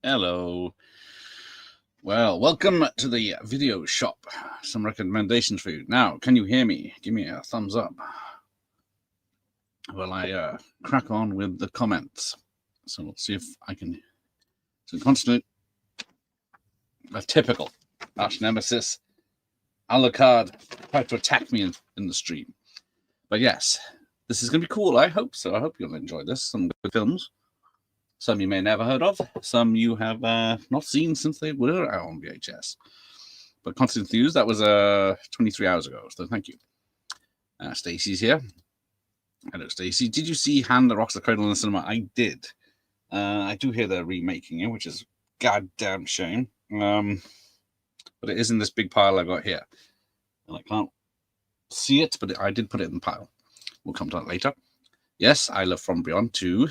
Hello. Well, welcome to the video shop. Some recommendations for you. Now, can you hear me? Give me a thumbs up. Well, I crack on with the comments. So we'll see if I can. So constantly, a typical arch nemesis, Alucard, tried to attack me in the stream. But yes, this is going to be cool. I hope so. I hope you'll enjoy this. Some good films. Some you may never heard of. Some you have not seen since they were out on VHS. But Constant Thews, that was 23 hours ago. So thank you. Stacey's here. Hello, Stacey. Did you see Hand That Rocks the Cradle in the cinema? I did. I do hear they're remaking it, which is a goddamn shame. But it is in this big pile I've got here. And I can't see it, but I did put it in the pile. We'll come to that later. Yes, I Love From Beyond too.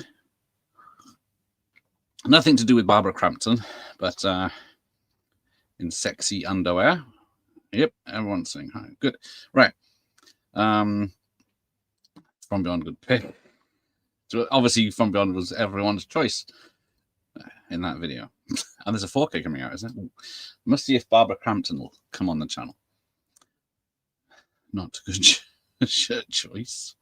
Nothing to do with Barbara Crampton, but in sexy underwear. Yep, everyone's saying hi. Good. Right. From Beyond, good pick. So obviously, From Beyond was everyone's choice in that video. And there's a 4K coming out, isn't it? Must see if Barbara Crampton will come on the channel. Not a good shirt choice.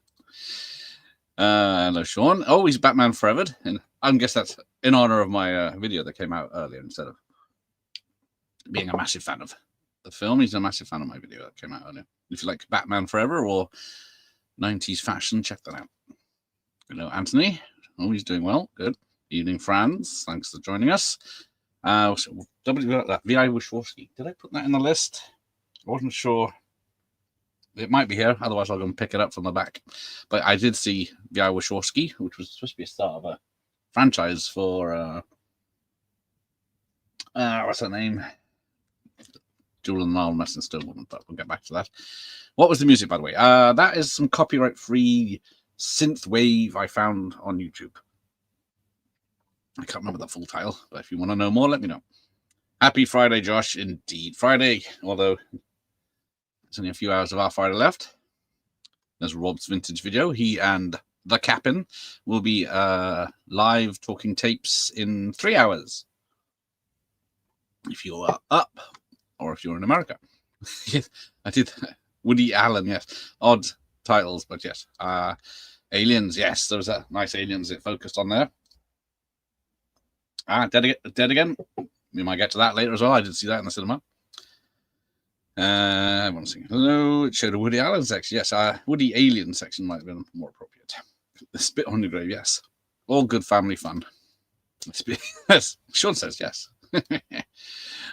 Hello, Sean. Oh, he's Batman Forever. And I guess that's in honor of my video that came out earlier instead of being a massive fan of the film. He's a massive fan of my video that came out earlier. If you like Batman Forever or 90s fashion, check that out. Hello, Anthony. Oh, he's doing well. Good. Evening, Franz. Thanks for joining us. Vi Wishowski. Did I put that in the list? I wasn't sure. It might be here. Otherwise, I'll go and pick it up from the back. But I did see Vi Wishowski, which was supposed to be a start of a franchise for what's her name? Jewel and Nile Mess and Stone, but we'll get back to that. What was the music, by the way? That is some copyright-free synth wave I found on YouTube. I can't remember the full title, but if you want to know more, let me know. Happy Friday, Josh. Indeed, Friday. Although there's only a few hours of our Friday left. There's Rob's vintage video. He and the Captain will be live talking tapes in 3 hours. If you are up, or if you're in America. I did. Woody Allen, yes. Odd titles, but yes. Aliens, yes. There was a nice Aliens it focused on there. Dead Again. We might get to that later as well. I did see that in the cinema. One second. Hello. It showed a Woody Allen section. Yes, Woody Alien section might have been more appropriate. The Spit on Your Grave, yes. All good family fun. Sean says yes.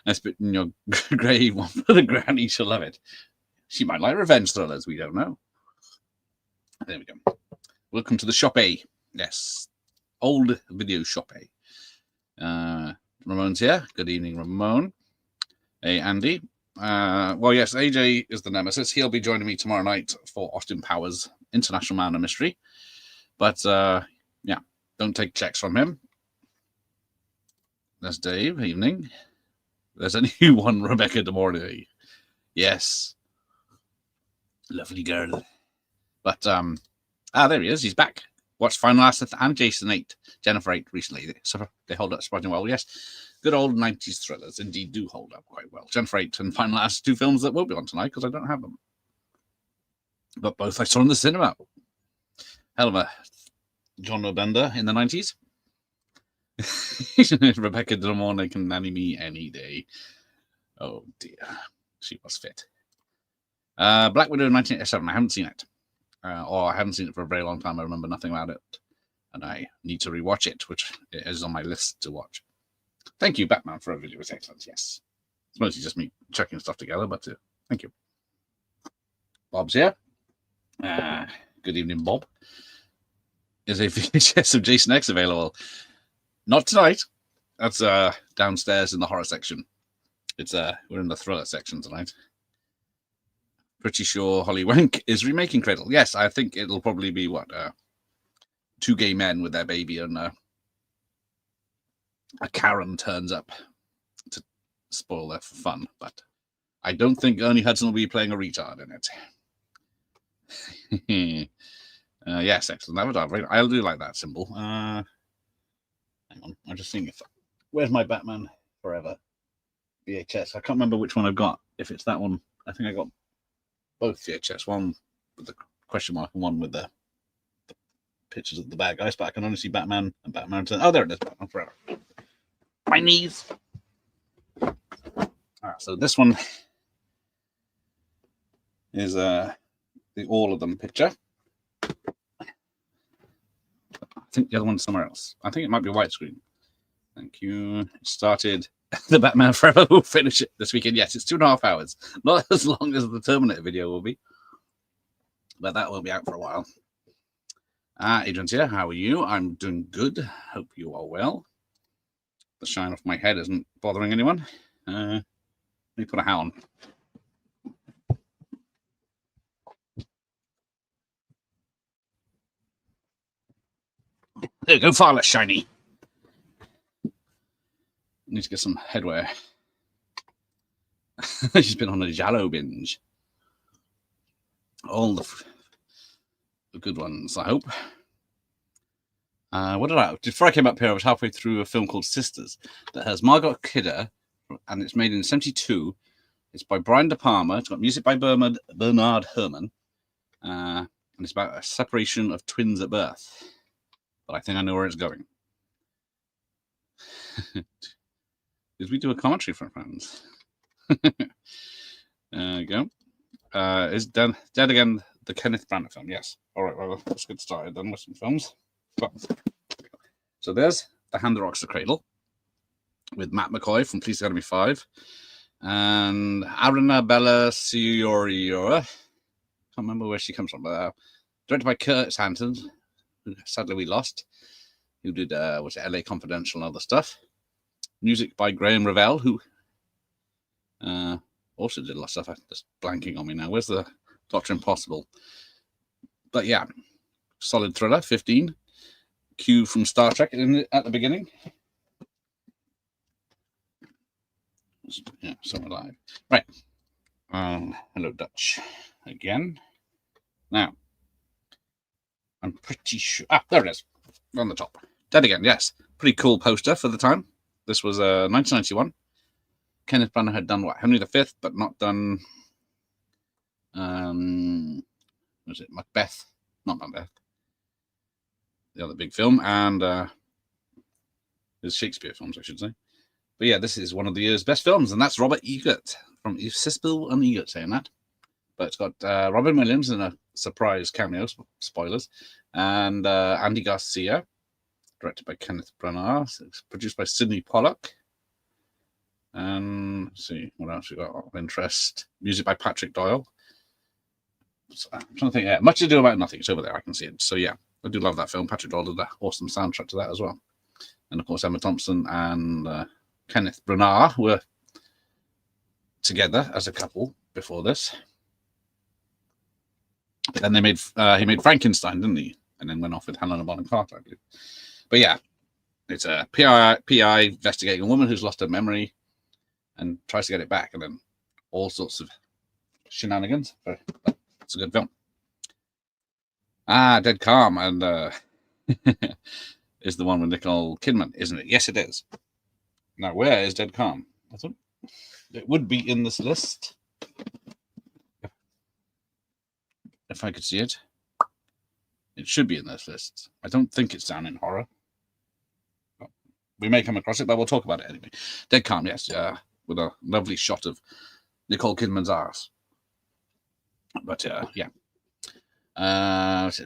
I spit in your grave, one for the granny, she'll love it. She might like revenge thrillers, we don't know. There we go. Welcome to the shop A. Yes. Old video shop A. Ramon's here. Good evening, Ramon. Hey, Andy. Well, yes, AJ is the nemesis. He'll be joining me tomorrow night for Austin Powers International Man of Mystery. But, yeah, don't take checks from him. There's Dave. Evening. There's a new one, Rebecca De Mornay. Yes. Lovely girl. But, there he is. He's back. Watched Final Asset and Jason 8, Jennifer 8 recently. So they hold up surprisingly well. Yes. Good old 90s thrillers indeed do hold up quite well. Jennifer 8 and Final Asset, 2 films that will be on tonight because I don't have them. But both I saw in the cinema. Hell of a genre bender in the 90s. Rebecca De Mornay can nanny me any day. Oh dear. She was fit. Black Widow 1987. I haven't seen it. Or I haven't seen it for a very long time. I remember nothing about it. And I need to rewatch it, which is on my list to watch. Thank you, Batman, for a video. It was excellent. Yes. It's mostly just me checking stuff together, but thank you. Bob's here. Good evening, Bob. Is a VHS of Jason X available? Not tonight. That's downstairs in the horror section. It's we're in the thriller section tonight. Pretty sure Holly Wank is remaking Cradle. Yes, I think it'll probably be what 2 gay men with their baby and a Karen turns up to spoil their fun. But I don't think Ernie Hudson will be playing a retard in it. Yes, excellent. Avatar. I do like that symbol. Hang on, I'm just seeing if Where's my Batman Forever VHS? I can't remember which one I've got. If it's that one, I think I got both VHS. One with the question mark and one with the pictures of the bad guys. But I can only see Batman and Batman. Oh, there it is. Batman Forever. My knees. So this one is the all of them picture. I think the other one's somewhere else. I think it might be widescreen. Thank you. It started. The Batman Forever will finish it this weekend. Yes, it's 2.5 hours. Not as long as the Terminator video will be. But that will be out for a while. Adrian's here. How are you? I'm doing good. Hope you are well. The shine off my head isn't bothering anyone. Let me put a hat on. There you go, far less shiny. Need to get some headwear. She's been on a Giallo binge. All the good ones, I hope. What did I... Before I came up here, I was halfway through a film called Sisters that has Margot Kidder, and it's made in 1972. It's by Brian De Palma. It's got music by Bernard Herrmann. And it's about a separation of twins at birth. But I think I know where it's going. Did we do a commentary for friends? There you go. Is Dead Again the Kenneth Branagh film? Yes. All right, well, let's get started then with some films. So there's The Hand That Rocks the Cradle with Matt McCoy from Police Academy 5 and Arabella Cioriora. Can't remember where she comes from, but directed by Curtis Hanson, who sadly we lost, who did was it LA Confidential and other stuff. Music by Graham Revell, who also did a lot of stuff. I'm just blanking on me now. Where's the Doctor Impossible? But yeah, solid thriller, 15. Q from Star Trek at the beginning. Yeah, somewhere live. Right. Hello, Dutch. Again. Now, I'm pretty sure. There it is. On the top. Dead Again, yes. Pretty cool poster for the time. This was 1991. Kenneth Branagh had done what? Henry V, but not done. Was it Macbeth? Not Macbeth. The other big film, and there's Shakespeare films, I should say. But yeah, this is one of the year's best films, and that's Robert Egert from Siskel and Egert saying that. But it's got Robin Williams in a surprise cameo, spoilers, and Andy Garcia, directed by Kenneth Branagh. It's produced by Sidney Pollack. And let's see what else we got of interest. Music by Patrick Doyle. So, I'm trying to think. Yeah, Much Ado About Nothing. It's over there. I can see it. So yeah, I do love that film. Patrick Doyle did an awesome soundtrack to that as well. And of course, Emma Thompson and Kenneth Branagh were together as a couple before this. But then he made Frankenstein, didn't he? And then went off with Helena Bonham Carter, I believe. But yeah, it's a PI investigating a woman who's lost her memory and tries to get it back, and then all sorts of shenanigans. But it's a good film. Dead Calm, and is the one with Nicole Kidman, isn't it? Yes, it is. Now, where is Dead Calm? I thought it would be in this list. If I could see it. It should be in this list. I don't think it's down in horror. We may come across it, but we'll talk about it anyway. Dead Calm, yes, with a lovely shot of Nicole Kidman's ass. But yeah.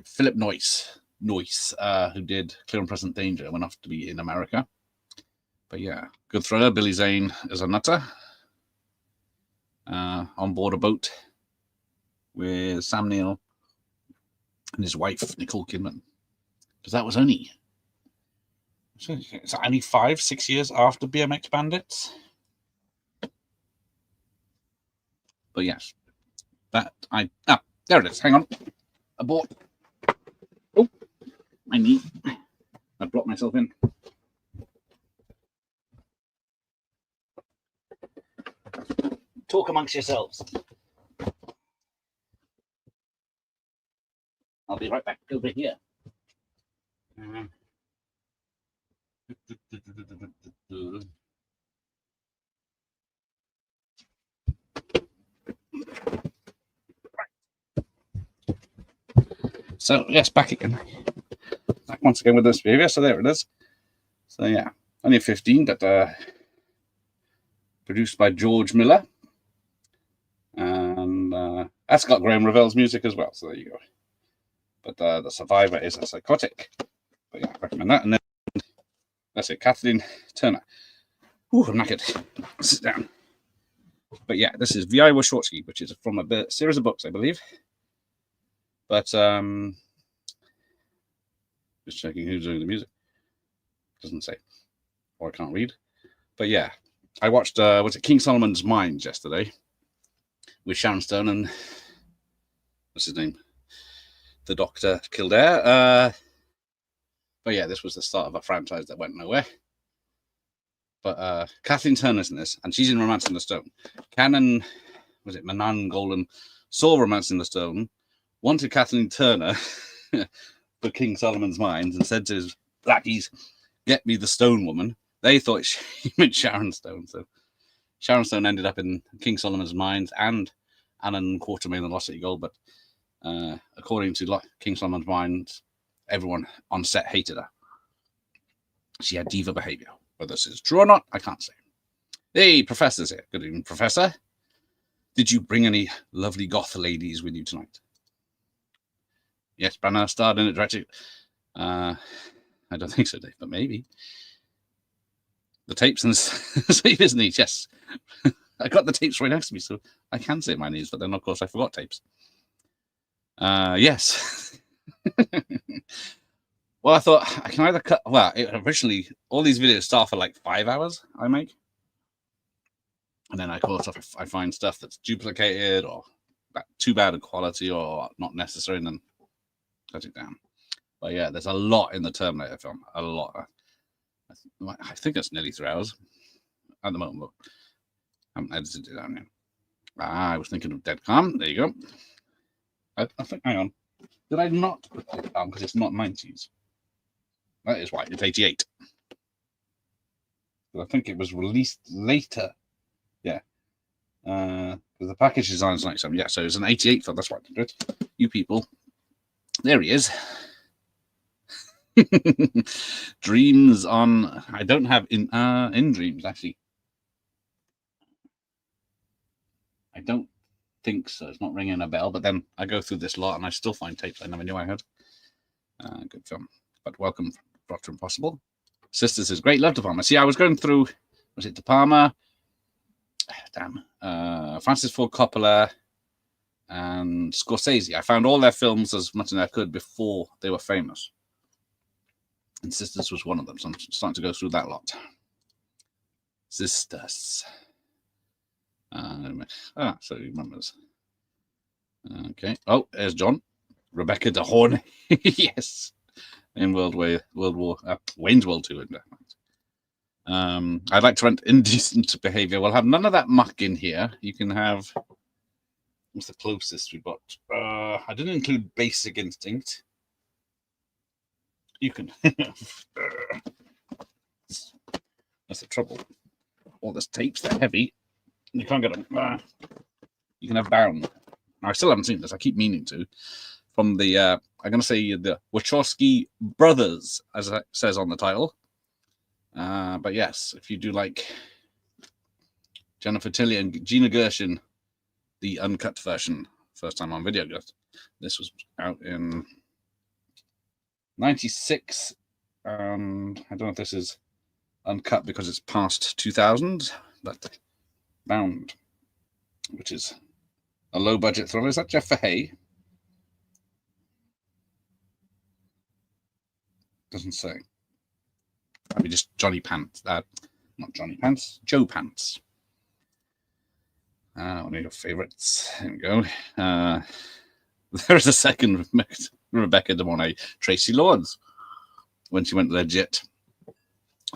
Philip Noyce, who did Clear and Present Danger, went off to be in America. But yeah, good thriller. Billy Zane is a nutter. On board a boat with Sam Neill and his wife, Nicole Kidman. Because that was only 5-6 years after BMX Bandits. But yes, there it is. Hang on. Abort. Oh, my knee. I blocked myself in. Talk amongst yourselves. I'll be right back over here. So yes, back again. Back once again with this behavior. So there it is. So yeah, only 15, but produced by George Miller. And that's got Graham Revell's music as well. So there you go. But the survivor is a psychotic. But yeah, I recommend that. And then that's it, Kathleen Turner. Ooh, I'm knackered. Sit down. But yeah, this is V.I. Wachowski, which is from a series of books, I believe. But just checking who's doing the music. Doesn't say, or I can't read. But yeah, I watched was it King Solomon's Mines yesterday with Sharon Stone and what's his name, the Doctor Kildare. But yeah, this was the start of a franchise that went nowhere. But Kathleen Turner's in this, and she's in Romancing the Stone. Canon, was it Manan Golan, saw Romancing the Stone, wanted Kathleen Turner for King Solomon's Mines, and said to his lackeys, "Get me the Stone Woman." They thought she meant Sharon Stone, so Sharon Stone ended up in King Solomon's Mines and Annan Quatermain and Lost City Gold. But according to King Solomon's Mines, everyone on set hated her. She had diva behavior. Whether this is true or not, I can't say. Hey, Professor's here. Good evening, Professor. Did you bring any lovely goth ladies with you tonight? Yes, Branagh starred in it directly. I don't think so, Dave, but maybe. The tapes and the sleeve, isn't he? Yes. I got the tapes right next to me, so I can say my names, but then, of course, I forgot tapes. Yes. Well, I thought I can either cut. Well, originally all these videos start for like 5 hours. I make, and then I course I find stuff that's duplicated or too bad a quality or not necessary, and then cut it down. But yeah, there's a lot in the Terminator film. A lot. I think it's nearly 3 hours at the moment. But I haven't edited it down yet. I was thinking of Dead Calm. There you go. I think. Hang on. Did I not put Dead Calm because it's not 90s? That is why it's 88. But I think it was released later. Yeah. Because the package design is 97. Yeah, so it's an 88 film. That's why I did it. You people. There he is. Dreams on. I don't have in Dreams, actually. I don't think so. It's not ringing a bell, but then I go through this lot and I still find tapes I never knew I had. Good film. But welcome, Dr. Impossible. Sisters is great. Love De Palma. See, I was going through, was it De Palma? Damn. Francis Ford Coppola and Scorsese. I found all their films as much as I could before they were famous. And Sisters was one of them. So I'm starting to go through that lot. Sisters. So he remembers. Okay. Oh, there's John. Rebecca De Horn. Yes. In Wayne's World 2. I'd like to rent Indecent Behavior. We'll have none of that muck in here. You can have. What's the closest we got? I didn't include Basic Instinct. You can. That's the trouble. All these tapes, they're heavy. You can't get them. You can have Bound. I still haven't seen this. I keep meaning to. From the, I'm going to say the Wachowski brothers, as it says on the title. But yes, if you do like Jennifer Tilly and Gina Gershon, the uncut version, first time on video. This was out in 96. And I don't know if this is uncut because it's past 2000, but Bound, which is a low budget thriller. Is that Jeff Fahey? Doesn't say. Maybe just Johnny Pants. Not Johnny Pants, Joe Pants. One of your favorites. There we go. There's a second Rebecca De Mornay, Tracy Lords, when she went legit.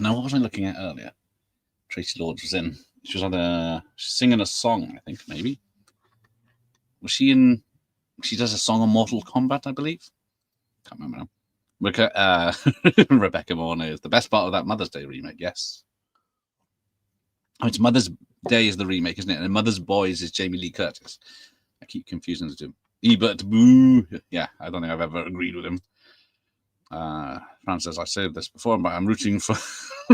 Now, what was I looking at earlier? Tracy Lords was in. She was singing a song, I think, maybe. Was she in? She does a song on Mortal Kombat, I believe. Can't remember now. Rebecca Mornay is the best part of that Mother's Day remake, yes. Oh, it's Mother's Day is the remake, isn't it? And Mother's Boys is Jamie Lee Curtis. I keep confusing the two. Ebert, boo. Yeah, I don't think I've ever agreed with him. Fran says, I said this before, but I'm rooting for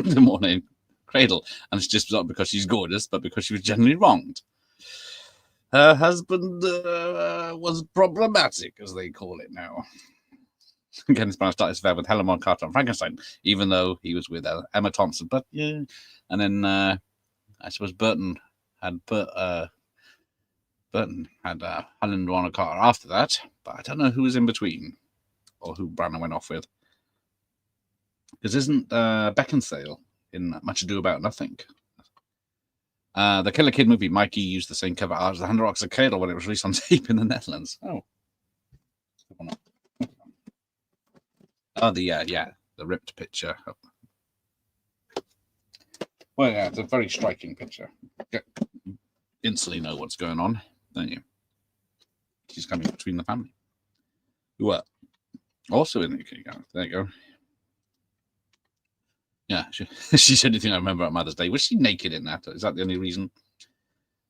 the morning Cradle. And it's just not because she's gorgeous, but because she was generally wronged. Her husband was problematic, as they call it now. Again, it's started his affair with Helen Bonham Carter and Frankenstein, even though he was with Emma Thompson. But yeah, and then I suppose Burton had Helen Bonham Carter after that, but I don't know who was in between or who Branagh went off with. Because isn't Beckinsale in Much Ado About Nothing? The Killer Kid movie, Mikey used the same cover art as the Hand Rocks of Cradle when it was released on tape in the Netherlands. Oh. Oh, the ripped picture. Well, yeah, it's a very striking picture. You instantly know what's going on, don't you? She's coming between the family. Who are also in the UK. There you go. Yeah, she's the only thing I remember at Mother's Day. Was she naked in that? Is that the only reason?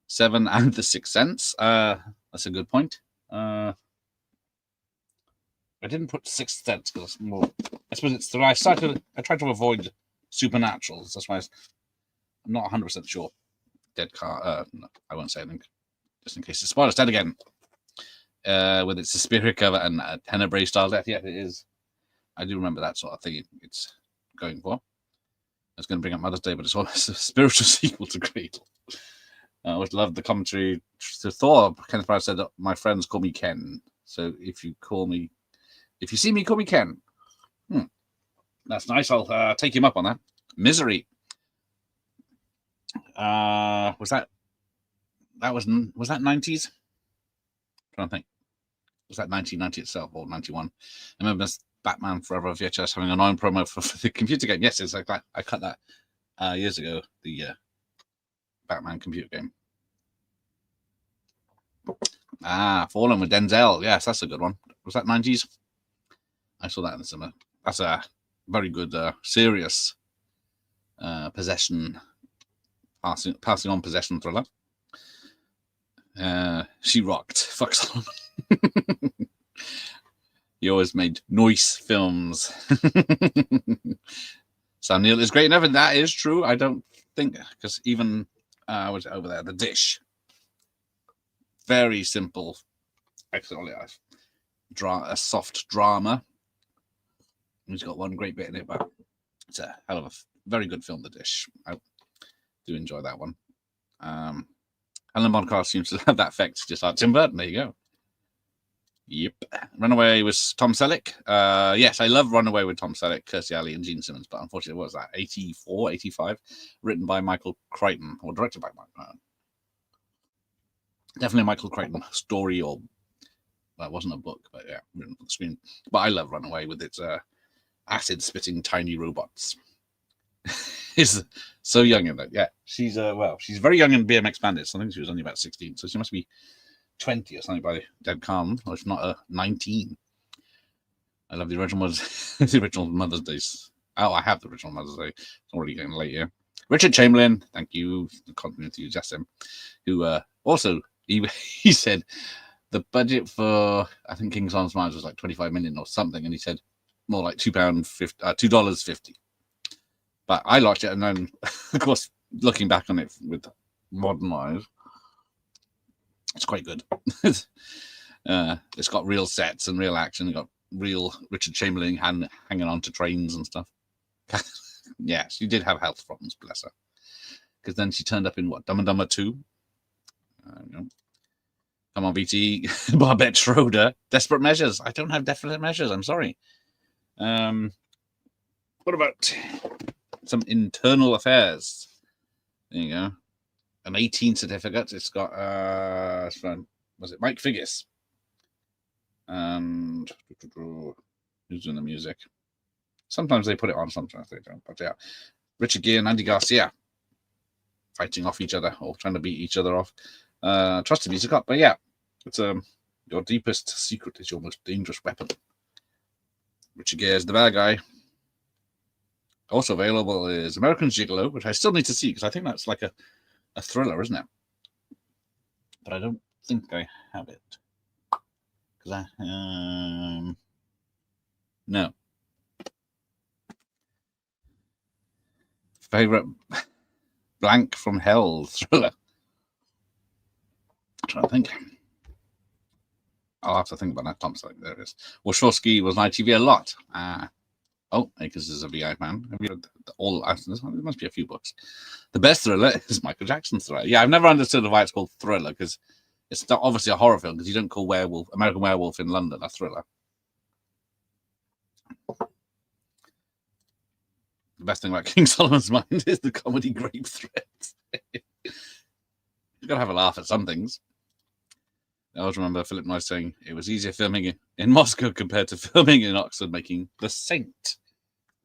Seven and The Sixth Sense. That's a good point. I didn't put Sixth Sense because more. I suppose it's the right. I tried to avoid supernaturals. That's why I'm not 100% sure. Dead car. No, I won't say anything, just in case the spoiler's dead again. With its Suspiria cover and Tenebrae style death. Yeah, it is. I do remember that sort of thing. It's going for. It's going to bring up Mother's Day, but it's almost a spiritual sequel to Cradle. I always loved the commentary to Thor. Kenneth Branagh said, "My friends call me Ken. So if you see me, call me Ken." That's nice. I'll take him up on that. Misery. Was that 90s? I'm trying to think. Was that 1990 itself or 91? I remember Batman Forever VHS having an on promo for the computer game. Yes, it's like that. I cut that years ago. The Batman computer game. Fallen with Denzel. Yes, that's a good one. Was that 90s? I saw that in the cinema. That's a very good, serious possession, passing on possession thriller. She rocked. Fuck Solomon. He always made noise films. Sam Neill is great and everything. That is true. I don't think, because even was it over there? The Dish. Very simple, excellent. A soft drama. He's got one great bit in it, but it's a hell of a very good film, The Dish. I do enjoy that one. Helen Bonham Carter seems to have that effect, just like Tim Burton. There you go. Yep. Runaway was Tom Selleck. Yes, I love Runaway with Tom Selleck, Kirstie Alley, and Gene Simmons, but unfortunately, what was that? 84, 85? Written by Michael Crichton, or directed by Michael Crichton. Definitely a Michael Crichton story, or well, it wasn't a book, but yeah, written for the screen. But I love Runaway with its acid-spitting tiny robots. Is so young in that. Yeah, she's she's very young in BMX Bandits. I think she was only about 16, so she must be 20 or something by Dead Calm, or if not 19. I love the original the original Mother's Day. Oh, I have the original Mother's Day. It's already getting late here. Richard Chamberlain, thank you, the continuity enthusiast, who also he said the budget for I think King's Arms Mines was like 25 million or something, and he said more like $2.50. But I liked it, and then of course looking back on it with modern eyes, it's quite good. It's got real sets and real action. It's got real Richard Chamberlain hanging on to trains and stuff. Yeah, she did have health problems, bless her. Because then she turned up in what, Dumb and Dumber 2? Come on, BT. Barbette Schroeder. Desperate Measures. I don't have Definite Measures. I'm sorry. What about some Internal Affairs? There you go. An 18 certificate. It's got, was it Mike Figgis? And who's doing the music? Sometimes they put it on, sometimes they don't. But yeah, Richard Gere and Andy Garcia fighting off each other or trying to beat each other off. Trust the music up, but yeah, it's your deepest secret is your most dangerous weapon. Richard Gere is the bad guy. Also available is American Gigolo, which I still need to see because I think that's like a thriller, isn't it? But I don't think I have it. Because no. Favorite blank from hell thriller. I'm trying to think. I'll have to think about that. Tom, sorry, there it is. Wachowski was on ITV a lot. Oh, Akers is a VI fan. Have you read all? There must be a few books. The best thriller is Michael Jackson's Thriller. Yeah, I've never understood why it's called Thriller, because it's not obviously a horror film, because you don't call American Werewolf in London a thriller. The best thing about King Solomon's Mine is the comedy grape threads. You've got to have a laugh at some things. I always remember Philip Noyce saying it was easier filming in Moscow compared to filming in Oxford making The Saint.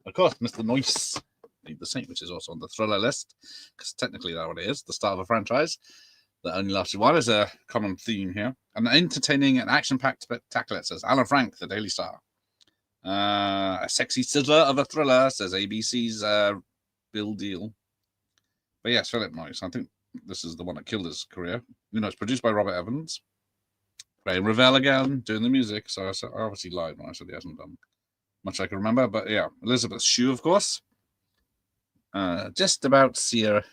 Of course, Mr. Noyce made The Saint, which is also on the thriller list, because technically that's what it is, the start of a franchise that only lasted one. Is a common theme here. An entertaining and action-packed spectacular, says Alan Frank, the Daily Star. A sexy sizzler of a thriller, says ABC's Bill Deal. But yes, Philip Noyce. I think this is the one that killed his career. You know, it's produced by Robert Evans. Graham Revell again, doing the music. So I obviously lied when I said he hasn't done much I can remember. But yeah, Elizabeth Shue, of course. Just about see her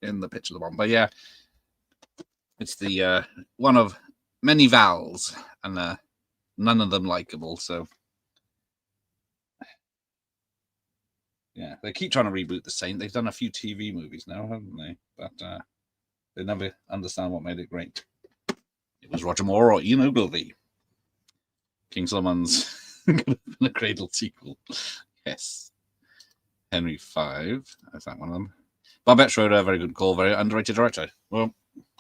in the picture of the one. But yeah, it's the one of many vowels, and none of them likable. So yeah, they keep trying to reboot The Saint. They've done a few TV movies now, haven't they? But they never understand what made it great. It was Roger Moore or Ian Ogilvy. King Solomon's a Cradle sequel. Yes. Henry V. Is that one of them? Babette Schroeder, very good call. Very underrated director. Well,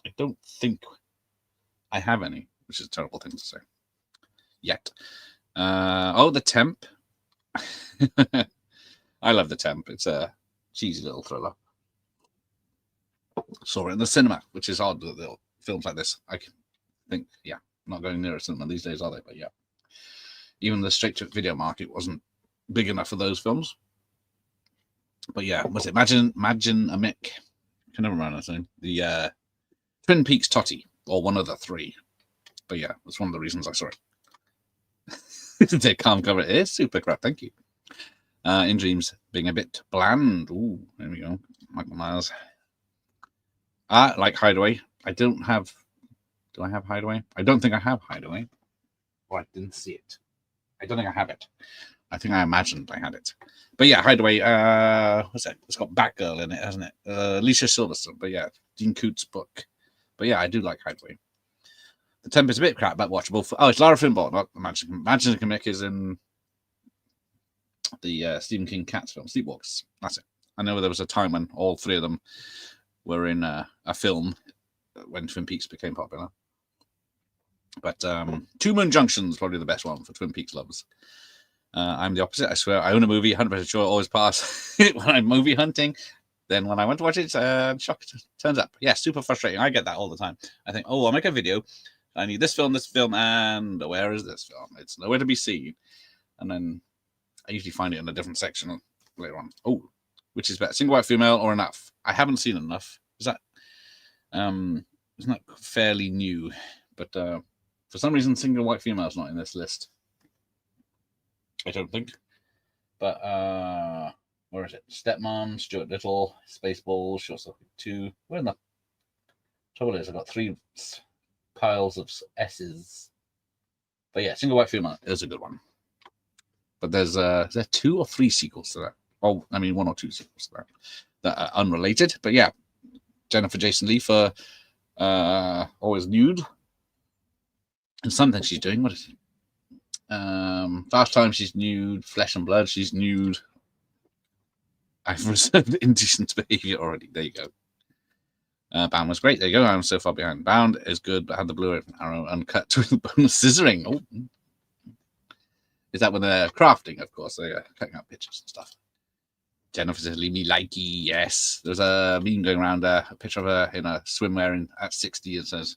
I don't think I have any, which is a terrible thing to say. Yet. The Temp. I love The Temp. It's a cheesy little thriller. Saw it in the cinema, which is odd that little films like this. I think, yeah, not going near a cinema these days, are they? But yeah, even the straight-to-video market wasn't big enough for those films. But yeah, was it Imagine a Mick? I can never remember his name. The Twin Peaks Totty, or one of the three. But yeah, that's one of the reasons I saw it. They can't cover it. It is super crap. Thank you. In Dreams being a bit bland. Ooh, there we go. Michael Myers. Like Hideaway. I don't have. Do I have Hideaway? I don't think I have Hideaway. Oh, I didn't see it. I don't think I have it. I think I imagined I had it. But yeah, Hideaway. What's that? It's got Batgirl in it, hasn't it? Alicia Silverstone. But yeah, Dean Coote's book. But yeah, I do like Hideaway. The Temp is a bit crap, but watchable. It's Lara Finbar, not Imagine a Mick is in the Stephen King Cats film, Sleepwalkers. That's it. I know there was a time when all three of them were in a film when Twin Peaks became popular. But Two Moon Junction's probably the best one for Twin Peaks lovers. I'm the opposite. I swear, I own a movie, 100% sure, always pass it when I'm movie hunting. Then when I went to watch it, shock turns up. Yeah, super frustrating. I get that all the time. I think, I'll make a video. I need this film, and where is this film? It's nowhere to be seen. And then I usually find it in a different section later on. Oh, which is better, Single White Female or Enough? I haven't seen Enough. Isn't that fairly new? But for some reason, Single White Female is not in this list. I don't think. But where is it? Stepmom, Stuart Little, Spaceballs, Short Circuit 2. Where in the trouble is, I've got 3 piles of S's. But yeah, Single White Female is a good one. But is there 2 or 3 sequels to that? Oh, I mean 1 or 2 sequels to that are unrelated. But yeah, Jennifer Jason Leigh for Always Nude. And something she's doing. What is it? Fast Time, she's nude. Flesh and Blood, she's nude. I've reserved indecent behavior already. There you go. Bound was great. There you go. I'm so far behind. Bound is good, but had the Blu-ray from Arrow uncut with the bonus scissoring. Oh, is that when they're crafting? Of course, they're cutting out pictures and stuff. Jennifer says, "Leave me likey." Yes, there's a meme going around. A picture of her in a swimwear at 60. It says,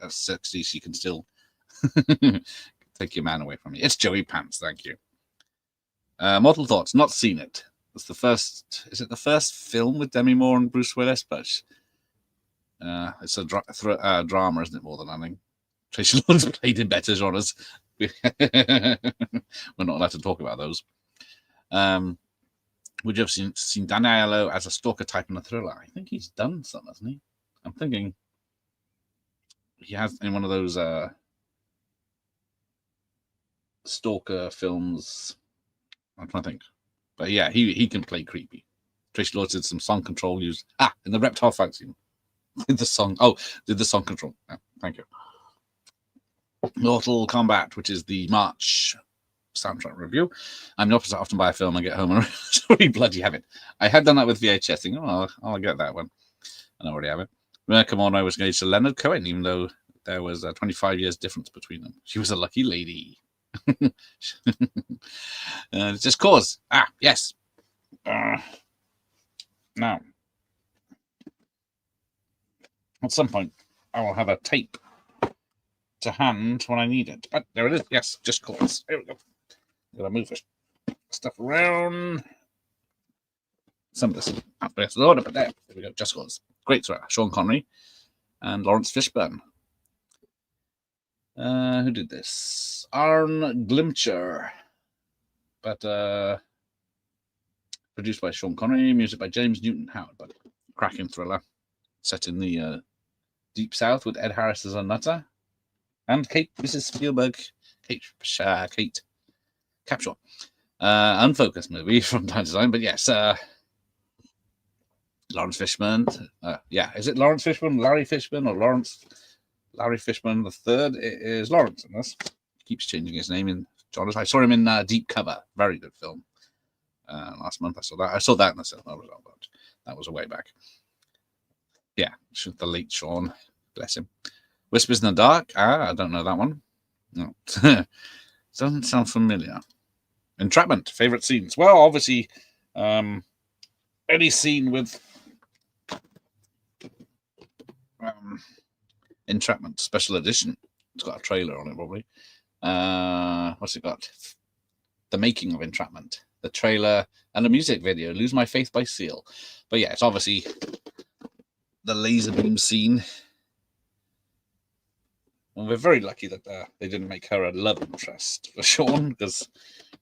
"At 60, she can still take your man away from me." It's Joey Pants. Thank you. Mortal Thoughts. Not seen it. It's the first. Is it the first film with Demi Moore and Bruce Willis? But it's a drama, isn't it? More than anything. Tracy Lords played in better genres. We're not allowed to talk about those. Would you have seen Danny Aiello as a stalker type in a thriller? I think he's done some, hasn't he? I'm thinking he has in one of those stalker films. I'm trying to think. But yeah, he can play creepy. Tracy Lords did some song control used in the reptile fight scene. Did the song control. Yeah, thank you. Mortal Kombat, which is the March soundtrack review. I'm the opposite. Often buy a film and get home and really bloody have it. I had done that with VHS, thinking, I'll get that one. And I already have it. Rebecca Morno was engaged to Leonard Cohen, even though there was a 25 years difference between them. She was a lucky lady. Just cause. Yes. Now, at some point, I will have a tape to hand when I need it. But there it is. Yes, just cause. Here we go. Gotta move this stuff around. Some of this up load up there. There we go. Just cause. Great thriller. Sean Connery and Lawrence Fishburne. Who did this? Arne Glimcher. But produced by Sean Connery, music by James Newton Howard. But cracking thriller set in the Deep South with Ed Harris as a nutter. And Mrs. Spielberg, Kate Capshaw. Unfocused movie from time to time, but yes, Lawrence Fishburne. Is it Lawrence Fishburne, Larry Fishburne, or Larry Fishburne the third? It is Lawrence in this. Keeps changing his name in genres. I saw him in Deep Cover, very good film. Last month I saw that. I saw that in the cinema, but that was a way back. Yeah, the late Sean, bless him. Whispers in the Dark. I don't know that one. No, doesn't sound familiar. Entrapment. Favorite scenes. Well, obviously, any scene with Entrapment Special Edition. It's got a trailer on it, probably. What's it got? The Making of Entrapment, the trailer, and a music video. Lose My Faith by Seal. But yeah, it's obviously the laser beam scene. And we're very lucky that they didn't make her a love interest for Sean, because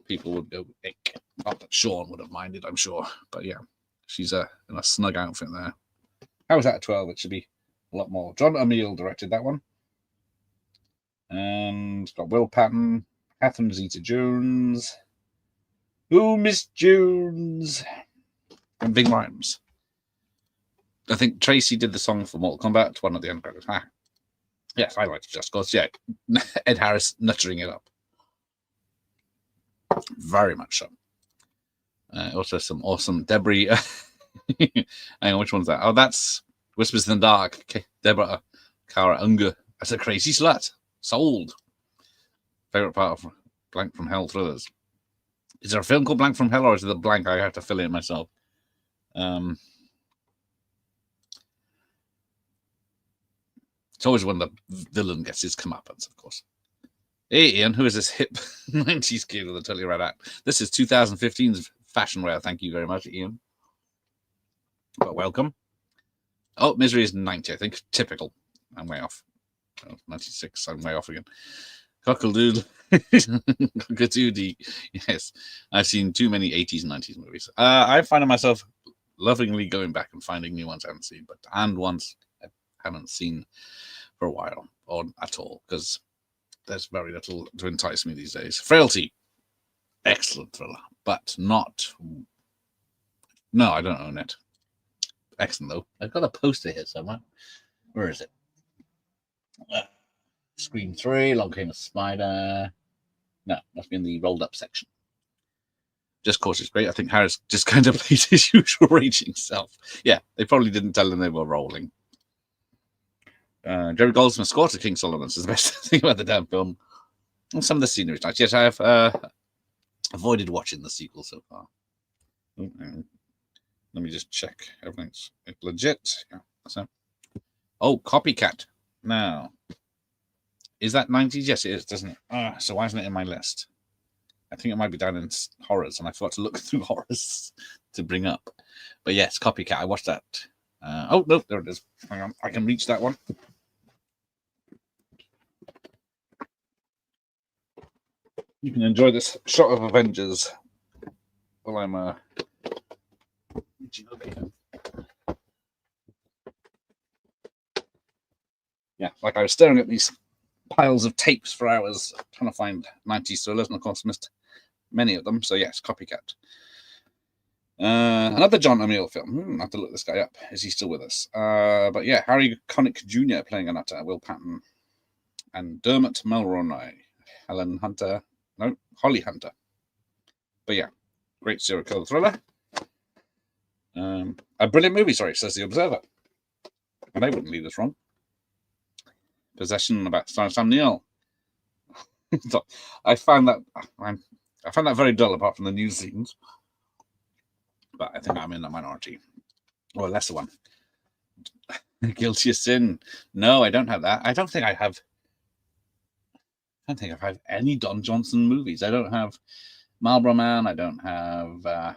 people would go ick. Not that Sean would have minded, I'm sure. But yeah, she's in a snug outfit there. How was that at 12? It should be a lot more. John O'Neill directed that one. And it's got Will Patton, Catherine Zeta-Jones. Ooh, Miss Jones. And Bing Rhymes. I think Tracy did the song for Mortal Kombat, one of the end credits. Yes, I liked it just because, yeah, Ed Harris nuttering it up. Very much so. Also some awesome Debris. Hang on, which one's that? Oh, that's Whispers in the Dark. Okay. Deborah Kara Unger. That's a crazy slut. Sold. Favorite part of Blank from Hell thrillers. Is there a film called Blank from Hell, or is it the blank I have to fill in myself? It's always when the villain gets his comeuppance, of course. Hey, Ian, who is this hip 90s kid with a totally red act? This is 2015's fashion wear. Thank you very much, Ian. But welcome. Oh, Misery is 90, I think. Typical. I'm way off. Oh, 96, I'm way off again. Cockle-doodle. Cockatoodie. Yes, I've seen too many 80s and 90s movies. I find myself lovingly going back and finding new ones I haven't seen, and ones I haven't seen for a while, or at all, because there's very little to entice me these days. Frailty. Excellent thriller, but not... No, I don't own it. Excellent, though. I've got a poster here somewhere. Where is it? Scream 3, Long Came a Spider. No, must be in the rolled up section. Just Cause is great. I think Harris just kind of played his usual raging self. Yeah, they probably didn't tell him they were rolling. Jerry Goldsmith's score to King Solomon's is the best thing about the damn film. And some of the scenery is nice. Yes, I have avoided watching the sequel so far. Let me just check. Everything's legit. Yeah, so. Oh, Copycat. Now, is that 90s? Yes, it is, doesn't it? So why isn't it in my list? I think it might be down in horrors, and I forgot to look through horrors to bring up. But yes, Copycat. I watched that. Oh, no, there it is. Hang on. I can reach that one. You can enjoy this shot of Avengers while I'm reaching over here. Yeah, like I was staring at these piles of tapes for hours trying to find 90s thrillers, and of course missed many of them. So yes, copycat. Another John O'Neill film. I have to look this guy up. Is he still with us? But yeah, Harry Connick Jr. playing a nutter, Will Patton, and Dermot Mulroney, Holly Hunter. But yeah, great serial killer thriller. A brilliant movie, sorry, says The Observer. And they wouldn't lead us wrong. Possession about Sam Neill. I found that very dull, apart from the news scenes. But I think I'm in the minority, or a lesser one. Guilty of Sin. No, I don't have that. I don't think I've had any Don Johnson movies. I don't have Marlboro Man. I don't have the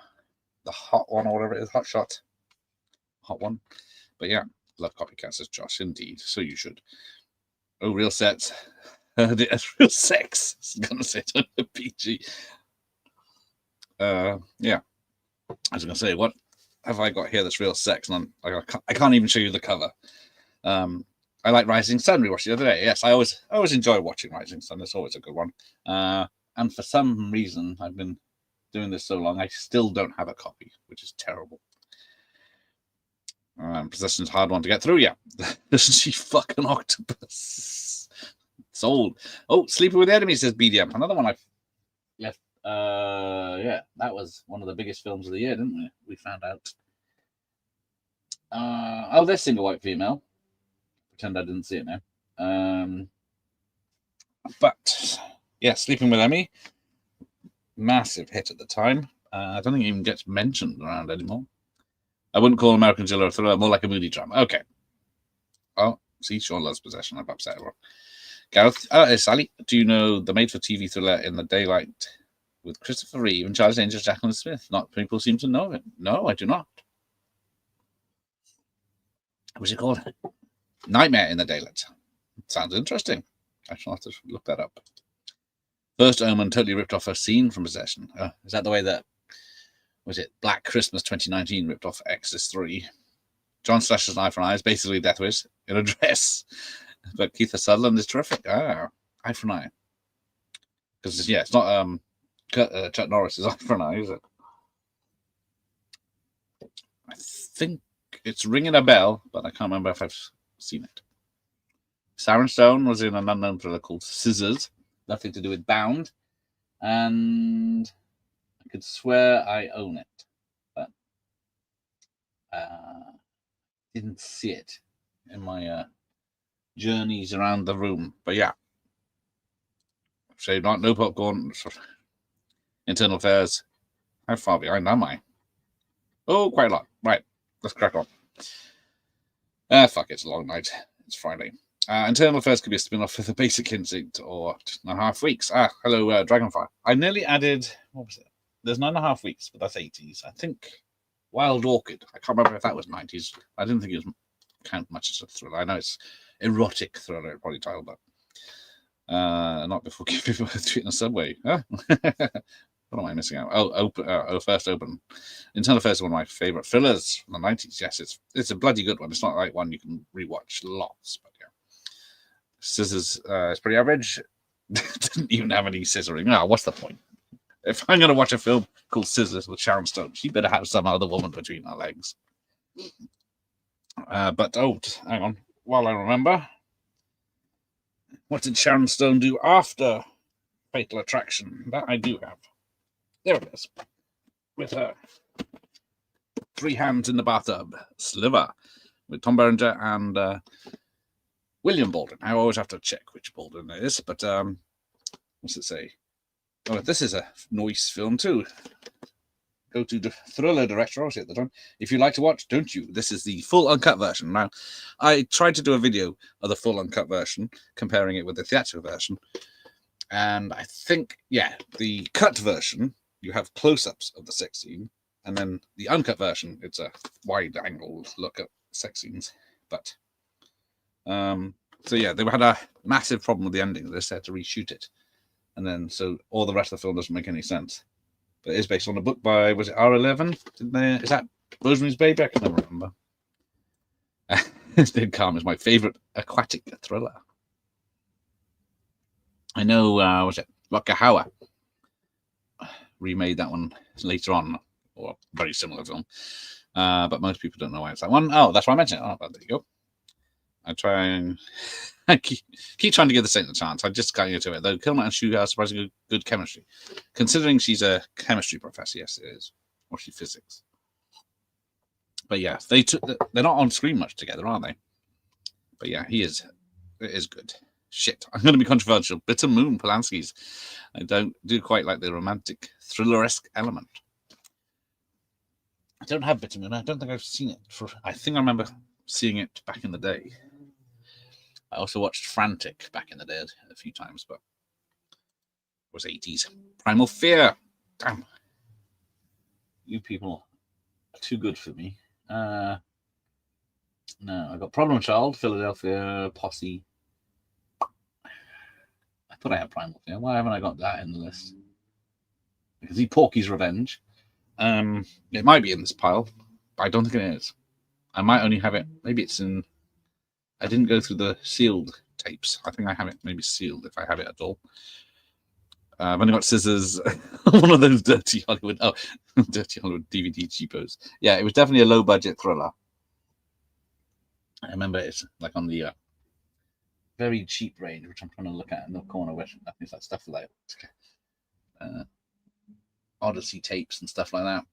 Hot One, or whatever it is, Hot Shot. Hot One. But yeah, love copycats, says Josh. Indeed, so you should. Oh, real sets. Real sex. I was going to say it on the PG. Yeah. I was going to say, what have I got here that's real sex? And I can't even show you the cover. I like Rising Sun. We watched the other day. Yes, I always enjoy watching Rising Sun. It's always a good one. And for some reason, I've been doing this so long, I still don't have a copy, which is terrible. Possession's a hard one to get through. Yeah, doesn't she fucking octopus? Sold. Oh, Sleeping with the Enemy, says BDM. Another one I've left. Yeah, that was one of the biggest films of the year, didn't we? We found out. Oh, there's Single White Female. Pretend I didn't see it now. But yeah, Sleeping with Emmy, massive hit at the time. I don't think it even gets mentioned around anymore. I wouldn't call American Gigolo a thriller, more like a moody drama. Okay. Oh, see, Sean loves Possession. I'm upset. Gareth, Sally, do you know the made-for-TV thriller In the Daylight with Christopher Reeve and Charles Angels, Jacqueline Smith? Not people seem to know it. No, I do not. What's it called? Nightmare in the Daylight. Sounds interesting. I shall have to look that up. First Omen totally ripped off a scene from Possession. Is that the way that, was it Black Christmas 2019 ripped off Exorcist 3? John Slasher's Eye for an Eye is basically Death Wish in a dress. But Keith Sutherland is terrific. Eye for an Eye. Because, yeah, it's not Chuck Norris's Eye for an Eye, is it? I think it's ringing a bell, but I can't remember if I've seen it. Sharon Stone was in an unknown thriller called Scissors. Nothing to do with Bound. And I could swear I own it. But didn't see it in my journeys around the room. But yeah. So not no popcorn. Internal Affairs. How far behind am I? Oh, quite a lot. Right. Let's crack on. Fuck, it's a long night. It's Friday. Internal Affairs could be a spin-off of The Basic Instinct or 9.5 weeks. Hello, Dragonfire. I nearly added, what was it? There's 9.5 weeks, but that's 80s. I think Wild Orchid. I can't remember if that was 90s. I didn't think it was count much as a thriller. I know it's erotic thriller, probably titled, but not before giving birth to it in the subway. Huh? What am I missing out? First Open. Internal Affairs is one of my favourite thrillers from the 90s. Yes, it's a bloody good one. It's not like one you can rewatch lots, but yeah. Scissors is pretty average. Didn't even have any scissoring. No, what's the point? If I'm going to watch a film called Scissors with Sharon Stone, she better have some other woman between her legs. But hang on. While I remember, what did Sharon Stone do after Fatal Attraction? That I do have. There it is. With her Three Hands in the Bathtub, Sliver, with Tom Berenger and William Baldwin. I always have to check which Baldwin it is, but what's it say? Oh, this is a noise film too. Go to the thriller director, obviously at the time. If you like to watch, don't you? This is the full uncut version. Now, I tried to do a video of the full uncut version, comparing it with the theatrical version. And I think, yeah, the cut version, you have close-ups of the sex scene. And then the uncut version, it's a wide-angle look at sex scenes. But, so yeah, they had a massive problem with the ending. They just had to reshoot it. And then, so all the rest of the film doesn't make any sense. But it is based on a book by, was it R11? Didn't they? Is that Rosemary's Baby? I can never remember. Stayed Calm is my favourite aquatic thriller. I know, was it Rutger remade that one later on, or a very similar film. But most people don't know why it's that one. Oh, that's why I mentioned it. Oh, there you go. I try and I keep trying to give the Saint a chance. I just can't get to it. Though Kilmer and Sugar are surprisingly good chemistry. Considering she's a chemistry professor, yes, it is. Or she's physics. But yeah, they're not on screen much together, are they? But yeah, it is good. Shit, I'm going to be controversial. Bitter Moon, Polanski's. I don't do quite like the romantic, thriller-esque element. I don't have Bitter Moon. I don't think I've seen it. I think I remember seeing it back in the day. I also watched Frantic back in the day a few times, but it was 80s. Primal Fear. Damn. You people are too good for me. No, I got Problem Child, Philadelphia, Posse. I thought I had Primal Fear. Why haven't I got that in the list? Because Porky's Revenge. It might be in this pile, but I don't think it is. I might only have it. Maybe it's in. I didn't go through the sealed tapes. I think I have it maybe sealed if I have it at all. I've only got Scissors. One of those dirty Hollywood. Oh, dirty Hollywood DVD cheapos. Yeah, it was definitely a low budget thriller. I remember it's like on the very cheap range, which I'm trying to look at in the corner, which I think it's like stuff like Odyssey tapes and stuff like that.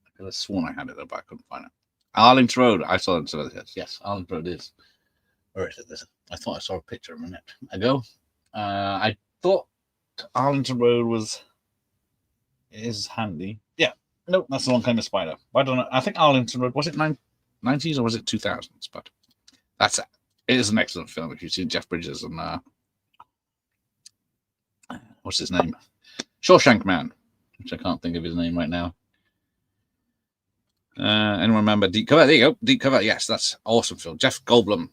I could have sworn I had it, but I couldn't find it. Arlington Road. I saw it. Yes, Arlington Road is. Where is it? I thought I saw a picture a minute ago. I thought Arlington Road is handy. Yeah. Nope, that's the wrong kind of spider. I don't know. I think Arlington Road, was it 90s or was it 2000s? But that's it. It is an excellent film if you've seen Jeff Bridges and what's his name? Shawshank Man, which I can't think of his name right now. Anyone remember Deep Cover? There you go. Deep Cover. Yes, that's awesome film. Jeff Goldblum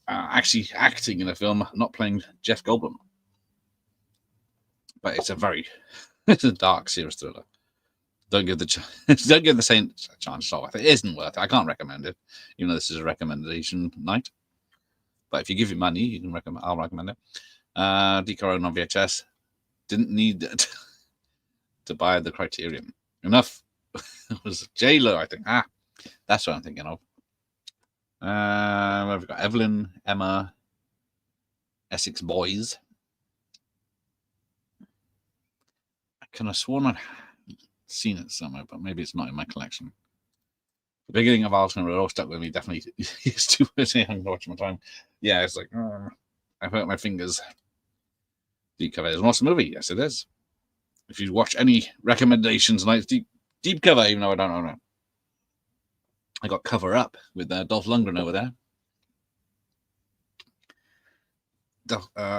actually acting in a film, not playing Jeff Goldblum. But it's a dark, serious thriller. Don't give the Saint a chance. It isn't worth it. I can't recommend it, even though this is a recommendation night. But if you give me money, you can recommend. I'll recommend it. Decoron on VHS. Didn't need to buy the Criterion. Enough. It was J-Lo, I think. That's what I'm thinking of. We've got Evelyn, Emma, Essex Boys. I could have sworn I'd seen it somewhere, but maybe it's not in my collection. The beginning of Arlington Road all stuck with me. Definitely used to watch my time. Yeah, it's like I hurt my fingers. Deep Cover is an awesome movie. Yes, it is. If you watch any recommendations tonight, Deep Cover, even though I don't own it. I got Cover Up with Dolph Lundgren over there.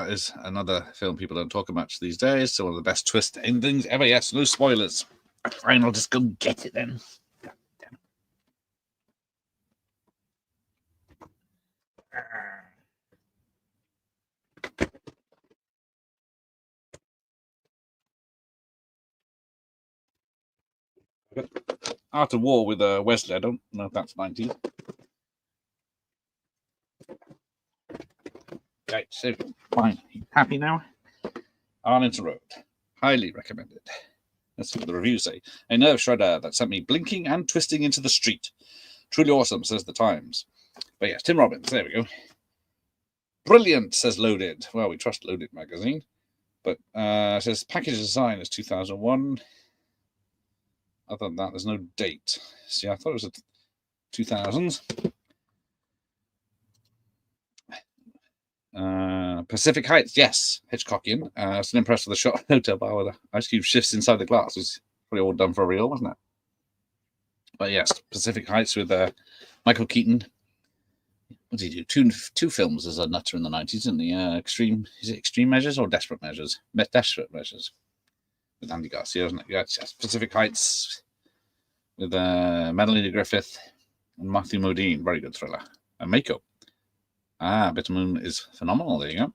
Is another film people don't talk much these days. So one of the best twist endings ever. Yes, no spoilers. Fine, I'll just go get it then. Art of War with Wesley. I don't know if that's 90. Right, so fine. Happy now? Arlington Road. Highly recommended. Let's see what the reviews say. A nerve shredder that sent me blinking and twisting into the street. Truly awesome, says the Times. But yes, Tim Robbins. There we go. Brilliant, says Loaded. Well, we trust Loaded magazine. But it says package design is 2001. Other than that, there's no date. See, I thought it was the 2000s. Pacific Heights, yes, Hitchcockian. Still impressed with the shot hotel bar with the ice cube shifts inside the glass. It was probably all done for real, wasn't it? But yes, Pacific Heights with Michael Keaton. What did he do? Two films as a nutter in the 90s, didn't he? Extreme Measures or Desperate Measures? Desperate Measures. With Andy Garcia, isn't it? Yeah, yes. Pacific Heights with Melanie Griffith and Matthew Modine. Very good thriller. And Mako. Bitter Moon is phenomenal. There you go.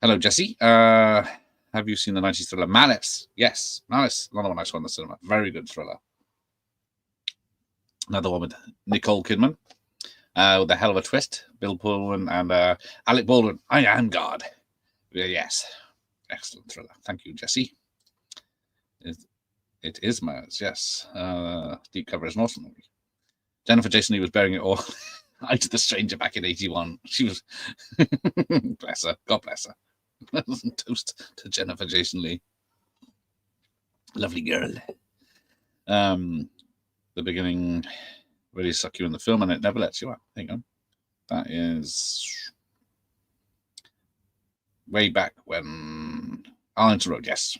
Hello, Jesse. Have you seen the 90s thriller Malice? Yes, Malice. Another one I saw in the cinema. Very good thriller. Another one with Nicole Kidman. With a hell of a twist. Bill Pullman and Alec Baldwin. I am God. Yes. Excellent thriller. Thank you, Jesse. It is Malice, yes. Deep Cover is an awesome movie. Jennifer Jason Leigh was bearing it all. Out of the Stranger back in 81. She was... bless her. God bless her. Toast to Jennifer Jason Leigh. Lovely girl. The beginning really suck you in the film and it never lets you out. There you go. That is way back when Arlington Road, yes.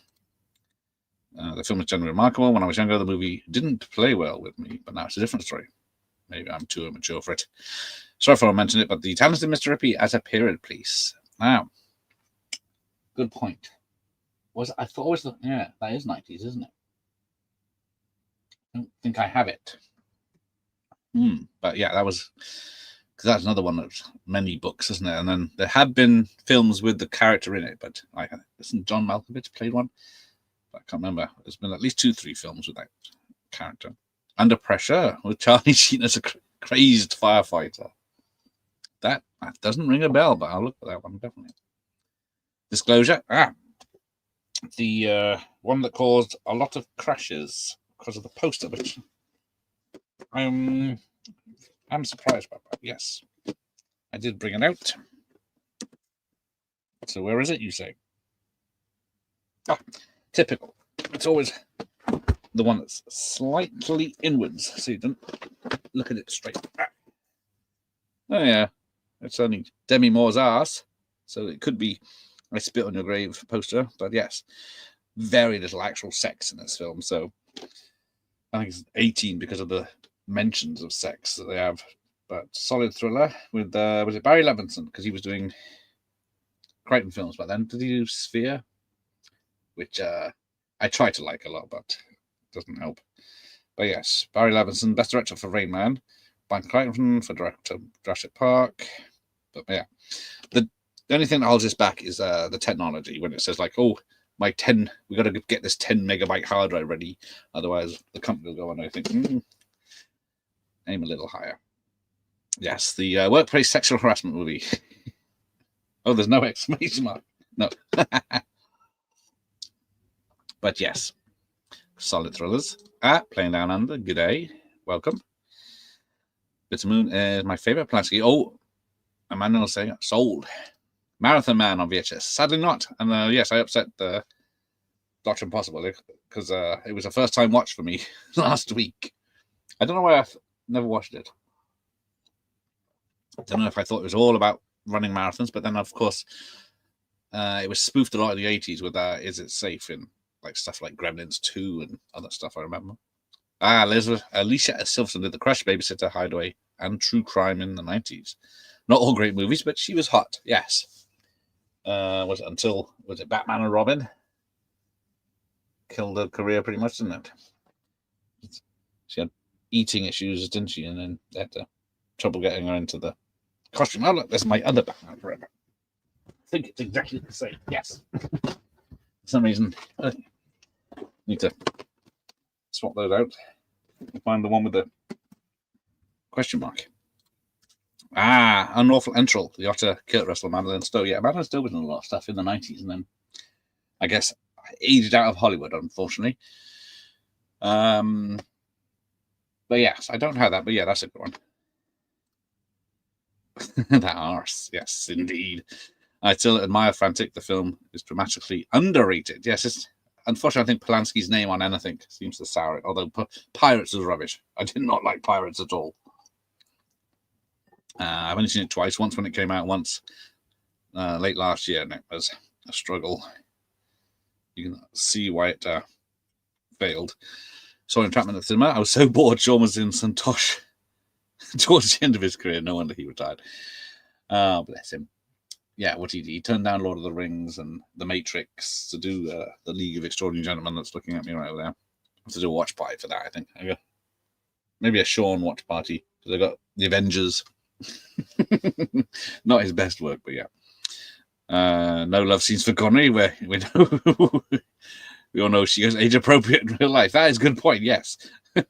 The film was generally remarkable. When I was younger, the movie didn't play well with me, but now it's a different story. Maybe I'm too immature for it. Sorry if I mentioned it, but the talented Mr. Rippey as a period piece. Now, good point. I thought it was yeah, that is 90s, isn't it? I don't think I have it. But yeah, that was because that's another one of many books, isn't it? And then there have been films with the character in it, but isn't John Malkovich played one? I can't remember. There's been at least 2-3 films with that character. Under Pressure with Charlie Sheen as a crazed firefighter. That doesn't ring a bell, but I'll look for that one definitely. Disclosure. The one that caused a lot of crashes because of the poster, which I'm surprised by that. Yes, I did bring it out. So where is it, you say? Typical. It's always the one that's slightly inwards, so you don't look at it straight. Oh yeah, it's only Demi Moore's ass, so it could be I Spit on Your Grave poster, but yes, very little actual sex in this film, so I think it's 18 because of the mentions of sex that they have. But solid thriller with was it Barry Levinson, because he was doing Crichton films back then. Did he do Sphere? Which I try to like a lot, but it doesn't help. But yes, Barry Levinson, best director for Rain Man, Brian Crichton for director of Jurassic Park. But yeah, the only thing that holds this back is the technology, when it says like, oh, we got to get this 10 megabyte hard drive ready, otherwise the company will go on. I think aim a little higher. Yes, the workplace sexual harassment movie. Oh, there's no exclamation mark. No. But yes, solid thrillers. Playing Down Under. Good day. Welcome. Bitter Moon is my favorite Polanski. Oh, Amanda will say sold. Marathon Man on VHS. Sadly not. And yes, I upset Dr. Impossible because it was a first time watch for me last week. I don't know why I've never watched it. I don't know if I thought it was all about running marathons, but then of course it was spoofed a lot in the 80s with Is It Safe in like stuff like Gremlins 2 and other stuff I remember. Alicia Silverstone did The Crush, Babysitter, Hideaway, and True Crime in the 90s. Not all great movies, but she was hot, yes. Was it Batman and Robin? Killed her career pretty much, didn't it? She had eating issues, didn't she? And then they had trouble getting her into the costume. Oh, look, there's my other Batman forever. I think it's exactly the same, yes. For some reason, I need to swap those out and find the one with the question mark. Unlawful Entral, the Otter, Kurt Russell, Madeline Stowe. Yeah, Madeline Stowe was in a lot of stuff in the 90s, and then I guess aged out of Hollywood, unfortunately. But yes, I don't have that, but yeah, that's a good one. That arse, yes, indeed. I still admire Frantic. The film is dramatically underrated. Yes, unfortunately, I think Polanski's name on anything seems to sour it, although Pirates is rubbish. I did not like Pirates at all. I've only seen it twice, once when it came out, once late last year, and it was a struggle. You can see why it failed. Saw Entrapment at the cinema. I was so bored. Sean was in Santosh towards the end of his career. No wonder he retired. Bless him. Yeah, what he did. He turned down Lord of the Rings and The Matrix to do the League of Extraordinary Gentlemen. That's looking at me right over there. I have to do a watch party for that, I think. Maybe a Sean watch party, because I got The Avengers. Not his best work, but yeah. No love scenes for Connery, where we know we all know she is age appropriate in real life. That is a good point. Yes,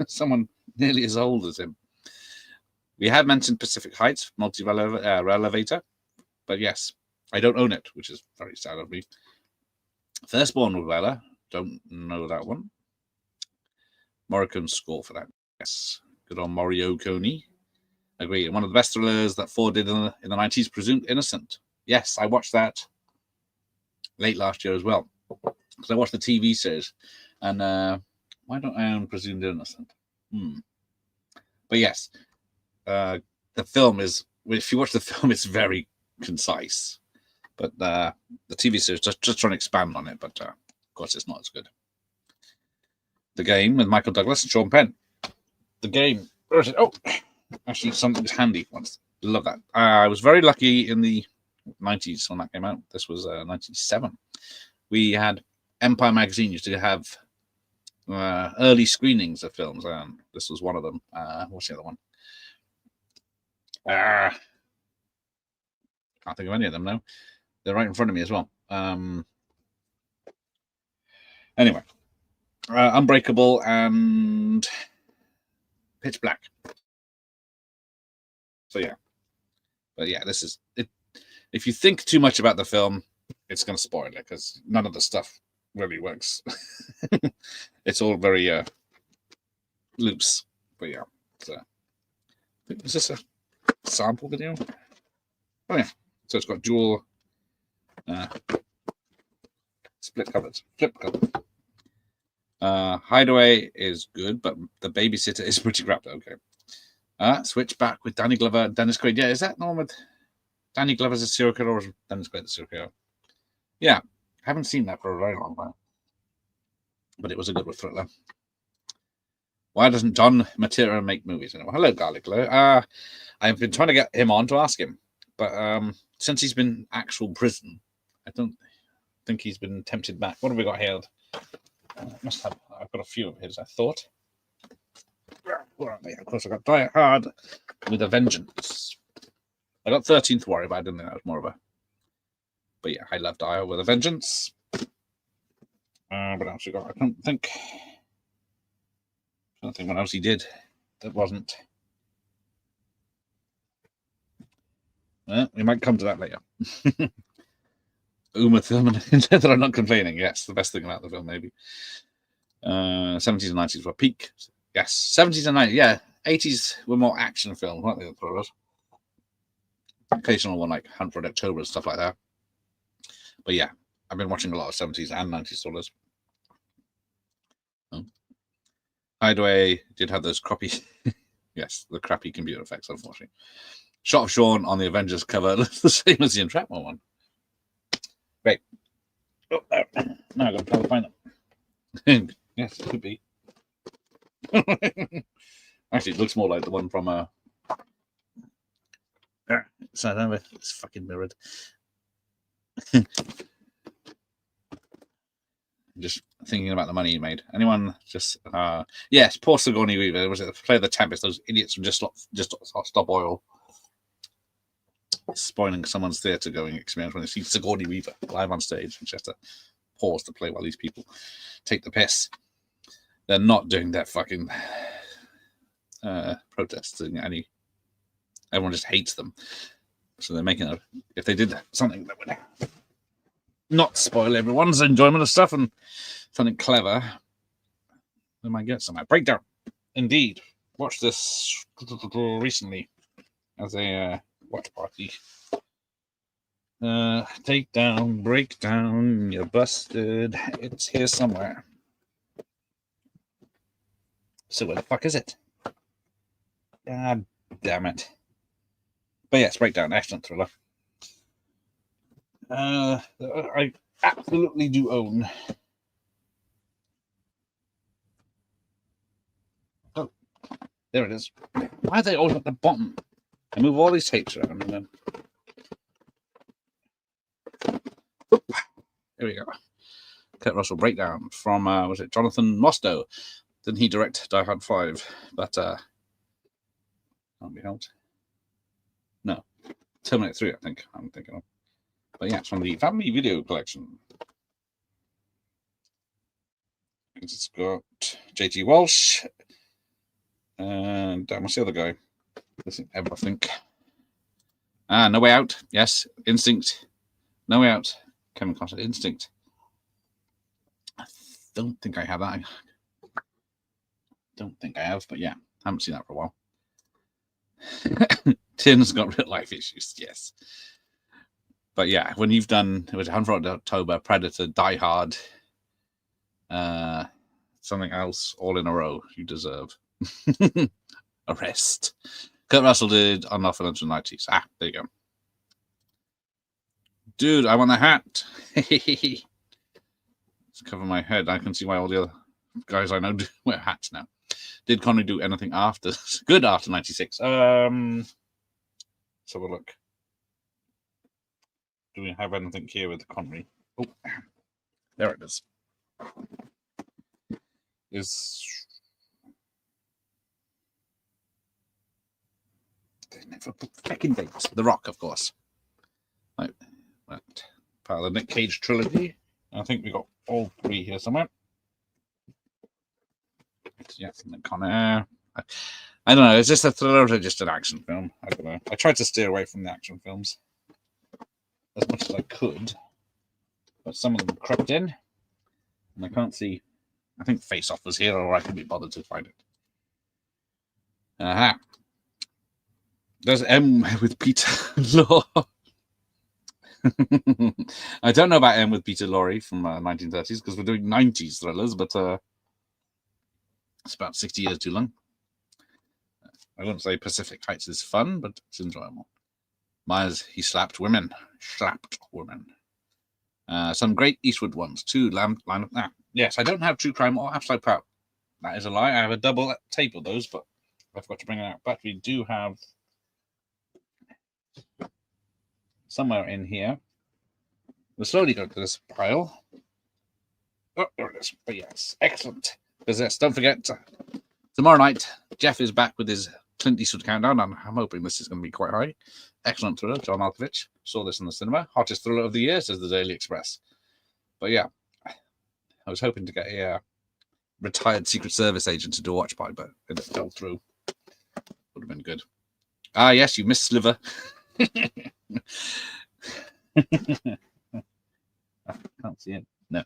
someone nearly as old as him. We have mentioned Pacific Heights multi-relevator, but yes, I don't own it, which is very sad of me. Firstborn novella, don't know that one. Morricone score for that. Yes, good on Morricone. Agree. One of the best thrillers that Ford did in the 90s, Presumed Innocent. Yes, I watched that late last year as well, because I watched the TV series. And why don't I own Presumed Innocent? But yes, the film is, if you watch the film, it's very concise. But the TV series just trying to expand on it, but of course it's not as good. The Game with Michael Douglas and Sean Penn. The Game. Where is it? Oh, actually, something was handy once. Love that. I was very lucky in the 90s when that came out. This was 97. We had Empire Magazine used to have early screenings of films. This was one of them. What's the other one? Can't think of any of them now. They're right in front of me as well. Anyway, Unbreakable and Pitch Black. So yeah, but yeah, this is it. If you think too much about the film, it's going to spoil it, because none of the stuff really works. It's all very loose. But yeah, so is this a sample video? Oh yeah, so it's got dual split covers, flip covers. Hideaway is good, but The Babysitter is pretty crap. Okay. Switchback with Danny Glover and Dennis Quaid. Yeah, is that the one with Danny Glover's a serial killer, or is Dennis Quaid the serial killer? Yeah, I haven't seen that for a very long time, but it was a good thriller. Why doesn't John Matera make movies anymore? Hello, Garlic. Hello. I've been trying to get him on to ask him, but since he's been actual prison, I don't think he's been tempted back. What have we got here? Must have. I've got a few of his, I thought. Where are they? Of course, I got Die Hard with a Vengeance. I got 13th Warrior, but I didn't think that was more of a. But yeah, I love Die Hard with a Vengeance. What else we got? I don't think what else he did that wasn't. We might come to that later. Uma Thurman, that I'm not complaining. Yes, the best thing about the film, maybe. 70s and 90s were peak. Yes, 70s and 90s. Yeah, 80s were more action films, weren't they? The thrillers. Occasional one like Hunt for October and stuff like that. But yeah, I've been watching a lot of 70s and 90s thrillers. Hideaway did have those crappy, yes, the crappy computer effects, unfortunately. Shot of Sean on the Avengers cover looks the same as the Entrapment one. Great. Oh, there. Now I've got to try to find them. Yes, it could be. Actually, it looks more like the one from so it's fucking mirrored. Just thinking about the money he made. Anyone just yes, poor Sigourney Weaver. Was it Play of the Tempest? Those idiots from just Stop Oil spoiling someone's theatre going experience when they see Sigourney Weaver live on stage, and she has to pause to play while these people take the piss. They're not doing that fucking protesting any. Everyone just hates them, so they're making a. If they did something that would not spoil everyone's enjoyment of stuff and something clever, they might get somewhere. Breakdown, indeed. Watched this recently as a watch party. Take down, break down, you're busted. It's here somewhere. So where the fuck is it? God damn it. But yes, Breakdown, excellent thriller. I absolutely do own. Oh, there it is. Why are they all at the bottom? I move all these tapes around and then. Oop. There we go. Kurt Russell Breakdown from was it Jonathan Mostow? Didn't he direct Die Hard 5? But can't be helped. No, Terminator 3. I think I'm thinking of. But yeah, it's from the family video collection. It's got JT Walsh and what's the other guy? Listen, I think. No Way Out. Yes, Instinct. No Way Out. Kevin Costner. Instinct. I don't think I have that. Don't think I have, but yeah, I haven't seen that for a while. Tim's got real life issues, yes. But yeah, when you've done, it was 100 October, Predator, Die Hard, something else all in a row, you deserve a rest. Kurt Russell did Unorthodox 90's. Ah, there you go. Dude, I want the hat. Let's cover my head. I can see why all the other guys I know do wear hats now. Did Connery do anything after good after 96? Let's have a look. Do we have anything here with Connery? Oh, there it is. They never put fucking dates. The Rock, of course. Right. Part of the Nick Cage trilogy. I think we got all three here somewhere. Yeah, Connor. I don't know. Is this a thriller or just an action film? I don't know. I tried to steer away from the action films as much as I could, but some of them crept in, and I can't see. I think Face Off was here, or I can be bothered to find it. Aha. There's M with Peter Lorre. I don't know about M with Peter Lorre from 1930s because we're doing 90s thrillers, but it's about 60 years too long. I wouldn't say Pacific Heights is fun, but it's enjoyable. Myers, he slapped women. Some great Eastwood ones, too. Yes, I don't have True Crime or Upside Power. That is a lie. I have a double tape of those, but I forgot to bring it out. But we do have somewhere in here. We'll slowly go to this pile. Oh, there it is. But yes, excellent. Because yes, don't forget, tomorrow night, Jeff is back with his Clint Eastwood countdown, and I'm hoping this is going to be quite high. Excellent thriller, John Malkovich. Saw this in the cinema. Hottest thriller of the year, says the Daily Express. But yeah, I was hoping to get a retired Secret Service agent to do a watch by, but it fell through. Would have been good. Ah, yes, you missed Sliver. I can't see it. No.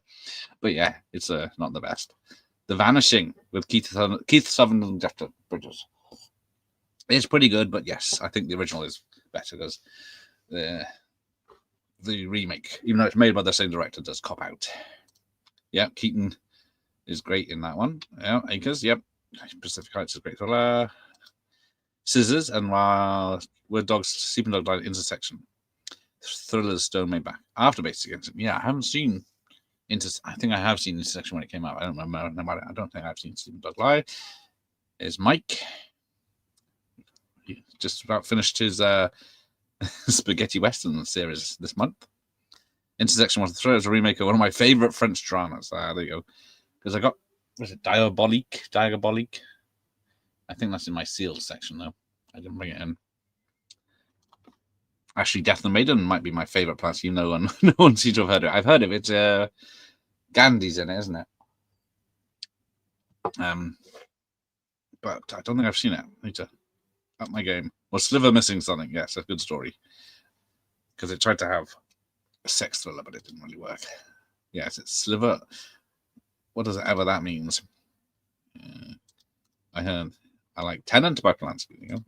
But yeah, it's not the best. The Vanishing with Keith Sutherland and Jeff Bridges. It's pretty good, but yes, I think the original is better because the remake, even though it's made by the same director, does cop out. Yeah, Keaton is great in that one. Yeah, Acres, yep. Pacific Heights is great thriller. Scissors and Where Dogs, Sleeping Dog Line Intersection. Thrillers Stone made back. Afterbased against him. Yeah, I haven't seen I think I have seen Intersection when it came out. I don't remember about it. I don't think I've seen Sleeping Dog Lie. Is Mike. He just about finished his Spaghetti Western series this month. Intersection was a thriller, a remake of one of my favorite French dramas. There you go. Because I got, was it Diabolique? I think that's in my sealed section though. I didn't bring it in. Actually, Death and the Maiden might be my favorite plus, even though no one seems to have heard of it. I've heard of it. Gandhi's in it, isn't it? But I don't think I've seen it. I need to up my game. Well, Sliver missing something. Yes, a good story. Because it tried to have a sex thriller, but it didn't really work. Yes, it's Sliver. What does ever that means? I like Tenant by Polanski. You know?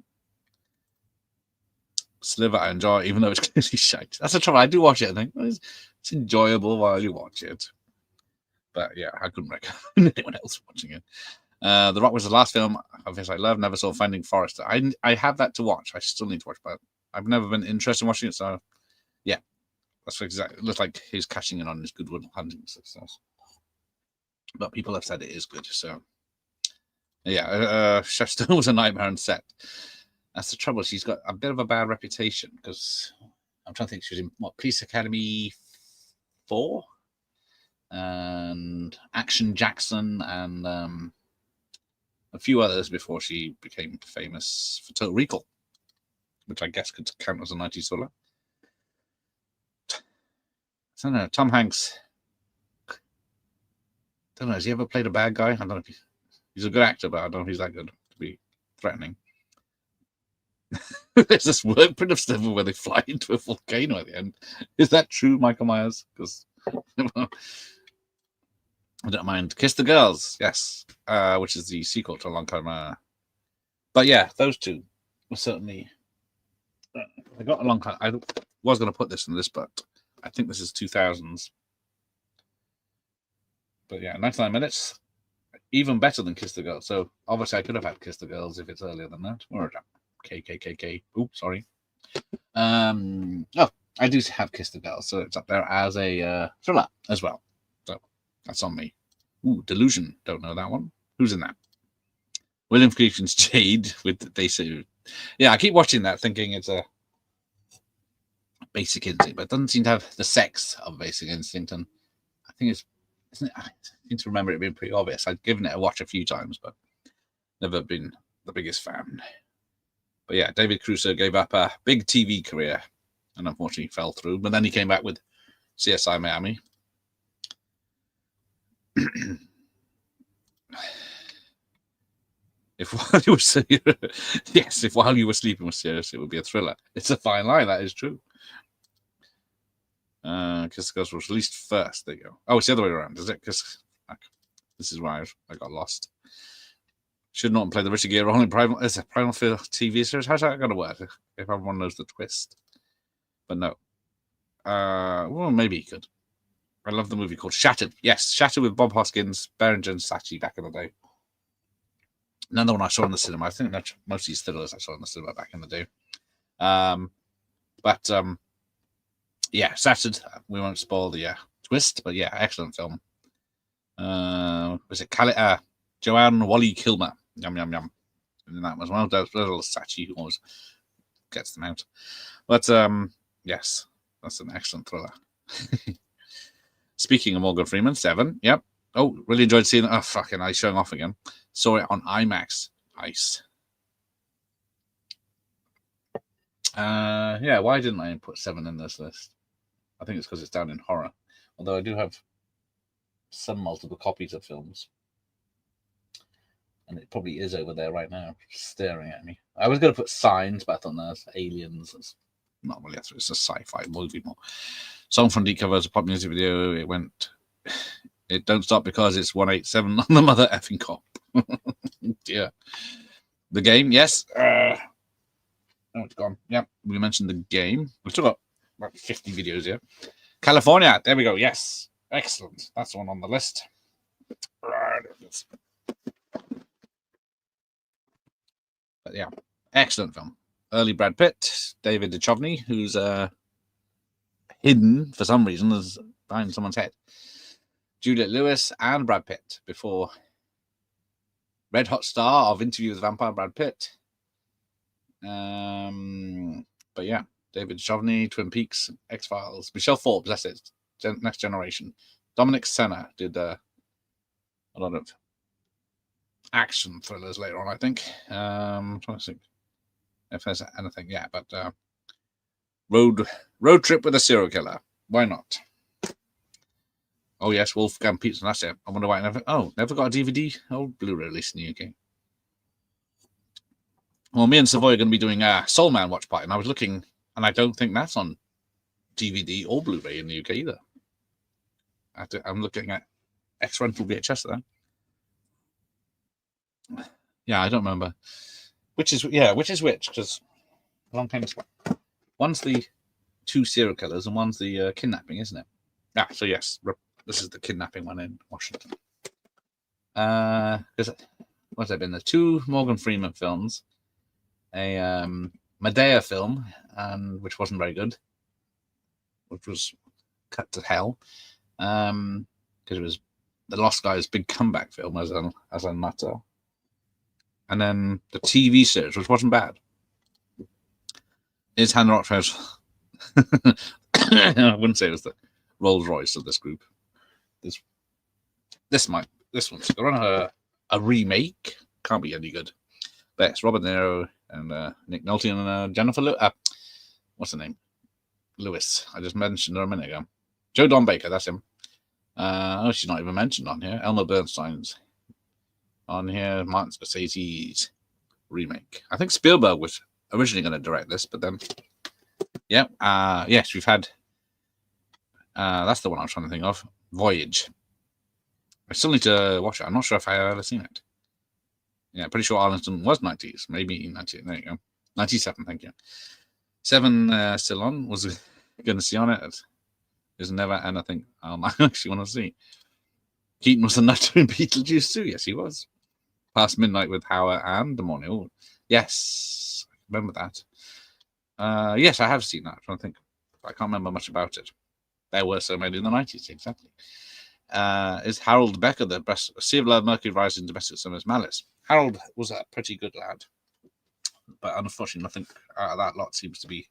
Sliver I enjoy, even though it's clearly shite. That's the trouble. I do watch it. I think it's enjoyable while you watch it. But yeah, I couldn't recommend anyone else watching it. The Rock was the last film of his I love. Never saw Finding Forrester. I have that to watch. I still need to watch, but I've never been interested in watching it. So yeah, that's exactly. It looks like he's cashing in on his Good Will Hunting success. But people have said it is good. So yeah, Chef Stone was a nightmare on set. That's the trouble. She's got a bit of a bad reputation because I'm trying to think. She was in Police Academy 4 and Action Jackson and a few others before she became famous for Total Recall, which I guess could count as a 90s thriller. don't know. Tom Hanks. Don't know. Has he ever played a bad guy? I don't know if he's a good actor, but I don't know if he's that good to be threatening. There's this work print of stuff where they fly into a volcano at the end. Is that true, Michael Myers? Because I don't mind. Kiss the Girls, yes, which is the sequel to a long time. But yeah, those two were certainly. I got a long time. I was going to put this in this, but I think this is 2000s. But yeah, 99 minutes, even better than Kiss the Girls. So obviously I could have had Kiss the Girls if it's earlier than that. Or KKKK. Oops, sorry. Oh, I do have Kiss the Girls, so it's up there as a thriller as well. So that's on me. Ooh, Delusion. Don't know that one. Who's in that? William Friedkin's Jade with Basic. Yeah, I keep watching that thinking it's a Basic Instinct, but it doesn't seem to have the sex of Basic Instinct. And I think it's, isn't it? I seem to remember it being pretty obvious. I've given it a watch a few times, but never been the biggest fan. But yeah, David Crusoe gave up a big TV career and unfortunately fell through. But then he came back with CSI Miami. If while you were yes, if while you were sleeping was serious, it would be a thriller. It's a fine line, that is true. Kiss the Girls was released first. There you go. Oh, it's the other way around, is it? Because this is why I got lost. Should not play the Richard Gere role in Primal. It's a Primal Fear TV series. How's that going to work? If everyone knows the twist, but no. Well, maybe he could. I love the movie called Shattered. Yes, Shattered with Bob Hoskins, Berenger, and Saatchi back in the day. Another one I saw in the cinema. I think that's most of these thrillers I saw in the cinema back in the day. Yeah, Shattered. We won't spoil the twist, but yeah, excellent film. Was it Joanne Wally Kilmer? Yum yum yum. And that was one of those little Saatchi who always gets them out. But yes, that's an excellent thriller. Speaking of Morgan Freeman, 7. Yep. Oh, really enjoyed seeing it. Oh, fucking ice showing off again. Saw it on IMAX. Nice. Yeah, why didn't I put 7 in this list? I think it's because it's down in horror. Although I do have some multiple copies of films. And it probably is over there right now, staring at me. I was going to put Signs, but I thought, no, it's Aliens. It's not really, it's a sci-fi movie more. Song from D covers a pop music video. It don't stop because it's 187 on the mother effing cop. Yeah. The Game, yes. Oh, it's gone. Yeah, we mentioned The Game. We've still got about 50 videos here. California, there we go. Yes. Excellent. That's the one on the list. But yeah, excellent film. Early Brad Pitt, David Duchovny, who's hidden for some reason as behind someone's head. Juliette Lewis and Brad Pitt before red hot star of Interview with the Vampire, Brad Pitt. But yeah, David Duchovny, Twin Peaks, X-Files, Michelle Forbes, that's it. Next Generation. Dominic Senna did a lot of action thrillers later on, I think. I'm trying to think if there's anything. Yeah, but Road Trip with a Serial Killer. Why not? Oh yes, Wolfgang Peterson. That's it. I wonder why I never got a DVD or Blu-ray release in the UK. Well, me and Savoy are going to be doing a Soul Man watch party, and I was looking, and I don't think that's on DVD or Blu-ray in the UK either. I'm looking at X-Rental VHS there. Yeah, I don't remember which is which, because a long time ago. One's the 2 serial killers and one's the kidnapping, isn't it? Yeah, so yes, this is the kidnapping one in Washington. Because what's there been? The 2 Morgan Freeman films, a Medea film, which wasn't very good, which was cut to hell, because it was the Lost Guy's big comeback film as a matter. And then the TV series, which wasn't bad, is Hannah Rockford's. I wouldn't say it was the Rolls Royce of this group. This one's going on a remake. Can't be any good. But it's Robert De Niro and Nick Nolte and Jennifer Lewis. What's her name? Lewis. I just mentioned her a minute ago. Joe Don Baker, that's him. Oh, she's not even mentioned on here. Elmer Bernstein's on here. Martin Scorsese's remake. I think Spielberg was originally going to direct this, but then, yeah. Yes, we've had. That's the one I was trying to think of. Voyage. I still need to watch it. I'm not sure if I've ever seen it. Yeah, pretty sure Arlington was 90s, maybe 98. There you go. 97, thank you. 7 still on. Was going to see on it. There's never anything I actually want to see. Keaton was a nutter in Beetlejuice too. Yes, he was. Past Midnight with Howard and the Morning. Oh, yes, I remember that. Yes, I have seen that. I'm trying to think. I can't remember much about it. There were so many in the 90s, exactly. Is Harold Becker the best? Sea of Love, Mercury Rising, Domestic Summer's Malice. Harold was a pretty good lad, but unfortunately, nothing out of that lot seems to be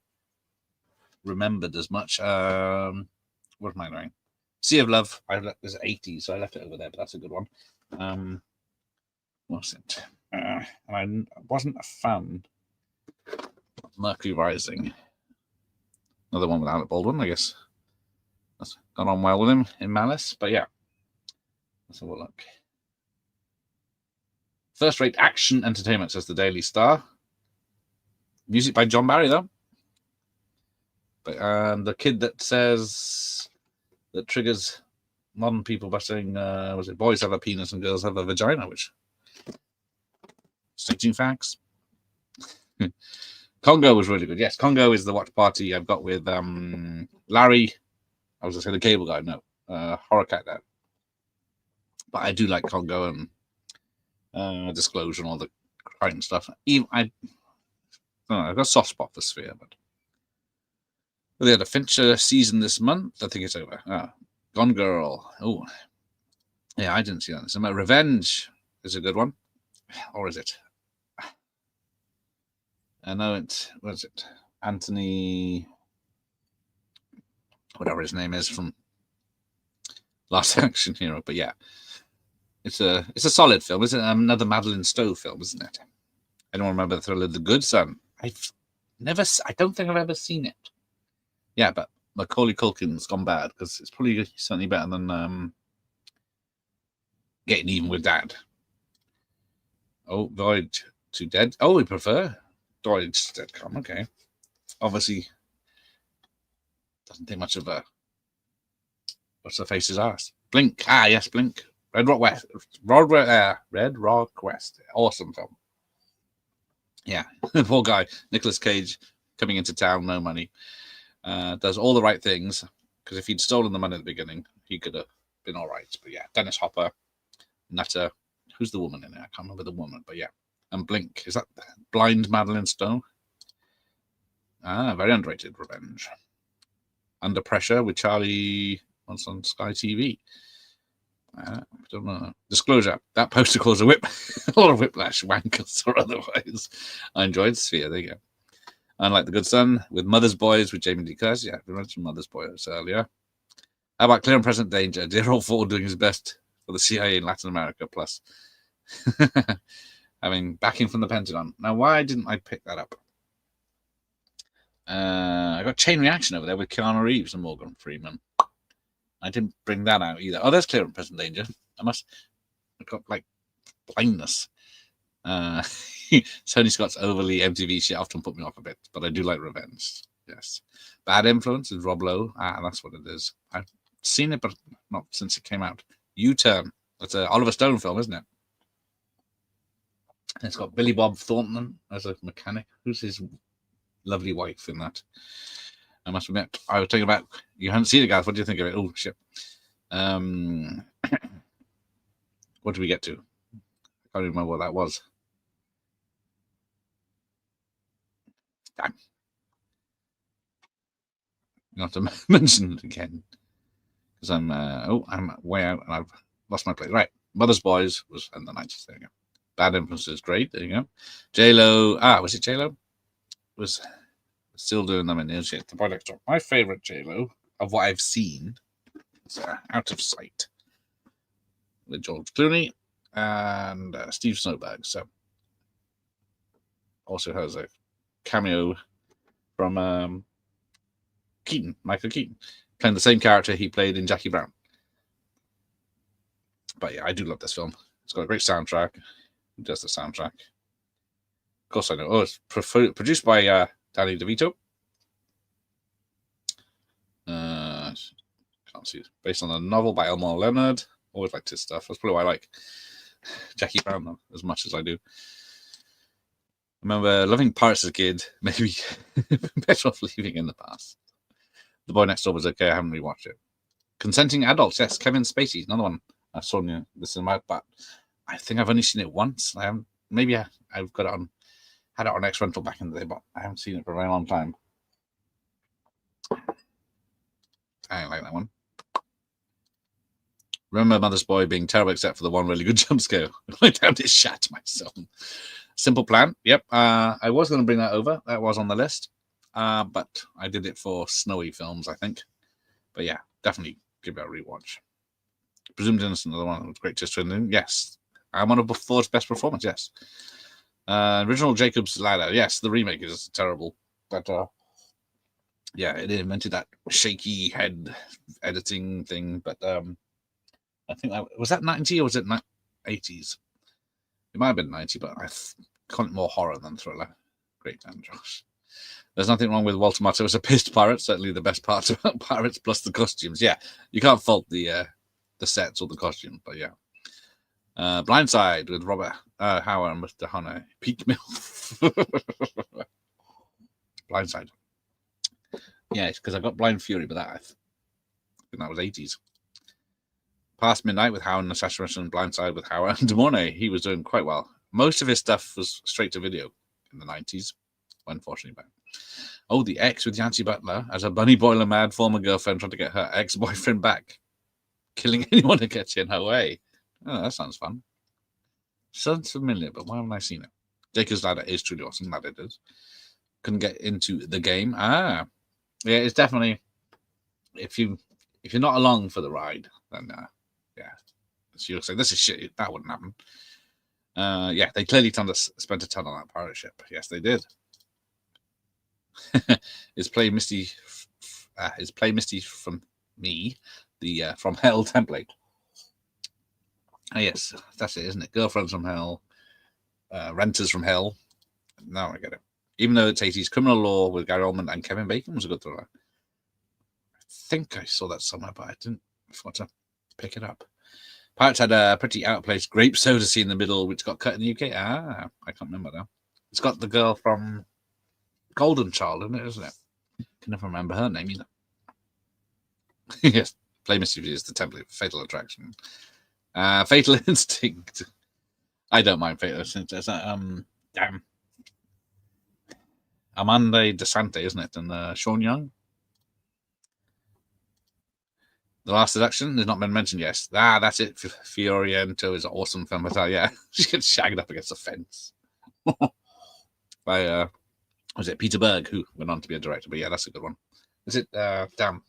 remembered as much. What am I doing? Sea of Love. There's 80s, so I left it over there, but that's a good one. What's it? And I wasn't a fan of Mercury Rising. Another one with Alec Baldwin, I guess. That's gone on well with him in Malice, but yeah. Let's have a look. First-rate action entertainment, says the Daily Star. Music by John Barry, though. But the kid that triggers modern people by saying, was it boys have a penis and girls have a vagina, which stating facts. Congo was really good. Yes, Congo is the watch party I've got with Larry. I was going to say the cable guy, no. Horror Cat Dad. But I do like Congo and Disclosure and all the crime stuff. Even I don't know, I've got a soft spot for Sphere, but they had a Fincher season this month. I think it's over. Gone Girl. Oh, yeah, I didn't see that. So Revenge is a good one, or is it? I know it. What is it? Anthony, whatever his name is from Last Action Hero. But yeah, it's a solid film. It's another Madeline Stowe film, isn't it? Anyone remember the Thriller of the Good Son? I don't think I've ever seen it. Yeah, but Macaulay Culkin's gone bad because it's probably certainly better than Getting Even with Dad. Oh, Voyage to Dead. Oh, we prefer Voyage to Dead. Okay. Obviously, doesn't take much of a. What's the face's ass? Blink. Ah, yes, Blink. Red Rock West. Red Rock West. Awesome film. Yeah, poor guy. Nicolas Cage coming into town, no money. Does all the right things, because if he'd stolen the money at the beginning, he could have been all right. But yeah, Dennis Hopper, Nutter. Who's the woman in it? I can't remember the woman, but yeah. And Blink. Is that Blind Madeline Stowe? Very underrated. Revenge. Under Pressure with Charlie once on Sky TV. I don't know. Disclosure. That poster caused a lot of whiplash, wankers or otherwise. I enjoyed Sphere. There you go. Unlike the Good Son with Mother's Boys with Jamie Lee Curtis. Yeah, we mentioned Mother's Boys earlier. How about Clear and Present Danger? Dear old Ford doing his best for the CIA in Latin America, plus having backing from the Pentagon. Now, why didn't I pick that up? I got Chain Reaction over there with Keanu Reeves and Morgan Freeman. I didn't bring that out either. Oh, there's Clear and Present Danger. I got like blindness. Tony Scott's overly MTV shit often put me off a bit, but I do like Revenge. Yes. Bad Influence is Rob Lowe. That's what it is. I've seen it, but not since it came out. U-Turn. That's an Oliver Stone film, isn't it? And it's got Billy Bob Thornton as a mechanic. Who's his lovely wife in that? I must admit, I was thinking about. You haven't seen it, guys. What do you think of it? Oh shit. What did we get to? I can't even remember what that was. Damn. You have to mention it again because I'm way out and I've lost my place. Right, Mother's Boys was in the 90s. There you go. Bad Influences, great. There you go. J-Lo. Was it J-Lo? Was still doing them in the shit. The Boy Next Door. My favorite J-Lo of what I've seen is Out of Sight with George Clooney and Steve Snowberg. So also has a cameo from Michael Keaton. playing the same character he played in Jackie Brown. But yeah, I do love this film. It's got a great soundtrack. Who does the soundtrack? Of course I know. Oh, it's produced by Danny DeVito. Can't see. Based on a novel by Elmore Leonard. Always liked his stuff. That's probably why I like Jackie Brown though, as much as I do. I remember loving Pirates as a kid. Maybe better off leaving in the past. The Boy Next Door was okay. I haven't rewatched it. Consenting Adults. Yes, Kevin Spacey. Another one I saw in the cinema, but I think I've only seen it once. I haven't. Maybe I've got it on. Had it on X Rental back in the day, but I haven't seen it for a very long time. I don't like that one. Remember Mother's Boy being terrible except for the one really good jump scare. I down to shat myself. Simple Plan. Yep. I was going to bring that over. That was on the list. But I did it for snowy films, I think. But yeah, definitely give it a rewatch. Presumed Innocent, another one with great twist in. Yes. One of Ford's best performance, yes. Original Jacob's Ladder. Yes, the remake is terrible. But yeah, it invented that shaky head editing thing. But I think that was that 90 or was it 80s? It might have been 90, but I call it more horror than thriller. Great Dan Josh. There's nothing wrong with Walter Matthau as a pissed pirate. Certainly the best part about pirates plus the costumes. Yeah, you can't fault the sets or the costumes, but yeah. Blindside with Robert Howard and Mr. Hunter. Peak Mill. Blindside. Yeah, it's because I got Blind Fury, but I think that was 80s. Past Midnight with Howard and Assassination, Blindside with Howard and DeMornay. He was doing quite well. Most of his stuff was straight to video in the 90s, unfortunately. But oh, The Ex with Yancy Butler as a bunny boiler mad former girlfriend trying to get her ex-boyfriend back, killing anyone that gets in her way. Oh, that sounds fun. Sounds familiar, but why haven't I seen it? Jacob's Ladder is truly awesome. That it is. Couldn't get into the game. Yeah, it's definitely if you're not along for the ride, then yeah, so you'll say this is shit. That wouldn't happen. Yeah, they clearly spent a ton on that pirate ship. Yes, they did. Is Play Misty from me, the From Hell template. Yes, that's it, isn't it? Girlfriends from Hell, Renters from Hell. Now I get it. Even though it's 80s, Criminal Law with Gary Oldman and Kevin Bacon was a good thriller. I think I saw that somewhere, but I didn't. I forgot to pick it up. Pirates had a pretty out-of-place grape soda scene in the middle, which got cut in the UK. I can't remember now. It's got the girl from Golden Child in it, isn't it? I can never remember her name either. Yes, Play Misty is the template for Fatal Attraction. Fatal Instinct. I don't mind Fatal Instinct. Is that damn Amanda DeSante, isn't it? And Sean Young. The Last Seduction has not been mentioned. Yes, that's it. Fiorento is an awesome film. Yeah, she gets shagged up against a fence by was it Peter Berg, who went on to be a director? But yeah, that's a good one. Is it? Damn,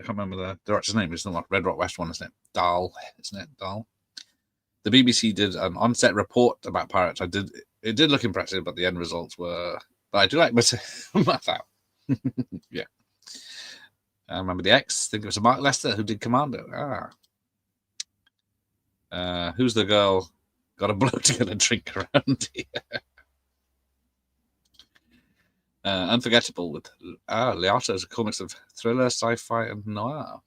I can't remember the director's name. It's the one Red Rock West one, isn't it? Dahl, isn't it? Dahl. The BBC did an on-set report about Pirates. It did look impressive, but the end results were. But I do like Matthau. Yeah. I remember The Ex. I think it was Mark Lester who did Commando. Who's the girl? Got a blow together drink around here. Unforgettable with Leota is a comics of thriller, sci-fi, and noir.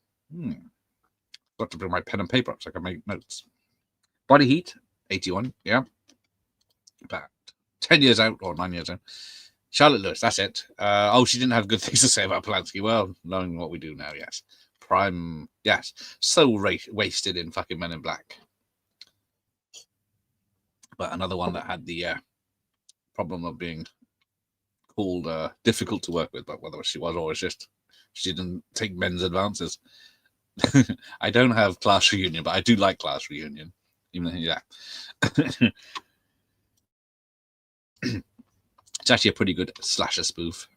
Got to bring my pen and paper up so I can make notes. Body Heat, 81. Yeah. About 10 years out or 9 years out. Charlotte Lewis, that's it. She didn't have good things to say about Polanski. Well, knowing what we do now, yes. Prime, yes. So wasted in fucking Men in Black. But another one that had the problem of being called difficult to work with, but whether she was or she didn't take men's advances. I don't have Class Reunion, but I do like Class Reunion. Even yeah. It's actually a pretty good slasher spoof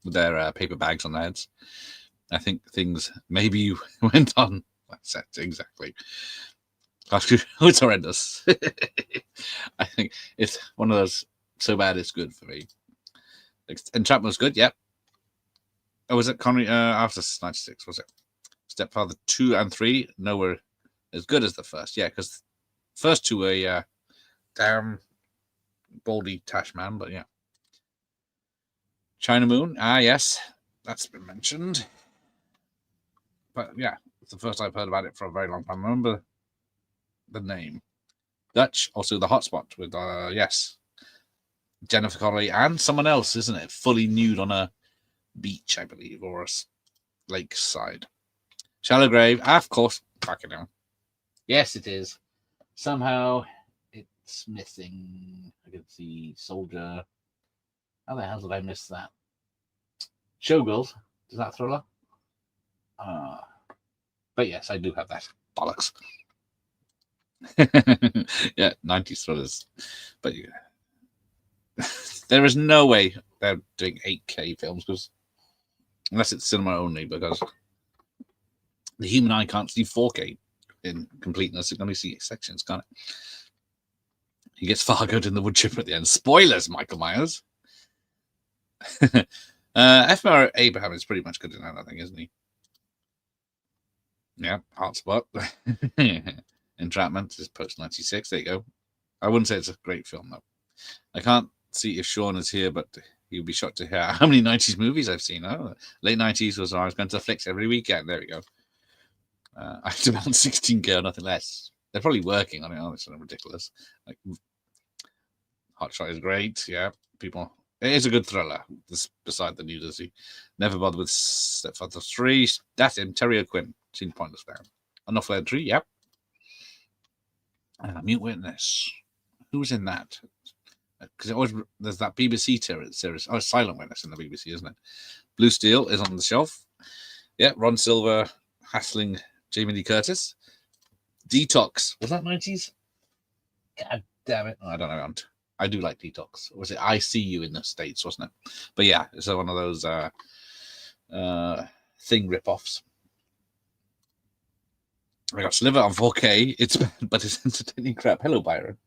with their paper bags on their heads. I think things maybe went on. That's it, exactly. It's horrendous. I think it's one of those so bad it's good for me. Entrapment was good, yep. Oh, was it Connery after 96? Was it Stepfather 2 and 3? Nowhere as good as the first. Yeah, because first two were damn baldy Tash man, but yeah. China Moon. Ah, yes, that's been mentioned. But yeah, it's the first I've heard about it for a very long time. I remember the name. Dutch, also The Hotspot with yes, Jennifer Connelly and someone else, isn't it? Fully nude on a beach, I believe, or a lakeside. Shallow Grave, of course, back it down. Yes, it is. Somehow it's missing. I can see Soldier. How the hell did I miss that? Showgirls. Is that Thriller? But yes, I do have that. Bollocks. Yeah, 90s thrillers. But yeah. There is no way they're doing 8K films, because unless it's cinema only, because the human eye can't see 4K in completeness. It can only see sections, can't it? He gets Fargoed in the wood chipper at the end. Spoilers, Michael Myers. F. Murray Abraham is pretty much good in that, I think, isn't he? Yeah, Hotspot. Entrapment is post 96. There you go. I wouldn't say it's a great film, though. I can't see if Sean is here, but he'll be shocked to hear how many 90s movies I've seen. Oh, late 90s was I was going to flicks every weekend. There we go. I demand 16K or nothing less. They're probably working on it. Oh, it's ridiculous. Like, Hot Shot is great. Yeah, people. It is a good thriller. This beside the nudity. Never bothered with Stepfather 3. That's him. Terry O'Quinn. Seen Pointless Down. Enough Lead 3. Yep. Mute Witness. Who was in that? Because it always there's that BBC series. Oh, Silent Witness in the BBC, isn't it? Blue Steel is on the shelf. Yeah, Ron Silver hassling Jamie Lee Curtis. Detox. Was that 90s? God damn it. Oh, I don't know. I do like Detox. Or was it I See You in the States, wasn't it? But yeah, it's one of those Thing rip-offs. I got Sliver on 4K. It's bad, but it's entertaining crap. Hello, Byron.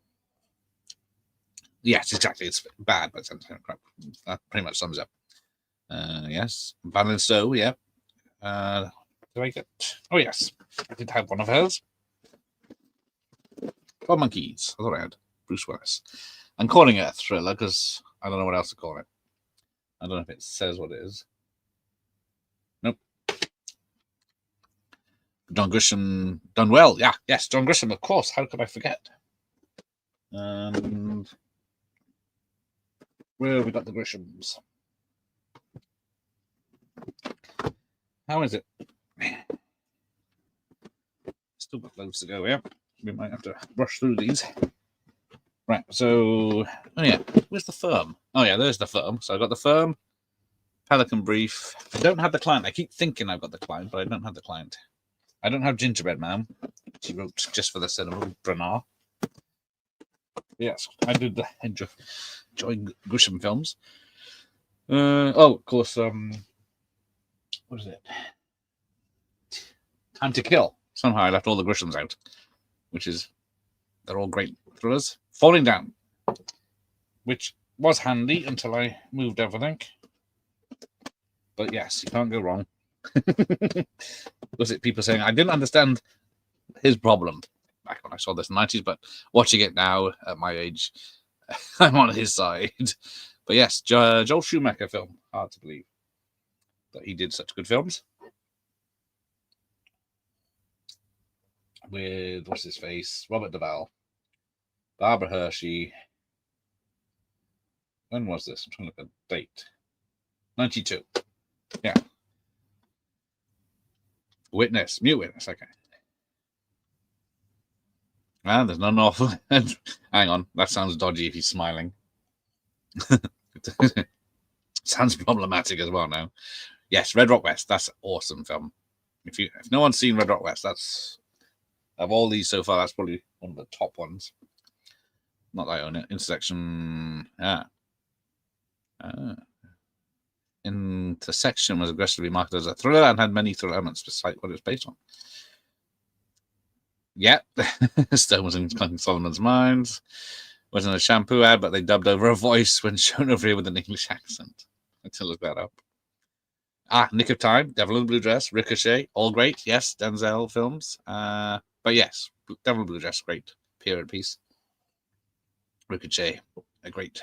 Yes, exactly. It's bad, but it's entertaining crap. That pretty much sums up. Yes. Van Stowe, yeah. Do I get... Oh, yes. I did have one of hers. 12 Monkeys. I thought I had Bruce Willis. I'm calling it a thriller because I don't know what else to call it. I don't know if it says what it is. Nope. John Grisham done well. Yeah, yes, John Grisham, of course. How could I forget? And where have we got the Grishams? How is it? Still got loads to go here. We might have to rush through these. Right, so, oh yeah, where's the firm? Oh yeah, there's the firm. So I got the firm, Pelican Brief. I don't have the client. I keep thinking I've got the client, but I don't have the client. I don't have Gingerbread Man. She wrote just for the cinema, Brennar. Yes, I did enjoy Grisham films. Oh, of course, what is it? Time to Kill. Somehow I left all the Grishams out, which is, they're all great thrillers. Falling Down, which was handy until I moved everything. But yes, you can't go wrong. Was it people saying, I didn't understand his problem back when I saw this in the 90s, but watching it now at my age, I'm on his side. But yes, Joel Schumacher film. Hard to believe that he did such good films. With, what's his face? Robert Duvall. Barbara Hershey. When was this? I'm trying to look at the date. 92. Yeah. Witness. Mute Witness. Okay. Ah, there's none awful. Hang on. That sounds dodgy if he's smiling. Sounds problematic as well now. Yes, Red Rock West. That's an awesome film. If no one's seen Red Rock West, that's, of all these so far, that's probably one of the top ones. Not that I own it. Intersection. Yeah. Intersection was aggressively marketed as a thriller and had many thriller elements despite what it was based on. Yeah. Stone was in Solomon's Mines. Wasn't a shampoo ad, but they dubbed over a voice when shown over here with an English accent. I had to look that up. Nick of Time, Devil in the Blue Dress, Ricochet, all great. Yes, Denzel films. But yes, Devil in the Blue Dress, great period piece. Ricochet, a great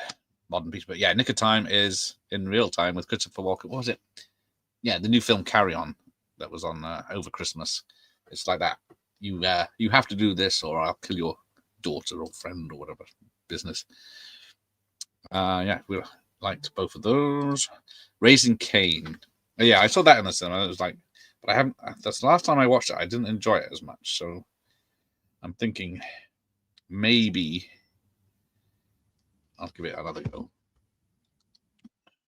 modern piece. But yeah, Nick of Time is in real time with Christopher Walken. What was it? Yeah, the new film Carry On that was on over Christmas. It's like that. You have to do this, or I'll kill your daughter or friend or whatever business. Yeah, we liked both of those. Raising Cain. Yeah, I saw that in the cinema. It was like, but I haven't. That's the last time I watched it. I didn't enjoy it as much. So I'm thinking maybe I'll give it another go.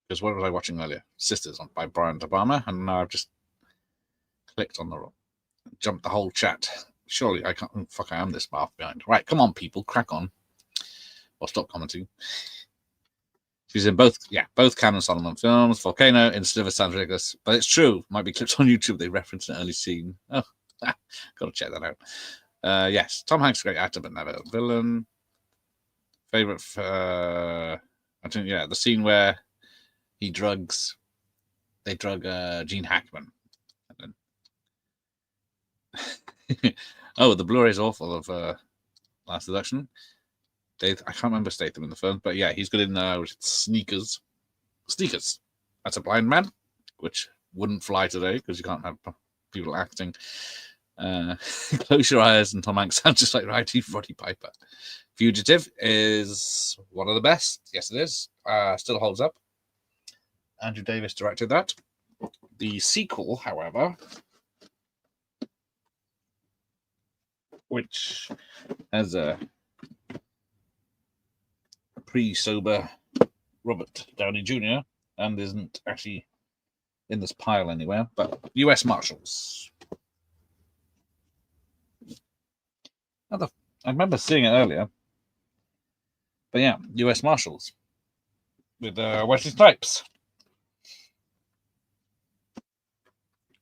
Because what was I watching earlier? Sisters by Brian Obama, and now I've just clicked on the jumped the whole chat. Surely I can't. Fuck, I am this far behind. Right, come on, people, crack on. Or stop commenting. She's in both Canon Solomon films. Volcano in Sliver sounds ridiculous, but it's true. Might be clips on YouTube. They reference an early scene. Oh, gotta check that out. Yes, Tom Hanks, great actor, but never a villain. Favorite, I think, yeah, the scene where they drug Gene Hackman. Oh, the Blu-ray's awful of Last Seduction. I can't remember Statham in the film, but yeah, he's good in Sneakers. Sneakers. That's a blind man, which wouldn't fly today because you can't have people acting. Close Your Eyes and Tom Hanks sound just like Roddy Piper. Fugitive is one of the best. Yes, it is. Still holds up. Andrew Davis directed that. The sequel, however, which has a pre-sober Robert Downey Jr. and isn't actually in this pile anywhere, but U.S. Marshals. I remember seeing it earlier, but yeah, U.S. Marshals with Wesley Snipes,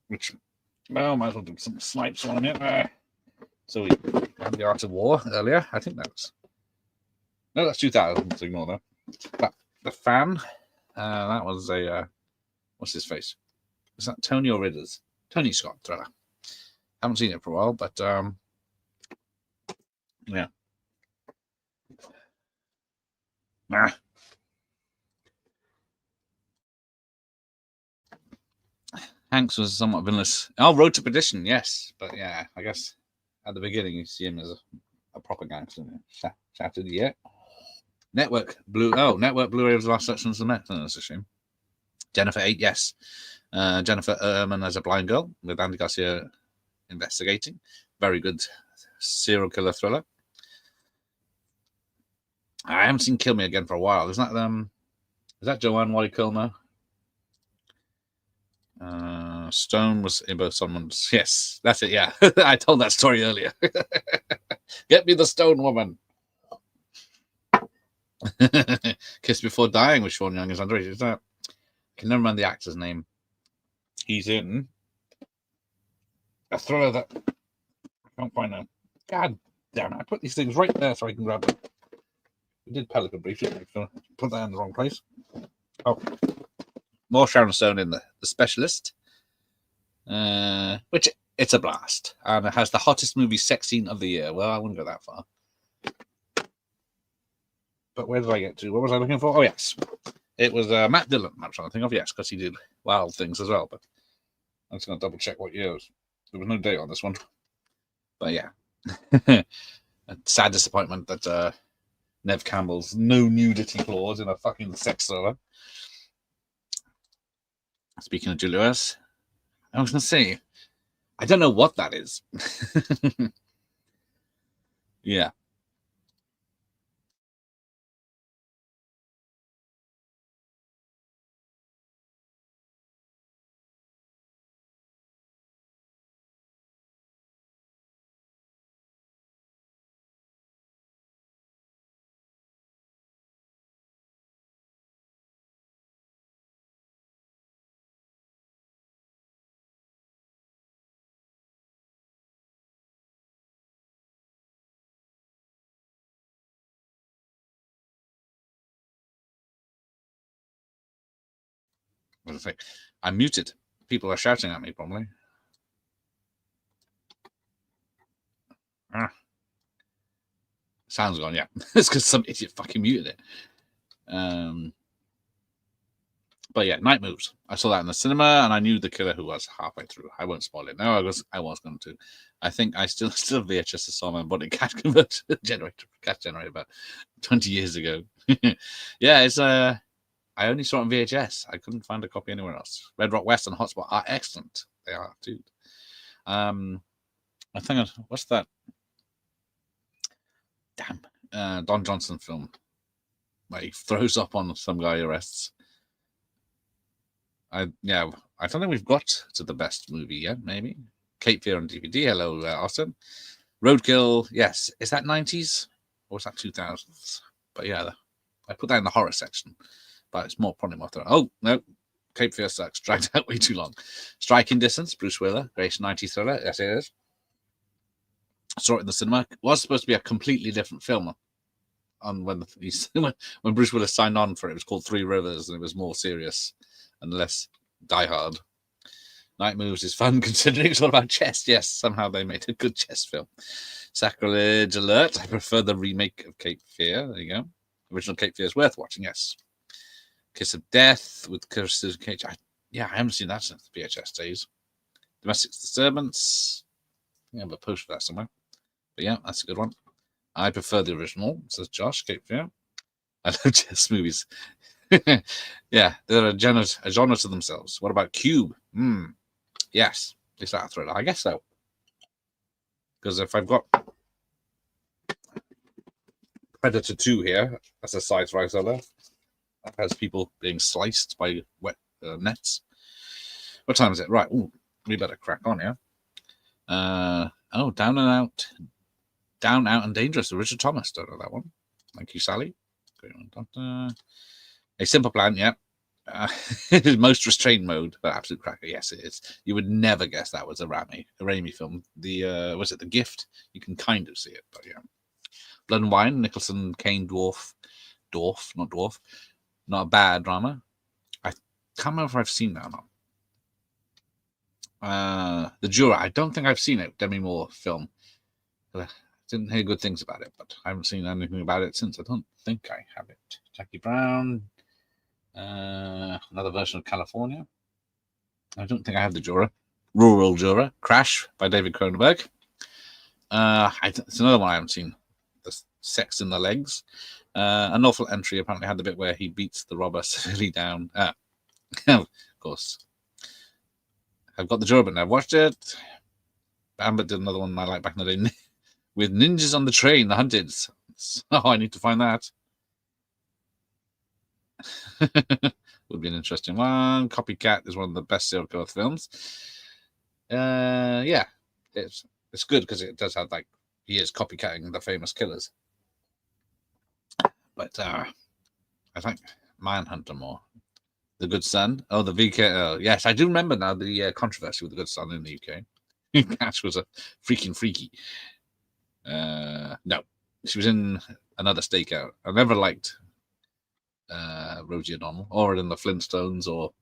which, well, might as well do some Snipes on it. So we had The Art of War earlier. I think that's 2000. So ignore that. But The Fan, that was a what's his face? Is that Tony or Ridders? Tony Scott thriller. Haven't seen it for a while, but yeah. Nah. Hanks was somewhat villainous. Oh, Road to Perdition, yes. But yeah, I guess at the beginning you see him as a proper gangster. Shattered, yeah. Network Blu-ray was the last section of the Met. Oh, that's a shame. Jennifer 8, yes. Jennifer Ehrman as a blind girl with Andy Garcia investigating. Very good serial killer thriller. I haven't seen Kill Me Again for a while. Is that Joanne Wally Kilmer? Stone was in both someone's. Yes, that's it. Yeah, I told that story earlier. Get me the Stone Woman. Kiss Before Dying with Sean Young is underrated. Is that? I can never remember the actor's name. He's in a thriller that I can't find now. God damn it! I put these things right there so I can grab them. We did Pelican briefly. So put that in the wrong place. Oh, more Sharon Stone in the Specialist, which it's a blast, and it has the hottest movie sex scene of the year. Well, I wouldn't go that far. But where did I get to? What was I looking for? Oh, yes. It was Matt Dillon, I'm trying to think of. Yes, because he did Wild Things as well. But I'm just going to double check what years. There was no date on this one. But yeah. A sad disappointment that Nev Campbell's no nudity clause in a fucking sex thriller. Speaking of Julia S., I was going to say, I don't know what that is. Yeah. What did I say? I'm muted. People are shouting at me, probably. Sound's gone, yeah. It's because some idiot fucking muted it. But yeah, Night Moves. I saw that in the cinema, and I knew the killer who was halfway through. I won't spoil it. No, I was going to. I think I still VHS saw my body cash generator about 20 years ago. Yeah, it's I only saw it on VHS. I couldn't find a copy anywhere else. Red Rock West and Hotspot are excellent. They are, dude. I think what's that? Damn, Don Johnson film where he throws up on some guy he arrests. I don't think we've got to the best movie yet. Maybe Cape Fear on DVD. Hello, Austin. Roadkill. Yes, is that 90s or is that 2000s? But yeah, I put that in the horror section. But it's probably more. Oh no, Cape Fear sucks. Dragged out way too long. Striking Distance. Bruce Willis. Great 90s thriller. Yes, it is. Saw it in the cinema. It was supposed to be a completely different film. On when Bruce Willis signed on for it, it was called Three Rivers, and it was more serious and less Die Hard. Night Moves is fun considering it's all about chess. Yes, somehow they made a good chess film. Sacrilege Alert. I prefer the remake of Cape Fear. There you go. Original Cape Fear is worth watching. Yes. Kiss of Death with Kirsten Cage. I haven't seen that since the VHS days. Domestic Disturbance. I have a post for that somewhere. But yeah, that's a good one. I prefer the original, says Josh. Cape Fear. I love chess movies. Yeah, they're a genre to themselves. What about Cube? Yes, is that a thriller? I guess so. Because if I've got Predator 2 here as a sci-fi thriller, that has people being sliced by wet nets. What time is it? Right, we better crack on here. Down Out and Dangerous. Richard Thomas. Don't know that one. Thank you, Sally. A Simple Plan, yeah. Most restrained mode, but absolute cracker. Yes, it is. You would never guess that was a Raimi film. Was it The Gift? You can kind of see it, but yeah. Blood and Wine, Nicholson, Kane, Dwarf, not Dwarf. Not a bad drama. I can't remember if I've seen that or not. The Juror, I don't think I've seen it. Demi Moore film. I didn't hear good things about it, but I haven't seen anything about it since. I don't think I have it. Jackie Brown. Another version of California. I don't think I have the Juror. Rural Juror. Crash by David Cronenberg. It's another one I haven't seen. The Sex in the Legs. An Awful Entry apparently had the bit where he beats the robber severely down. Of course. I've got the Juror, but I've watched it. Ambit did another one I liked back in the day. With Ninjas on the Train, The Hunted. Oh, I need to find that. Would be an interesting one. Copycat is one of the best serial killer films. Yeah, it's good because it does have he is copycatting the famous killers. But I think Manhunter more. The Good Son. Oh, the VK. Yes, I do remember now the controversy with The Good Son in the UK. Cash was a freaking freaky. No, she was in Another Stakeout. I never liked Rosie O'Donnell, or in the Flintstones, or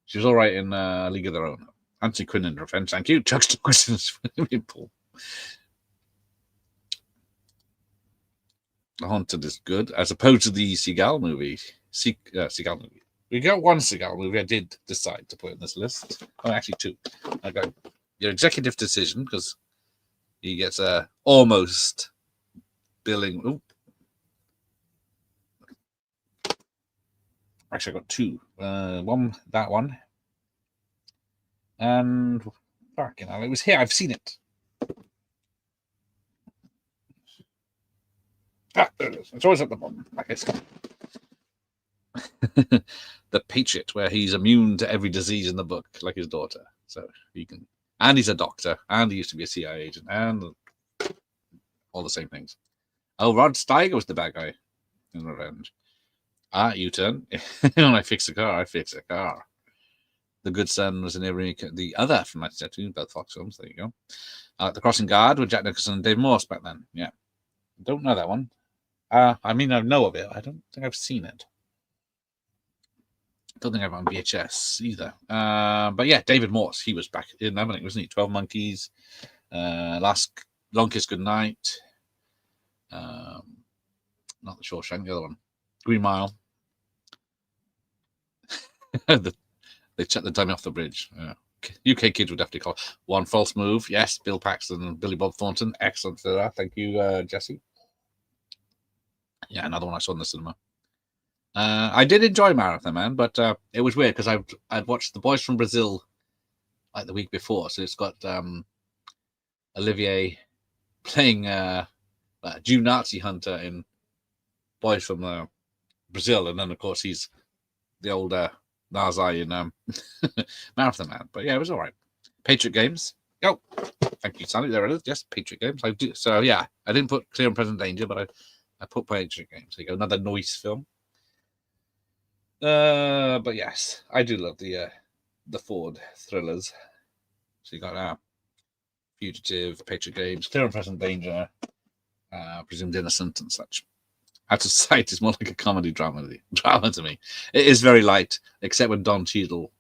she was all right in League of Their Own. Anthony Quinn in Revenge. Thank you. Chuck's questions. The Haunted is good, as opposed to the Seagal movie. Seagal movie. We got one Seagal movie I did decide to put in this list. Oh, actually two. I got Your Executive Decision, because he gets almost billing. Ooh. Actually, I got two. That one. And fucking hell, it was here. I've seen it. There it is. It's always at the bottom. The Patriot, where he's immune to every disease in the book, like his daughter. So he can, and he's a doctor, and he used to be a CIA agent, and all the same things. Oh, Rod Steiger was the bad guy in Revenge. U-turn. When I fix a car, I fix a car. The Good Son was in the other from 1972, both Fox films. There you go. The Crossing Guard with Jack Nicholson and Dave Morse back then. Yeah. Don't know that one. I mean, I know of it. I don't think I've seen it. Don't think I have it on VHS either. But yeah, David Morse, he was back in everything, wasn't he? 12 Monkeys, Long Kiss Goodnight, not the Shawshank, the other one, Green Mile. They checked the dummy off the bridge. UK kids would definitely call it. One False Move. Yes, Bill Paxton and Billy Bob Thornton. Excellent for that. Thank you, Jesse. Yeah, another one I saw in the cinema. I did enjoy Marathon Man, but it was weird because I'd watched The Boys from Brazil like the week before. So it's got Olivier playing a Jew Nazi hunter in Boys from Brazil. And then, of course, he's the old Nazi in Marathon Man. But yeah, it was all right. Patriot Games. Oh, thank you, Sally. There it is. Yes, Patriot Games. I do. So yeah, I didn't put Clear and Present Danger, but I put Patriot Games. There you go. Another noise film. But yes, I do love the Ford thrillers. So you got Fugitive, Patriot Games, Clear and Present Danger, Presumed Innocent, and such. Out of Sight is more like a comedy drama to me. It is very light, except when Don Cheadle.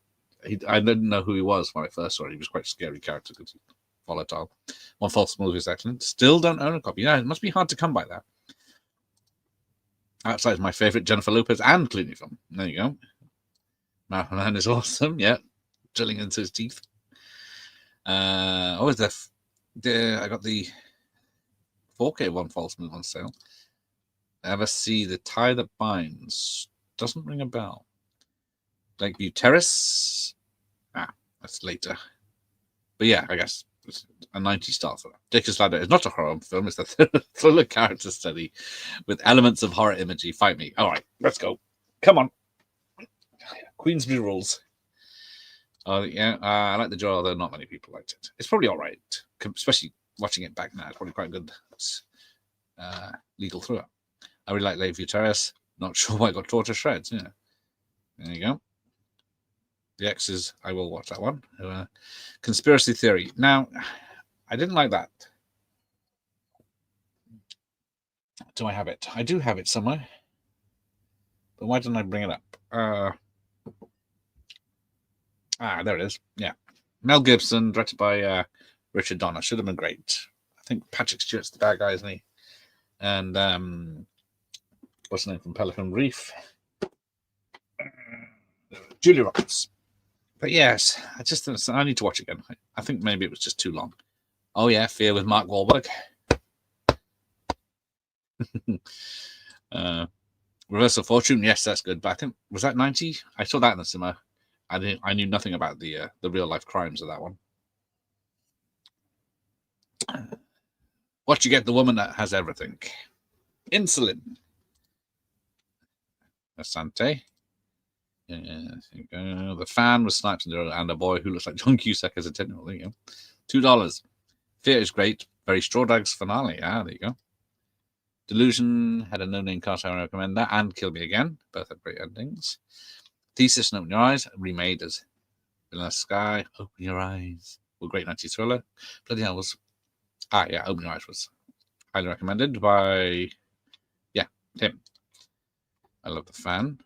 I didn't know who he was when I first saw it. He was quite a scary character because he's volatile. One False Move is excellent. Still don't own a copy. Yeah, it must be hard to come by that. Outside is my favorite Jennifer Lopez and Clooney film. There you go. Marathon Man is awesome. Yeah, drilling into his teeth. I got the 4K One False Move on sale. Ever see The Tie That Binds? Doesn't ring a bell. Lakeview Terrace. That's later. But yeah, I guess it's a 90s style film. Jacob's Ladder is not a horror film. It's a thriller character study with elements of horror imagery. Fight me. All right, let's go. Come on. Queensbury Rules. Oh yeah, I like the Joy, although not many people liked it. It's probably all right, especially watching it back now. It's probably quite a good legal thriller. I really like Lakeview Terrace. Not sure why I got torn to shreds. Yeah, there you go. The X's, I will watch that one. Conspiracy Theory. Now, I didn't like that. Do I have it? I do have it somewhere. But why didn't I bring it up? There it is. Yeah. Mel Gibson, directed by Richard Donner. Should have been great. I think Patrick Stewart's the bad guy, isn't he? And what's the name from Pelican Reef? Julia Roberts. But yes, I need to watch it again. I think maybe it was just too long. Oh yeah, Fear with Mark Wahlberg. Reversal Fortune, yes, that's good. But I think was that 90? I saw that in the cinema. I knew nothing about the real life crimes of that one. What you get, the woman that has everything. Insulin. Asante. The Fan was sniped and a boy who looks like John Cusack as a 10-year-old. There you go. $2. Fear is great. Very Straw Dogs finale. There you go. Delusion had a no-name cast. I recommend that. And Kill Me Again. Both have great endings. Thesis and Open Your Eyes, remade as Vanilla Sky. Open Your Eyes. Well, great 90s thriller. Bloody hell was. Open Your Eyes was highly recommended by. Yeah, him. I love The Fan.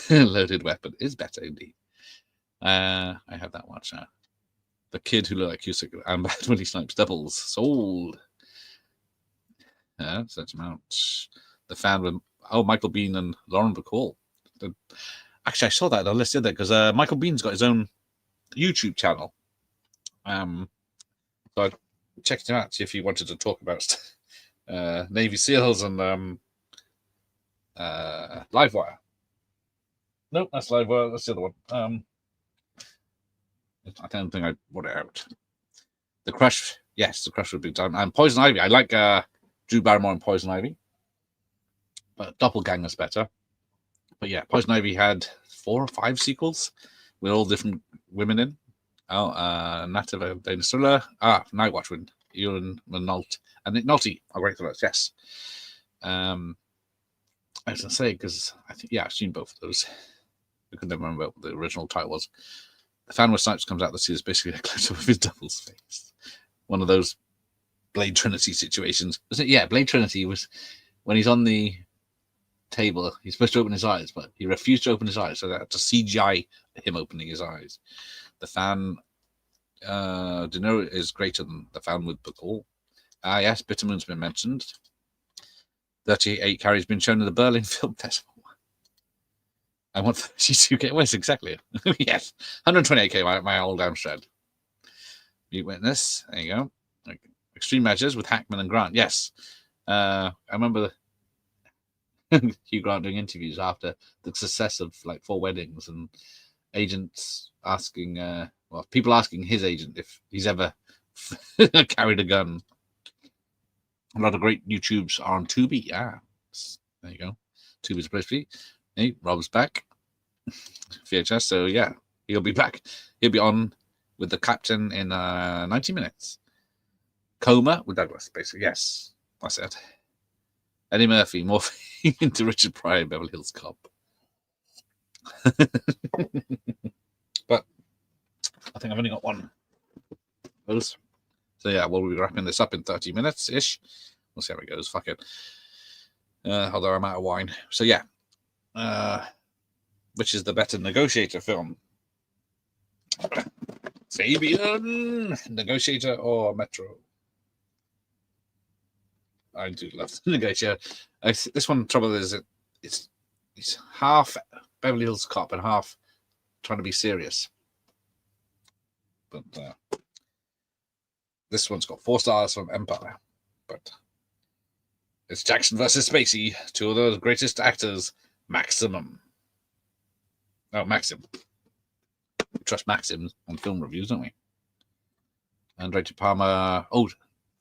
Loaded Weapon is better indeed. I have that watch now. The Kid Who Looked Like Cusack and Bad When He Snipes Doubles. Sold. Such amount. The Fan with Michael Biehn and Lauren Bacall. Actually, I saw that on the list the other because Michael Bihn's got his own YouTube channel. So I checked him out to see if he wanted to talk about Navy SEALs and Livewire. Nope, that's Livewire. That's the other one. I don't think I brought it out. The Crush, yes, The Crush would be done. And Poison Ivy. I like Drew Barrymore and Poison Ivy, but Doppelganger's better. But yeah, Poison Ivy had 4 or 5 sequels with all different women in. Nativa Dana Thriller. Night Watch with Ewan Minalt and Nick Nolte. Great thrillers, yes. I was going to say, because I think, I've seen both of those. I couldn't remember what the original title was. The Fan with Snipes comes out this year is basically a close-up of his double's face. One of those Blade Trinity situations. Was it? Yeah, Blade Trinity was when he's on the table. He's supposed to open his eyes, but he refused to open his eyes, so they had to CGI him opening his eyes. The fan dinner is greater than the fan with the call. Yes, Bittermoon's been mentioned. 38 carries been shown in the Berlin Film Festival. I want 32k. Where's exactly? Yes, 128k. My old Amstrad. Mute Witness. There you go. Extreme Measures with Hackman and Grant. Yes, I remember Hugh Grant doing interviews after the success of like 4 Weddings, and agents asking, people asking his agent if he's ever carried a gun. A lot of great YouTubes are on Tubi. There you go. Tubi's a place to be. Hey, Rob's back. VHS. So yeah, he'll be back. He'll be on with the captain in 90 minutes. Coma with Douglas, basically. Yes, I said. Eddie Murphy morphing into Richard Pryor, Beverly Hills Cop. But I think I've only got one. So yeah, we'll be wrapping this up in 30 minutes ish. We'll see how it goes. Fuck it. Although I'm out of wine. So yeah. Which is the better Negotiator film? Fabian, Negotiator or Metro? I do love the Negotiator. This one, trouble is, it's half Beverly Hills Cop and half trying to be serious. But this one's got 4 stars from Empire. But it's Jackson versus Spacey, 2 of the greatest actors, maximum. Oh, Maxim. We trust Maxim on film reviews, don't we? And directed Palmer. Oh,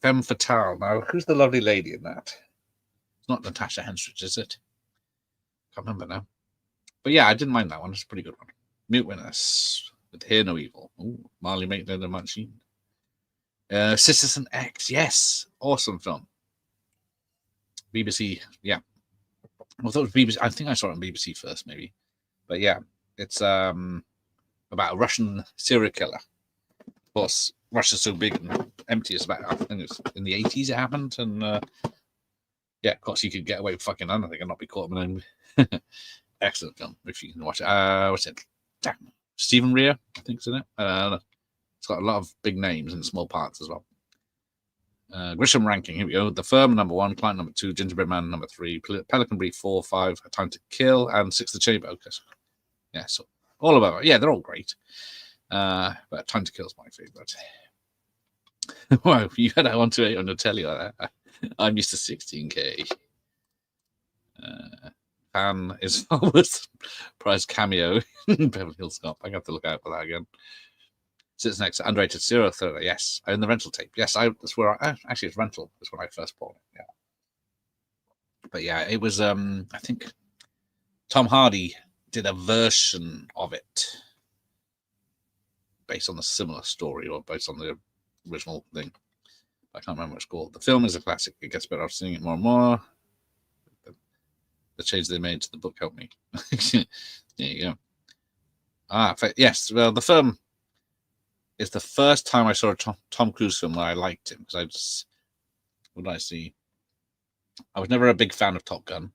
Femme Fatale. Now, who's the lovely lady in that? It's not Natasha Henstridge, is it? Can't remember now. But yeah, I didn't mind that one. It's a pretty good one. Mute Witness with Hear No Evil. Oh, Marley Maitland and Munchie. Citizen X. Yes. Awesome film. BBC. Yeah. I thought it was BBC. I think I saw it on BBC first, maybe. But yeah, it's about a Russian serial killer. Of course, Russia's so big and empty. It's about, I think it's in the 80s it happened. And yeah, of course, you could get away with fucking anything and not be caught. Excellent film, if you can watch it. What's it? Damn. Stephen Rea, I think, is in it. It's got a lot of big names in small parts as well. Grisham ranking, here we go. The Firm, number 1. Client, number 2. Gingerbread Man, number 3. Pelican Brief, 4, 5. A Time to Kill, and 6. The Chamber. Okay. Yeah, so all about it. Yeah, they're all great. But Time to Kill is my favorite. Wow, you had that 1 to 8 on the telly like that. I'm used to 16k. Pan is forward prize cameo. Beverly Hills Cop. I got to look out for that again. Sits next to underrated serial thriller. Yes, I own the rental tape. Yes, that's where actually it's rental. That's when I first bought it. Yeah, but yeah, it was. I think Tom Hardy did a version of it based on a similar story or based on the original thing. I can't remember what it's called. The film is a classic. It gets better after seeing it more and more. The change they made to the book helped me. There you go. Yes. Well, The Firm is the first time I saw a Tom Cruise film where I liked him, because what did I see? I was never a big fan of Top Gun.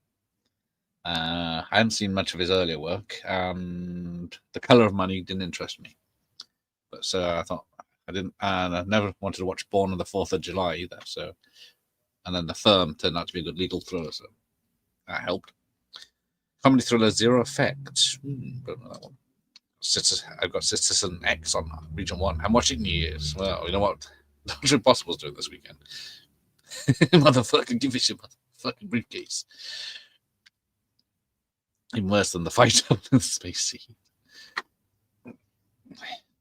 I hadn't seen much of his earlier work, and The Color of Money didn't interest me. But so I thought I didn't, and I never wanted to watch Born on the 4th of July either. So, and then The Firm turned out to be a good legal thriller, so that helped. Comedy thriller Zero Effect. Don't know that one. I've got Citizen X on Region 1. I'm watching New Year's. Well, you know what? Dr. Impossible's doing this weekend. Motherfucker, give us your motherfucking briefcase. Even worse than the fight on the space sea.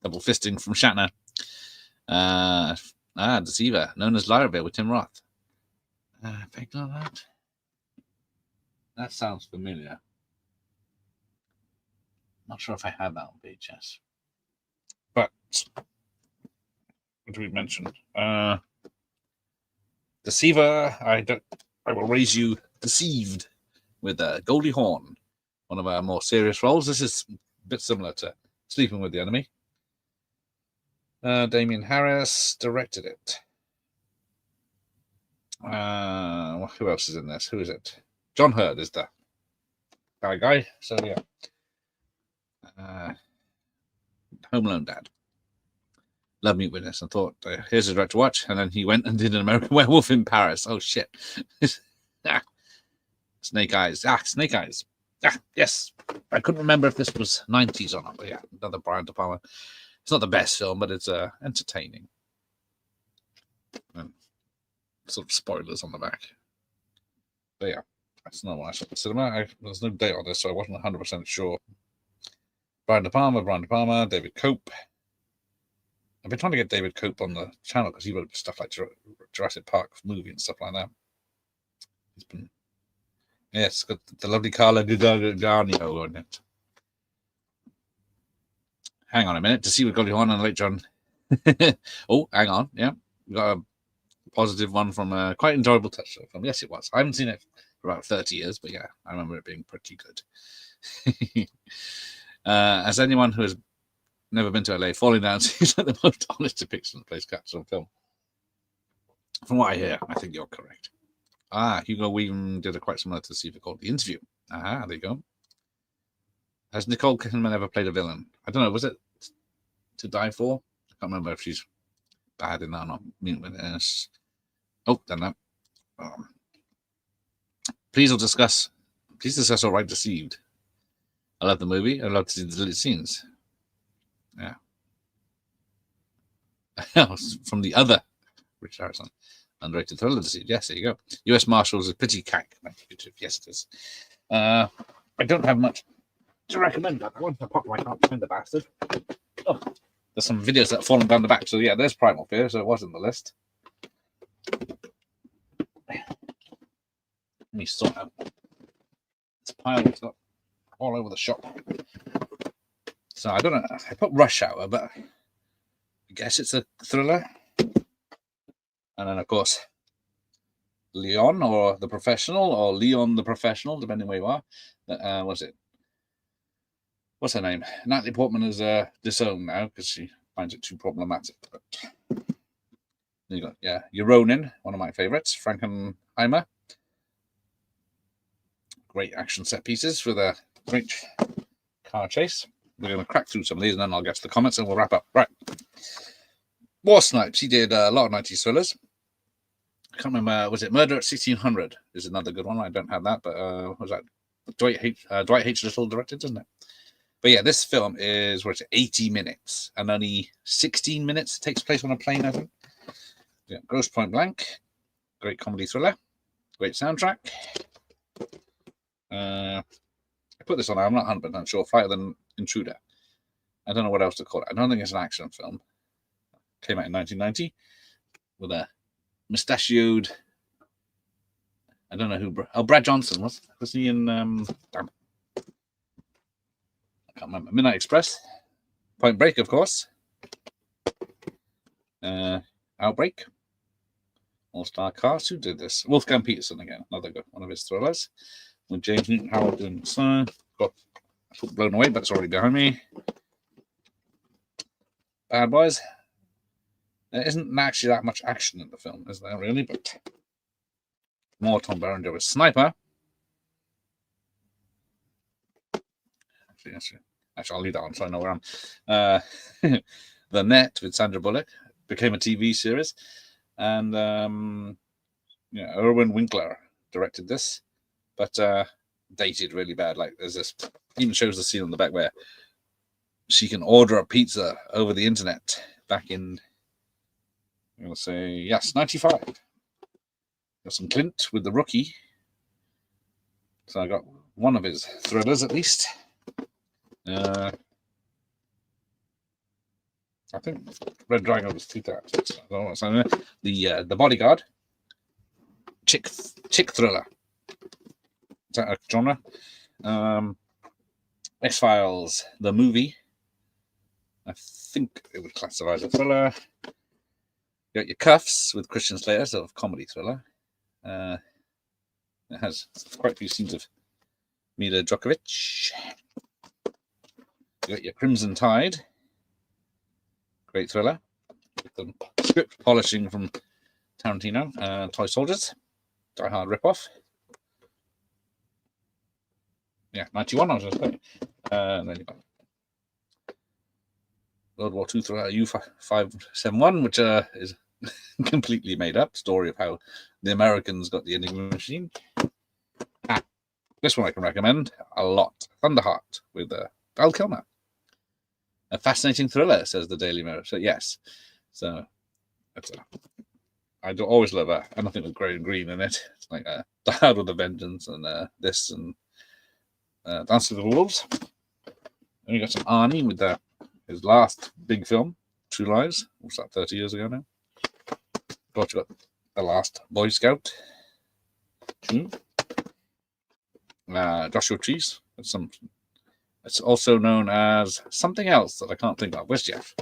Double fisting from Shatner. Deceiver, known as Lyra with Tim Roth. Think on that. That sounds familiar. Not sure if I have that on VHS. But what do we mention? Deceiver, I will raise you deceived with Goldie Hawn, one of our more serious roles. This is a bit similar to Sleeping with the Enemy. Damien Harris directed it. Who else is in this? Who is it? John Hurt is the bad guy. So yeah, Home Alone dad. Love Meat Witness. I thought, here's a direct to watch, and then he went and did an American Werewolf in Paris. Oh shit! Snake Eyes. Snake Eyes. Yes. I couldn't remember if this was 90s or not, but yeah, another Brian De Palma. It's not the best film, but it's entertaining. And sort of spoilers on the back. But yeah, that's not what I saw at the cinema. There's no date on this, so I wasn't 100% sure. Brian De Palma, David Cope. I've been trying to get David Cope on the channel because he wrote stuff like Jurassic Park movie and stuff like that. He's been... Yes, got the lovely Carla Gugino on it. Hang on a minute to see what got you on and later on. Oh, hang on. Yeah, we got a positive one from a quite enjoyable touchdown film. Yes, it was. I haven't seen it for about 30 years, but yeah, I remember it being pretty good. As anyone who has never been to LA, Falling Down seems like the most honest depiction of the place captured on film. From what I hear, I think you're correct. Hugo Weaving did a quite similar to see if it called The Interview. There you go. Has Nicole Kidman ever played a villain? I don't know. Was it To Die For? I can't remember if she's bad in that or not. Oh, done that. Please discuss All Right Deceived. I love the movie. I love to see the deleted scenes. Yeah. From the other Richard Harrison. Underrated thriller Deceived. Yes, there you go. U.S. Marshals is pretty cack. Yes, it is. I don't have much to recommend that one. Apart from I can't find the bastard. Oh, there's some videos that have fallen down the back. So yeah, there's Primal Fear. So it was in the list. Let me sort out this pile. It's got all over the shop. So I don't know. I put Rush Hour, but I guess it's a thriller. And then of course, Leon or The Professional or Leon the Professional, depending where you are. What's it? What's her name? Natalie Portman is disowned now because she finds it too problematic. But there you go. Yeah, YouRun, one of my favorites. Frankenheimer. Great action set pieces with a great car chase. We're going to crack through some of these and then I'll get to the comments and we'll wrap up. Right. War Snipes. He did a lot of 90s thrillers. I can't remember. Was it Murder at 1600? Is another good one. I don't have that, but what was that? Dwight H. Little directed, doesn't it? But yeah, this film is 80 minutes and only 16 minutes takes place on a plane, I think. Yeah, Gross Point Blank, great comedy thriller, great soundtrack. I put this on. I'm not 100% sure. Flight of the Intruder. I don't know what else to call it. I don't think it's an action film. Came out in 1990 with a mustachioed. I don't know who. Brad Johnson was he in? Damn. I can't remember. Midnight Express, Point Break, of course. Outbreak. All-star cast. Who did this? Wolfgang Peterson again. Another good one of his thrillers. With James Newton Howard doing so. Got blown away, but it's already behind me. Bad Boys. There isn't actually that much action in the film, is there really? But more Tom Berenger with Sniper. Actually, I'll leave that on so I know where I'm. The Net with Sandra Bullock became a TV series, and Irwin Winkler directed this, but dated really bad. Like there's this, even shows the scene on the back where she can order a pizza over the internet back in, I'm going to say, yes, 95. Got some Clint with The Rookie. So I got one of his thrillers at least. I think Red Dragon was 2000. I don't know what's on there. The Bodyguard. Chick thriller. Is that a genre? X-Files, the movie. I think it would classify as a thriller. You got your Cuffs with Christian Slater, sort of comedy thriller. It has quite a few scenes of Mila Djokovic. You got your Crimson Tide. Great thriller. With the script polishing from Tarantino. Toy Soldiers. Die Hard ripoff. Yeah, 91, I was just saying. And then you got World War II thriller U-571, which is completely made up story of how the Americans got the Enigma machine. This one I can recommend a lot. Thunderheart with Val Kilmer. A fascinating thriller, says the Daily Mirror. So yes, so it's I do always love anything with grey and green in it. It's like Die Hard with a Vengeance and this and Dance with the Wolves. And you got some Arnie with his last big film, True Lies. What's that, 30 years ago now? Of course, you got The Last Boy Scout. Joshua Trees. It's also known as something else that I can't think of. Where's Jeff?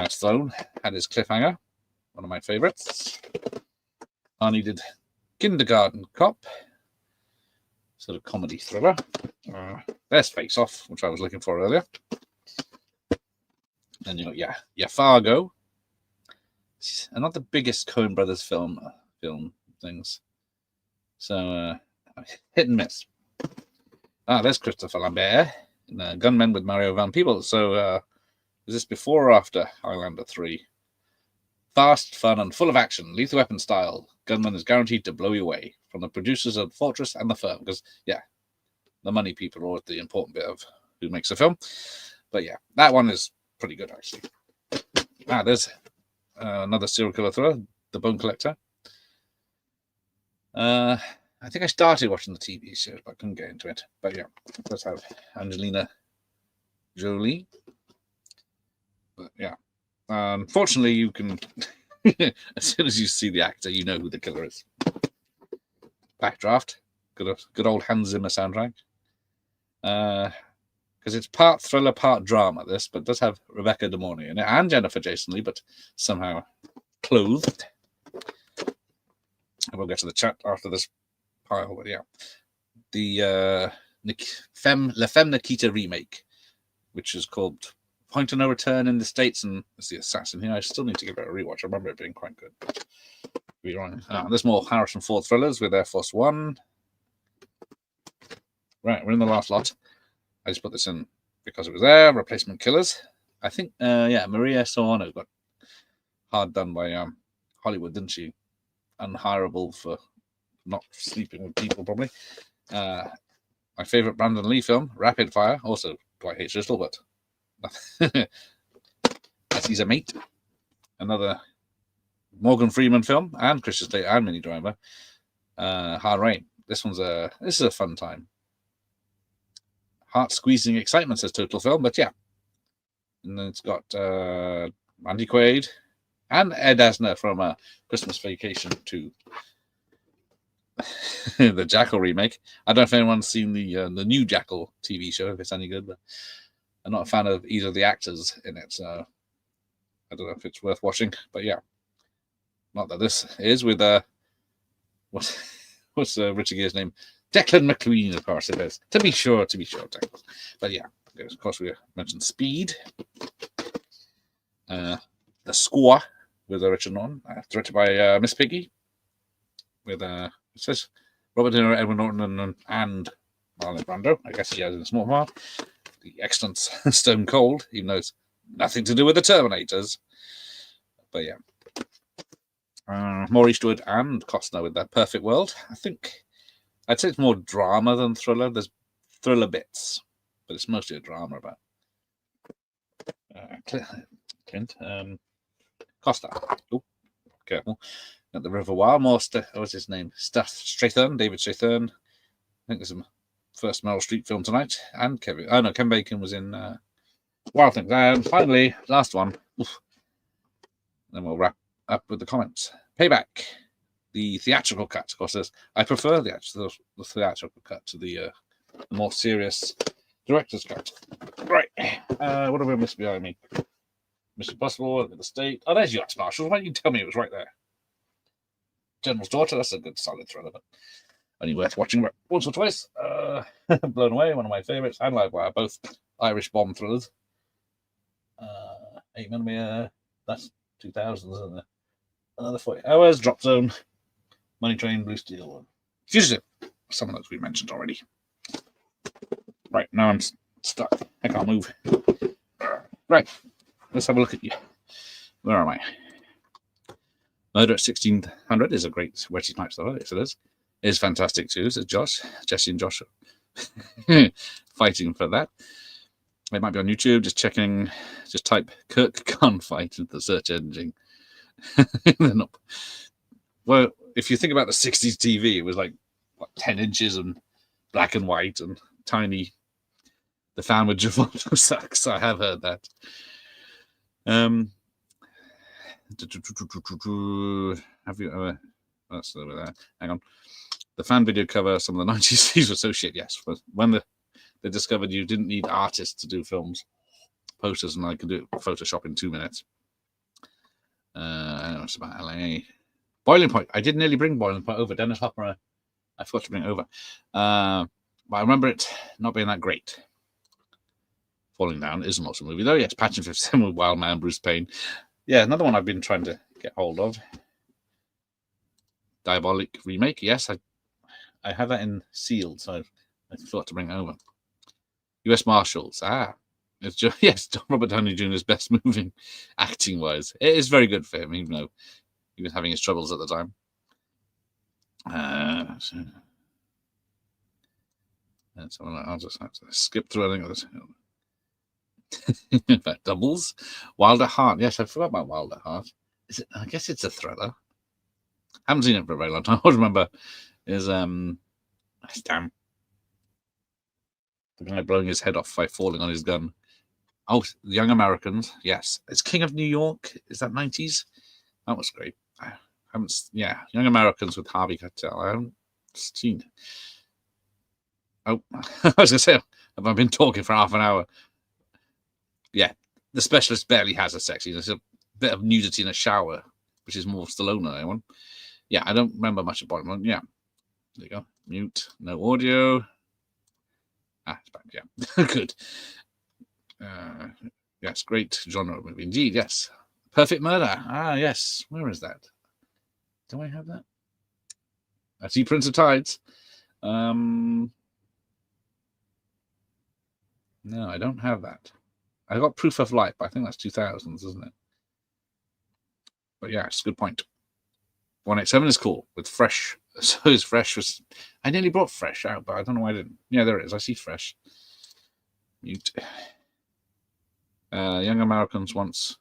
Stone had his cliffhanger, one of my favorites. Arnie did Kindergarten Cop, sort of comedy thriller. There's Face Off, which I was looking for earlier. And you got Fargo. And not the biggest Coen Brothers film things. So hit and miss. There's Christopher Lambert in Gunmen with Mario Van Peebles. So is this before or after Highlander 3? Fast, fun, and full of action, Lethal Weapon style. Gunman is guaranteed to blow you away. From the producers of Fortress and The Firm. Because, the money people are always the important bit of who makes a film. But that one is pretty good, actually. There's another serial killer thriller, The Bone Collector. I think I started watching the TV series, but I couldn't get into it. But let's have Angelina Jolie. But unfortunately, you can, as soon as you see the actor, you know who the killer is. Backdraft, good old Hans Zimmer soundtrack. Because it's part thriller, part drama, this, but it does have Rebecca De Mornay in it, and Jennifer Jason Leigh, but somehow clothed. And we'll get to the chat after this pile, but the La Femme Nikita remake, which is called Point of No Return in the States, and it's the assassin here. I still need to give it a rewatch. I remember it being quite good. Be wrong. There's more Harrison Ford thrillers with Air Force One. Right, we're in the last lot. I just put this in because it was there. Replacement Killers. I think, Maria Sorano got hard done by Hollywood, didn't she? Unhireable for not sleeping with people, probably. My favorite Brandon Lee film, Rapid Fire, also Dwight H. Little, but as he's a mate. Another Morgan Freeman film, and Christian Slater and Minnie Driver. Hard Rain. This is a fun time. Heart-squeezing excitement, says Total Film, but And then it's got Randy Quaid and Ed Asner from Christmas Vacation 2. The Jackal remake. I don't know if anyone's seen the new Jackal TV show, if it's any good, but I'm not a fan of either of the actors in it, so I don't know if it's worth watching. But not that this is with what's Richard Gere's name? Declan McQueen, of course it is. To be sure, Declan. But of course we mentioned Speed. The Score with Richard Norton, directed by Miss Piggy, with it says Robert De Niro, Edward Norton, and Marlon Brando. I guess he has in a small part. The excellent Stone Cold, even though it's nothing to do with the Terminators. But more Eastwood and Costner with that Perfect World. I'd say it's more drama than thriller. There's thriller bits, but it's mostly a drama about Clint. Costa. Oh, careful. At the River Wire. What's his name? David Strathern. I think there's a first Meryl Streep film tonight. And Ken Bacon was in Wild Things. And finally, last one. Oof. Then we'll wrap up with the comments. Payback. The theatrical cut, of course, I prefer the theatrical cut to the more serious director's cut. Right. What have we missed behind me? Mission Impossible, the State. Oh, there's U.S. Marshals. Why didn't you tell me it was right there? General's Daughter. That's a good, solid thriller, but only worth watching once or twice. Blown Away, one of my favorites, and Livewire, both Irish bomb thrillers. 8mm, that's 2000s, isn't it? Another 40 Hours, Drop Zone, Money Train, Blue Steel, Fugitive. Some of those we mentioned already. Right, now I'm stuck. I can't move. Right, let's have a look at you. Where am I? Murder at 1600 is a great Wesley Snipes novel. Yes, it is. It is fantastic too. So Jesse and Josh are fighting for that. It might be on YouTube. Just type Kirk gunfight into the search engine. Well, if you think about the 60s TV, it was like, what, 10 inches and black and white and tiny. The fan with Giovanni sucks. I have heard that. Have you ever? That's over there. Hang on. The fan video cover. Some of the 90s thieves associate. Yes, when they discovered you didn't need artists to do films, posters, and I could do Photoshop in 2 minutes. I know it's about LA. Boiling Point. I did nearly bring Boiling Point over. Dennis Hopper. I forgot to bring it over. But I remember it not being that great. Falling Down is an awesome movie, though. Yes, Patch and 57 with Wild Man, Bruce Payne. Yeah, another one I've been trying to get hold of. Diabolic remake. Yes, I have that in sealed, so I thought to bring it over. U.S. Marshals. It's just, yes, Robert Downey Jr.'s best movie, acting-wise. It is very good for him, even though he was having his troubles at the time. So I'll just have to skip through. I think this. Doubles. Wild at Heart. Yes, I forgot about Wild at Heart. Is it? I guess it's a thriller. I haven't seen it for a very long time. I remember is damn the guy blowing his head off by falling on his gun. Oh, Young Americans. Yes, it's King of New York. Is that 90s? That was great. I haven't. Yeah, Young Americans with Harvey Keitel. I haven't seen. Oh, I was gonna say, have I been talking for half an hour? Yeah, The Specialist barely has a sex scene. There's a bit of nudity in a shower, which is more Stallone than anyone. Yeah, I don't remember much about it. Yeah, there you go. Mute, no audio. It's back. Yeah, good. Yes, great genre movie indeed. Yes, Perfect Murder. Yes. Where is that? Do I have that? I see Prince of Tides. No, I don't have that. I got Proof of Life, but I think that's 2000s, isn't it? But yeah, it's a good point. 187 is cool with Fresh. So is Fresh was. I nearly brought Fresh out, but I don't know why I didn't. Yeah, there it is. I see Fresh. Mute. Young Americans once.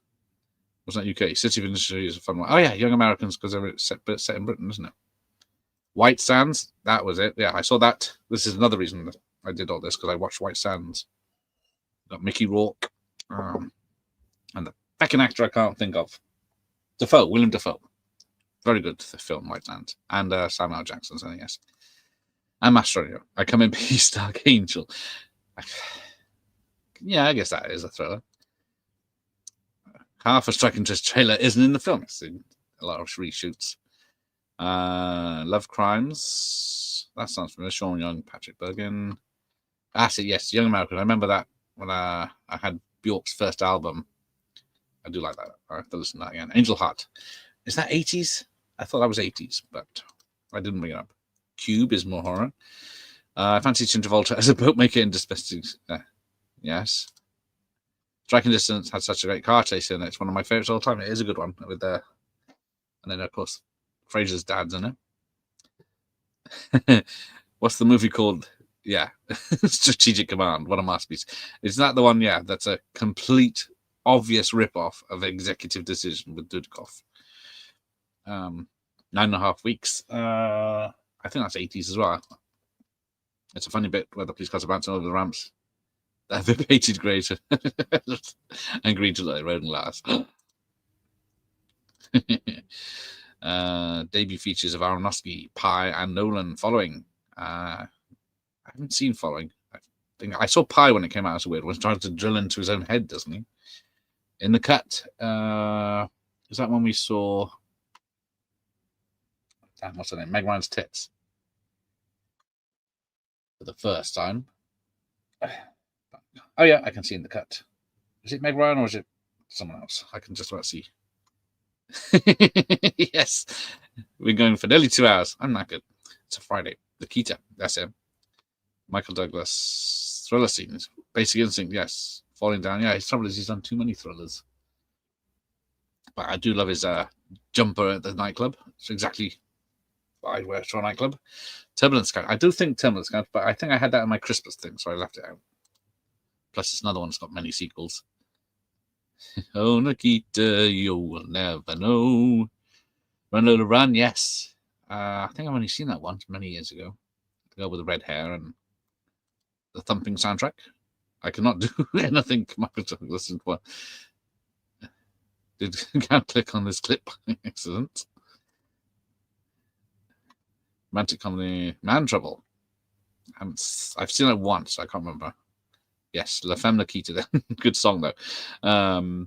Was that UK? City of Industry is a fun one. Oh yeah, Young Americans because they're set in Britain, isn't it? White Sands. That was it. Yeah, I saw that. This is another reason that I did all this because I watched White Sands. Got Mickey Rourke. And the second actor I can't think of. William Dafoe. Very good film, White Sands. And Samuel Jackson, so yes. And Mastroianni. I Come in Peace, Dark Angel. Yeah, I guess that is a thriller. Half a Striking Twist trailer isn't in the film. It's in a lot of reshoots. Love Crimes. That sounds familiar. Sean Young, Patrick Bergin. Yes, Young American. I remember that when I had Bjork's first album. I do like that. I have to listen to that again. Angel Heart. Is that 80s? I thought that was 80s, but I didn't bring it up. Cube is more horror. I fancy Chin Travolta as a boatmaker in Dispensing. Yes. Striking Distance had such a great car chase in it. It's one of my favorites all the time. It is a good one. With and then, of course, Fraser's dad's in it. What's the movie called? Yeah. Strategic Command. What a masterpiece. Is that the one? Yeah. That's a complete, obvious rip-off of Executive Decision with Dudikoff. 9.5 Weeks. I think that's 80s as well. It's a funny bit where the police cars are bouncing over the ramps. That vibrated great and green to let road and last. Debut features of Aronofsky, Pye, and Nolan following. I haven't seen Following. I saw Pye when it came out as a weird one. He's trying to drill into his own head, doesn't he? In The Cut. Is that one we saw? Damn, what's her name? Meg Ryan's tits. For the first time. Oh yeah, I can see In The Cut. Is it Meg Ryan or is it someone else? I can just about see. Yes. We're going for nearly 2 hours. I'm not good. It's a Friday. Nikita, that's him. Michael Douglas. Thriller scenes. Basic Instinct, yes. Falling Down, yeah. His trouble is he's done too many thrillers. But I do love his jumper at the nightclub. It's exactly what I'd wear to a nightclub. Turbulent Scout. I do think Turbulent Scout, but I think I had that in my Christmas thing, so I left it out. Plus, it's another one that's got many sequels. Oh, Nikita, you'll never know. Run Lola Run, yes. I think I've only seen that once many years ago. The girl with the red hair and the thumping soundtrack. I cannot do anything Michael listen for. Can't click on this clip. Excellent. Romantic comedy, Man Trouble. I've seen it once. I can't remember. Yes, La Femme Nikita. Good song though. I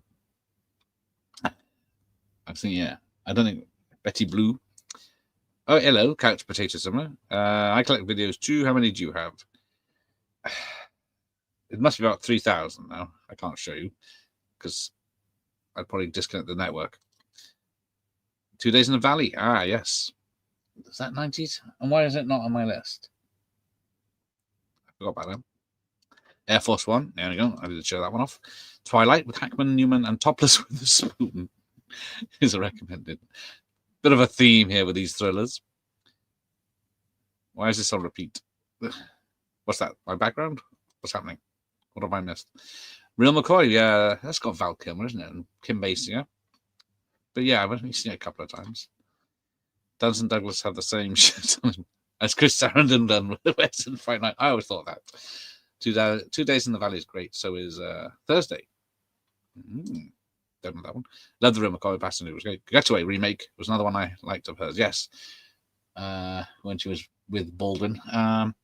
think I don't think Betty Blue. Oh, hello, Couch Potato Summer. I collect videos too. How many do you have? It must be about 3,000 now. I can't show you because I'd probably disconnect the network. 2 Days in the Valley. Ah, yes. Is that 90s? And why is it not on my list? I forgot about that. Air Force One. There we go. I did show that one off. Twilight with Hackman, Newman, and Topless with a Spoon is a recommended. Bit of a theme here with these thrillers. Why is this on repeat? What's that? My background? What's happening? What have I missed? Real McCoy, yeah, that's got Val Kilmer, isn't it? And Kim Basinger. But yeah, I've only seen it a couple of times. Duns and Douglas have the same shit as Chris Sarandon done with the Western Fright Night. I always thought that. 2 Days in the Valley is great. So is Thursday. Don't know that one. Love the Real McCoy Passenger was great. Getaway remake was another one I liked of hers. Yes. When she was with Baldwin. 10.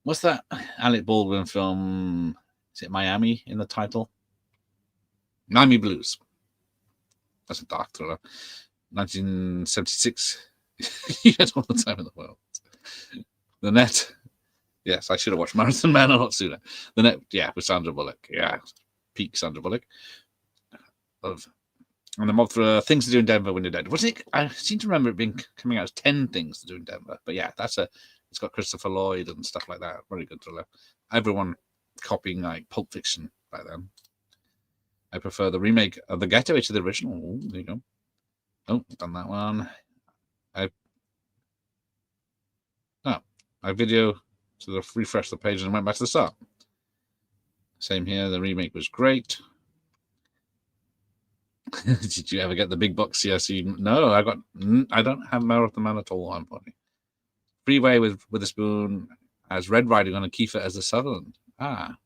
What's that Alec Baldwin film? Is it Miami in the title? Miami Blues. That's a dark thriller. 1976. You had all the time in the world. The Net. Yes, I should have watched Marathon Man a lot sooner. The Net, yeah, with Sandra Bullock. Yeah, peak Sandra Bullock. And the mob for Things to Do in Denver When You're Dead. Was it? I seem to remember it being coming out as 10 Things to Do in Denver. But yeah, it's got Christopher Lloyd and stuff like that. Very good thriller. Everyone copying like Pulp Fiction back then. I prefer the remake of The Getaway to the original. Ooh, there you go. Oh, done that one. I video to refresh the page and went back to the start. Same here. The remake was great. Did you ever get the big box CSE? No, I don't have Marathon Man at all. I'm funny. Freeway with a Spoon as Red Riding on, and Kiefer as the Sutherland. Ah,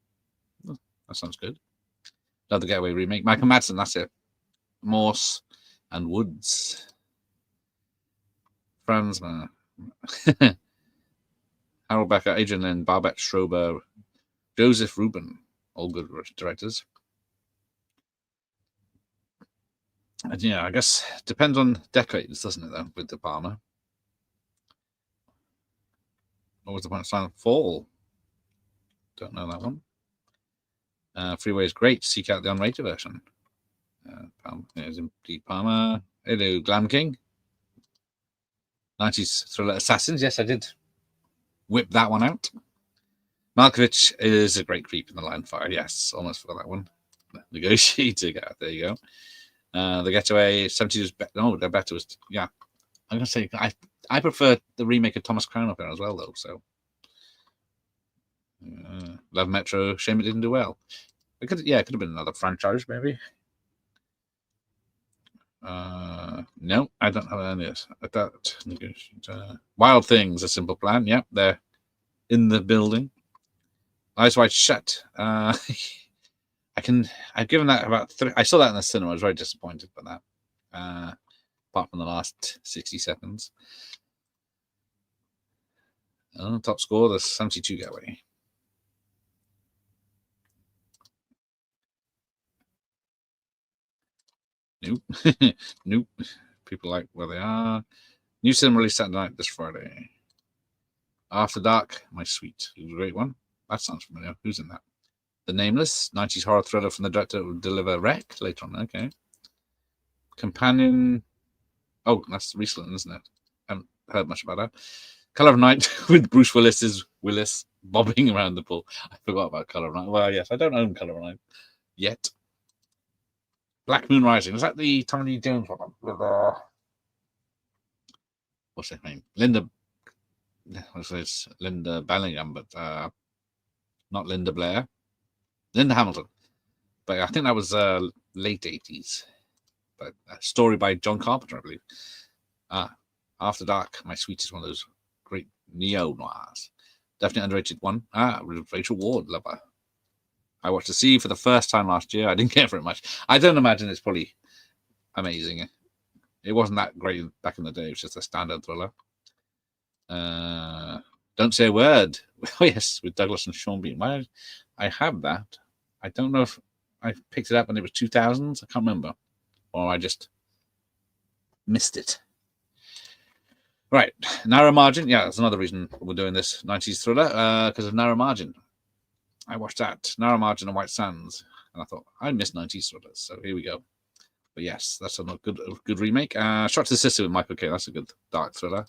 that sounds good. Love the Getaway remake. Michael Madsen, that's it. Morse and Woods. Franz, Harold Becker, Adrian Lynn, Barbette Schrober, Joseph Rubin, all good directors. And yeah, I guess depends on decades, doesn't it, though, with De Palma? What was the point of Silent Fall? Don't know that one. Freeway is great. Seek out the unrated version. There's De Palma. Hello, Glam King. 90s Thriller Assassins. Yes, I did whip that one out. Malkovich is a great creep in the Line Fire. Yes, almost forgot that one. Negotiator. There you go. The Getaway, 70s. No, the better was. Yeah, I'm going to say I prefer the remake of Thomas Crown Affair as well, though. So, Love Metro. Shame it didn't do well. It could have been another franchise, maybe. No, I don't have any of this. Wild Things, A Simple Plan. Yep, they're in the building. Eyes Wide Shut. I've given that about 3. I saw that in the cinema. I was very disappointed by that. Apart from the last 60 seconds. Top score, the 72 Getaway. Nope. Nope. People like where they are. New cinema release Saturday night this Friday. After Dark, My Sweet. It was a great one. That sounds familiar. Who's in that? The Nameless, 90s horror thriller from the director who will deliver Wreck later on. Okay. Companion. Oh, that's recent, isn't it? I haven't heard much about that. Color of Night with Bruce Willis bobbing around the pool. I forgot about Color of Night. Well, yes, I don't own Color of Night yet. Black Moon Rising. Was that the Tommy Lee Jones one? With, what's her name? Linda Bellingham, but not Linda Blair. Linda Hamilton. But I think that was late 80s. But a story by John Carpenter, I believe. After Dark, My Sweet is one of those great neo-noirs. Definitely underrated one. Rachel Ward, love her. I watched The Sea for the first time last year. I didn't care for it much. I don't imagine it's probably amazing. It wasn't that great back in the day. It was just a standard thriller. Don't Say a Word. Oh, yes, with Douglas and Sean Bean. Why I have that. I don't know if I picked it up when it was 2000s. I can't remember. Or I just missed it. Right, Narrow Margin. Yeah, that's another reason we're doing this 90s thriller, because of Narrow Margin. I watched that, Narrow Margin and White Sands, and I thought, I miss 90s thrillers, so here we go. But yes, that's a good remake. Shot to the Sister with Michael Caine. That's a good dark thriller.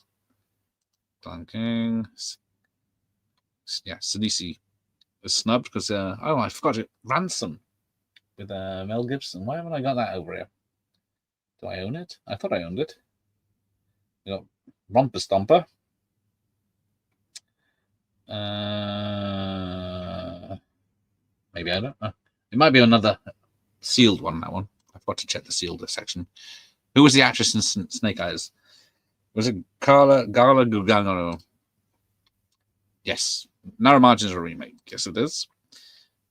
Don King. Yeah, Sinisi was snubbed because, I forgot it. Ransom with Mel Gibson. Why haven't I got that over here? Do I own it? I thought I owned it. We got Romper Stomper. Maybe I don't know. It might be another sealed one, that one. I've got to check the sealed section. Who was the actress in Snake Eyes? Was it Gala Gugano? Yes. Narrow Margin is a remake. Yes, it is.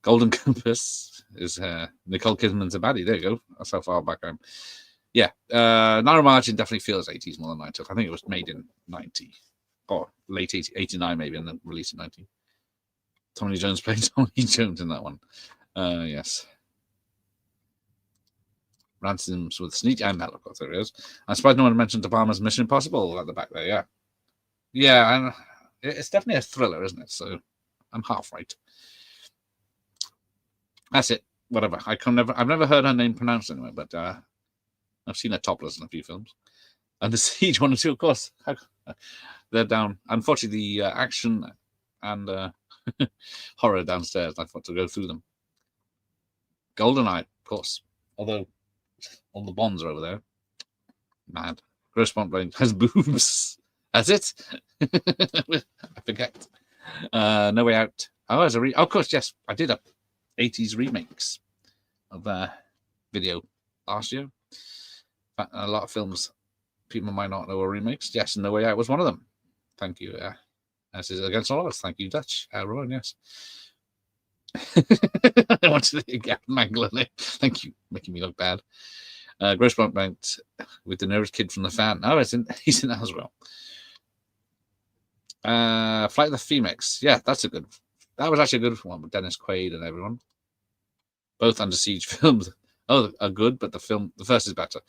Golden Compass is Nicole Kidman's a baddie. There you go. That's how far back I am. Yeah. Narrow Margin definitely feels 80s more than 90s. I think it was made in 90. Or late 80, 89 maybe, and then released in 90. Tommy Lee Jones played Tommy Lee Jones in that one. Yes. Ransoms with Sneak and Mel, of course, there it is. I'm surprised no one mentioned De Palma's Mission Impossible at the back there, yeah. Yeah, and it's definitely a thriller, isn't it? So I'm half right. That's it. Whatever. I've never heard her name pronounced anyway, but I've seen her topless in a few films. And The Siege 1 and 2, of course. They're down. Unfortunately, the action and horror downstairs. I thought to go through them. GoldenEye, of course. Although all the Bonds are over there. Mad. Gross Point has boobs. That's it. I forget. No Way Out. Oh, as a of course, yes. I did a 80s remakes of video last year. A lot of films people might not know are remakes. Yes, No Way Out was one of them. Thank you. As is Against All Odds. Thank you, Dutch. Rowan, yes. I wanted to get Mangle in it. Thank you, making me look bad. Gross Point with the nervous kid from The Fan. Oh, he's in that as well. Flight of the Phoenix. Yeah, that was actually a good one with Dennis Quaid and everyone. Both Under Siege films are good, but the first is better.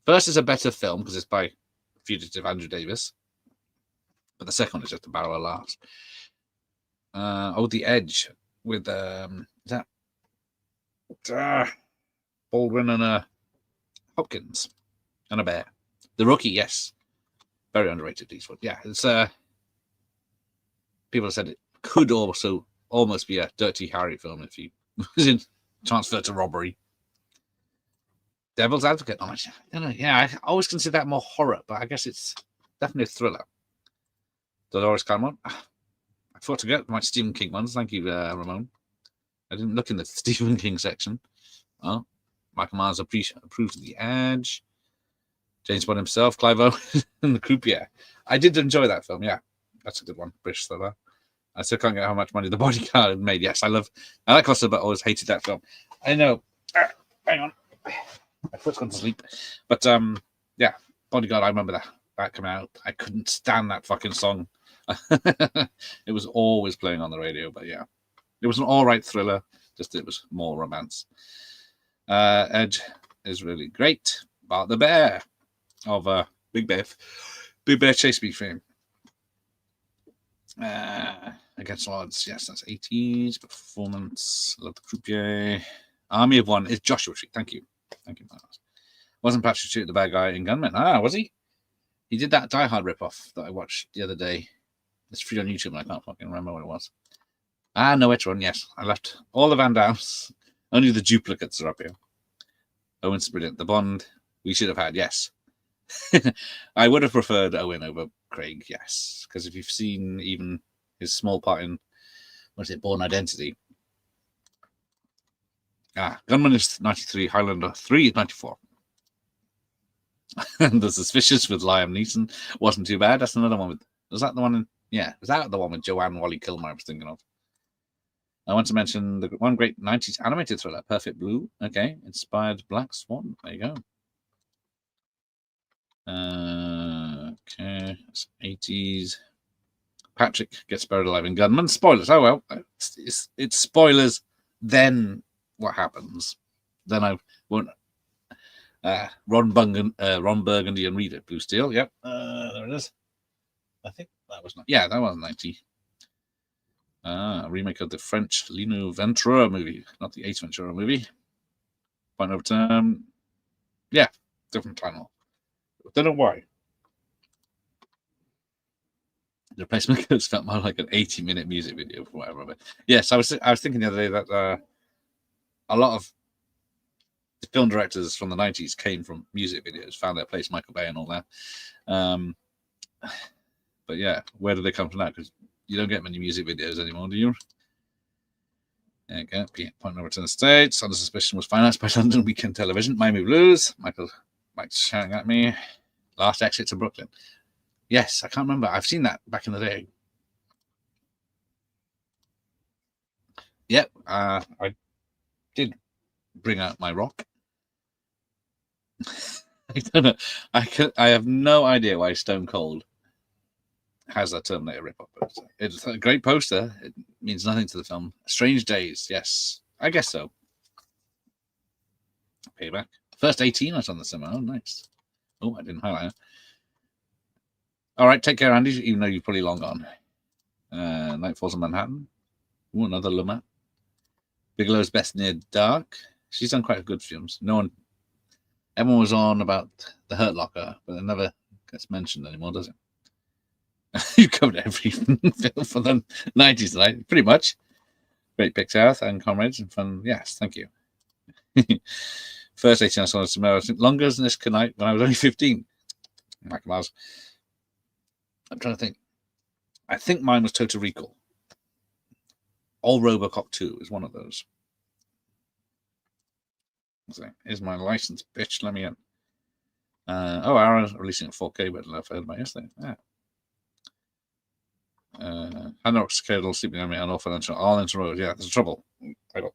First is a better film because it's by fugitive Andrew Davis. But the second one is just a barrel of laughs. The Edge with Baldwin and Hopkins and a bear. The Rookie, yes. Very underrated, these ones. Yeah, it's people have said it could also almost be a Dirty Harry film if he was transferred to robbery. Devil's Advocate. I don't know. Yeah, I always consider that more horror, but I guess it's definitely a thriller. Dolores Clammont. I thought to get my Stephen King ones. Thank you, Ramon. I didn't look in the Stephen King section. Oh, Michael Myers approved of The Edge. James Bond himself, Clive Owen, and The Croupier. I did enjoy that film. Yeah, that's a good one. British thriller. I still can't get how much money The Bodyguard made. Yes, I like Costa, but always hated that film. I know. Hang on. My foot's gone to sleep. But yeah, Bodyguard, I remember that coming out. I couldn't stand that fucking song. It was always playing on the radio, but yeah. It was an alright thriller, just it was more romance. Edge is really great. Bart the Bear of Big Bear Chase Me fame. Against All Odds, yes, that's 80s. Performance, Love the Croupier. Army of One is Joshua Tree. Thank you. Wasn't Patrick Stewart the bad guy in Gunman? Was he? He did that Die Hard ripoff that I watched the other day It's free on YouTube, and I can't fucking remember what it was. Ah, no, which one? Yes, I left all the Van Dams. Only the duplicates are up here. Owen's brilliant. The Bond we should have had, yes. I would have preferred Owen over Craig, yes. Because if you've seen even his small part in, what is it, Born Identity. Gunman is 93, Highlander 3 is 94. And The Suspicious with Liam Neeson wasn't too bad. That's another one with, was that the one in, yeah, was that the one with Joanne Wally Kilmer I was thinking of? I want to mention the one great 90s animated thriller, Perfect Blue. Okay, inspired Black Swan. There you go. Okay, it's 80s. Patrick gets buried alive in Gunman. Spoilers. Oh well, it's spoilers. Then what happens? Then I won't. Ron Burgundy and read it. Blue Steel. Yep. There it is. I think that was not. Yeah, that was 90. A remake of the French Lino Ventura movie, not the Ace Ventura movie. Point over term. Yeah, different title. Don't know why. The replacement codes felt more like an 80-minute music video for whatever. But yes, I was thinking the other day that a lot of the film directors from the 90s came from music videos, found their place, Michael Bay and all that. But yeah, where do they come from now? Because you don't get many music videos anymore, do you? There you go. Point over to the States. Under Suspicion was financed by London Weekend Television. Miami Blues. Mike's shouting at me. Last Exit to Brooklyn. Yes, I can't remember. I've seen that back in the day. Yep, I did bring out my rock. I don't know. I have no idea why Stone Cold has a Terminator rip-off poster. It's a great poster. It means nothing to the film. Strange Days. Yes, I guess so. Payback. First 18 I was on the cinema. Oh, nice. Oh, I didn't highlight it. All right, take care, Andy, even though you're probably long gone. Night Falls in Manhattan. Ooh, another Luma. Bigelow's Best Near Dark. She's done quite good films. Everyone was on about The Hurt Locker, but it never gets mentioned anymore, does it? You've covered every film for the 90s tonight, pretty much. Great picks, Gareth, and comrades, and fun. Yes, thank you. First 18 I saw Samara. Longer than this night when I was only 15. Michael Miles. I'm trying to think. I think mine was Total Recall. All Robocop 2 is one of those. So, here's my license, bitch. Let me in. Arrow's releasing at 4K, but I don't know if I heard about yesterday. Yeah. Hanrock's Cradle, Sleeping on Me, and All Financial, all into rows. Yeah, there's trouble. I got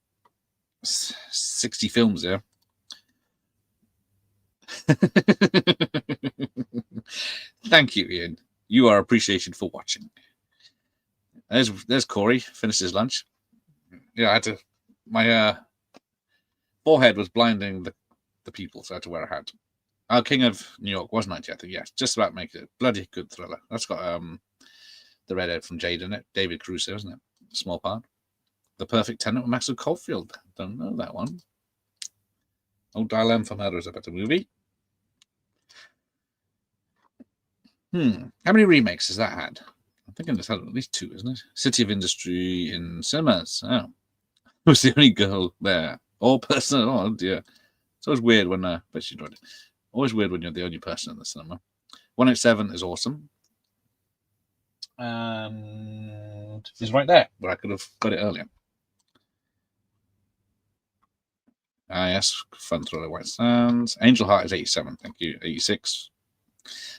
60 films here. Thank you, Ian. You are appreciated for watching. There's Corey, finished his lunch. Yeah, I had to. My forehead was blinding the people, so I had to wear a hat. King of New York was 90, I think. Yes, just about make it. Bloody good thriller. That's got the redhead from Jade in it. David Caruso, isn't it? Small part. The Perfect Tenant with Maxwell Caulfield. Don't know that one. Oh, Dial M for Murder is a better movie. How many remakes has that had? I'm thinking it's had at least 2, isn't it? City of Industry in cinemas. Oh. It was the only girl there. All person. Oh, dear. It's always weird when, but she enjoyed it. Always weird when you're the only person in the cinema. 187 is awesome. And it's right there, but I could have got it earlier. Yes, fun thriller, White Sands. Angel Heart is 87, thank you. 86.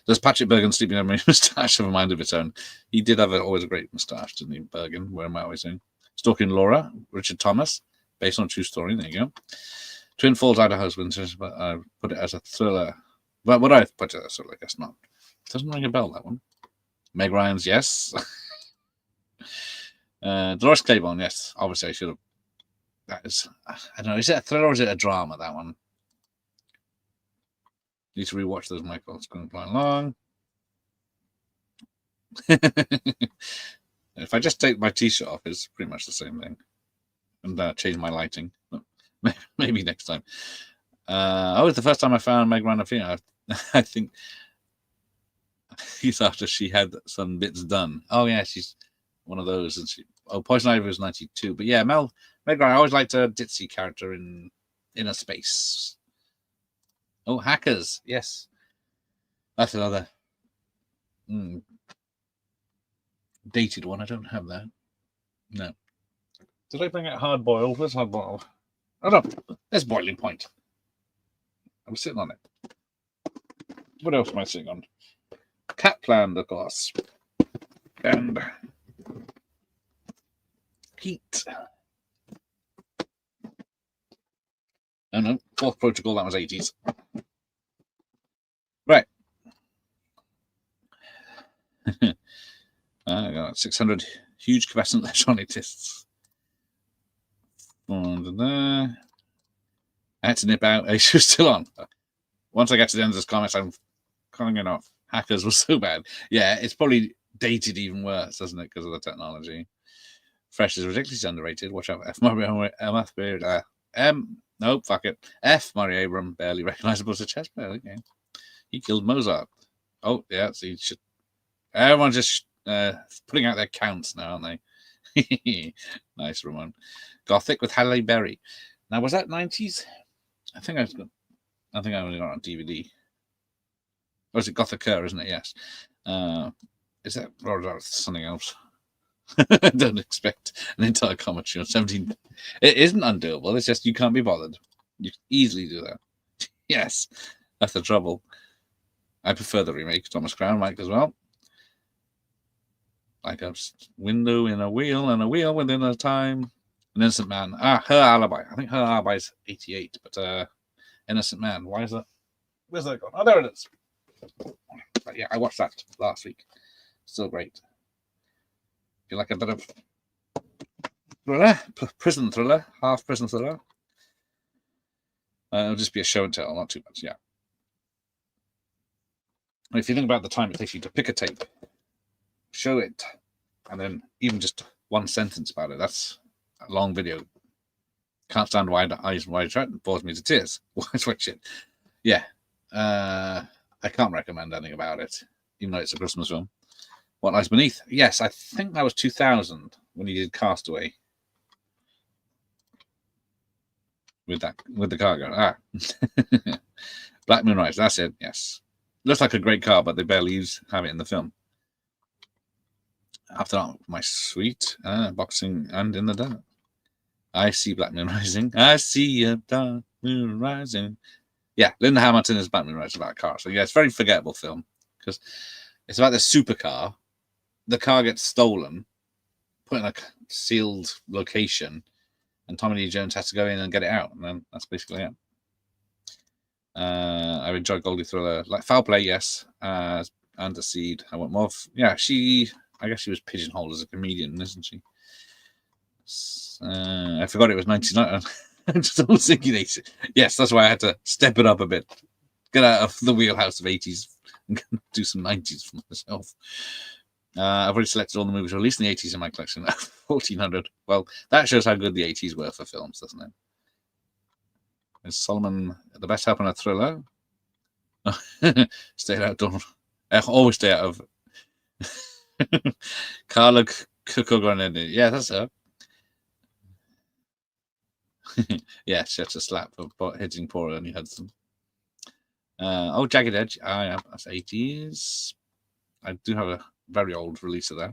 Does Patrick Bergen sleeping on my moustache have a mind of its own? He did have always a great moustache, didn't he, Bergen? Where am I always saying? Stalking Laura, Richard Thomas, based on a true story. There you go. Twin Falls, Idaho's Winters, but I put it as a thriller. But would I put it as a thriller? I guess not. Doesn't ring a bell, that one. Meg Ryan's, yes. Dolores Claiborne, yes. Obviously, I should have. That is, I don't know. Is it a thriller or is it a drama? That one. Need to rewatch those, Michael. It's going to fly along. If I just take my t-shirt off, it's pretty much the same thing. And change my lighting. Maybe next time. It's the first time I found Meg Ryan. I think He's after she had some bits done. Oh yeah, she's one of those. And she, oh, Poison Ivy was 92. But yeah, Meg Ryan, I always liked a ditzy character in Inner Space. Oh, Hackers. Yes. That's another dated one. I don't have that. No. Did I bring out Hard Boiled? Where's Hard Boiled? Oh no, there's Boiling Point. I was sitting on it. What else am I sitting on? Catland, of course. And Heat. Oh no, Fourth Protocol, that was 80s. Right. I got 600 huge capacitance electronic discs. I had to nip out. She was still on. Once I get to the end of this comment, I'm calling it off. Hackers was so bad. Yeah, it's probably dated even worse, doesn't it, because of the technology. Fresh is ridiculously underrated. Watch out. Nope, fuck it. F. Murray Abram, barely recognizable as a chess player. Okay. He killed Mozart. Oh, yeah, so everyone's just putting out their counts now, aren't they? Nice, Ramon. Gothic with Halle Berry. Now, was that 90s? I think I only got it on DVD. Or is it Gothica, isn't it? Yes. Is that or something else? I don't expect an entire commentary on 17. It isn't undoable. It's just you can't be bothered. You can easily do that. Yes, that's the trouble. I prefer the remake. Thomas Crown, Mike as well. Like a window in a wheel and a wheel within a time. An Innocent Man. Ah, Her Alibi. I think Her Alibi is 88, but Innocent Man. Why is that? Where's that gone? Oh, there it is. But yeah, I watched that last week. Still great. If you like a bit of thriller, prison thriller, half prison thriller, it'll just be a show and tell, not too much. Yeah. If you think about the time it takes you to pick a tape, show it, and then even just one sentence about it, that's a long video. Can't stand wide eyes and wide shut, bores me to tears. Watch it. Yeah. I can't recommend anything about it, even though it's a Christmas film. What Lies Beneath? Yes, I think that was 2000 when he did Castaway. With the cargo. Ah. Black Moon Rise, that's it, yes. Looks like a great car, but they barely have it in the film. After that, My Sweet, Boxing and In the Dark. I see Black Moon Rising. I see a dark moon rising. Yeah, Linda Hamilton is Black Moon Rising, about a car. So yeah, it's a very forgettable film because it's about this supercar. The car gets stolen, put in a sealed location, and Tommy Lee Jones has to go in and get it out. And then that's basically it. I've enjoyed Goldie Thriller. Like Foul Play, yes. Under Seed. I want more of. Yeah, I guess she was pigeonholed as a comedian, isn't she? I forgot it was 99. I'm just always thinking 80s. Yes, that's why I had to step it up a bit. Get out of the wheelhouse of 80s and do some 90s for myself. I've already selected all the movies released in the 80s in my collection. 1400. Well, that shows how good the 80s were for films, doesn't it? Is Solomon the best help in a thriller? Stay outdoor. Always stay out of. Carla Cucco. Yeah, that's her. Yeah, she had to slap for hitting poor Ernie Hudson. Jagged Edge. Yeah, that's 80s. I do have a very old release of that.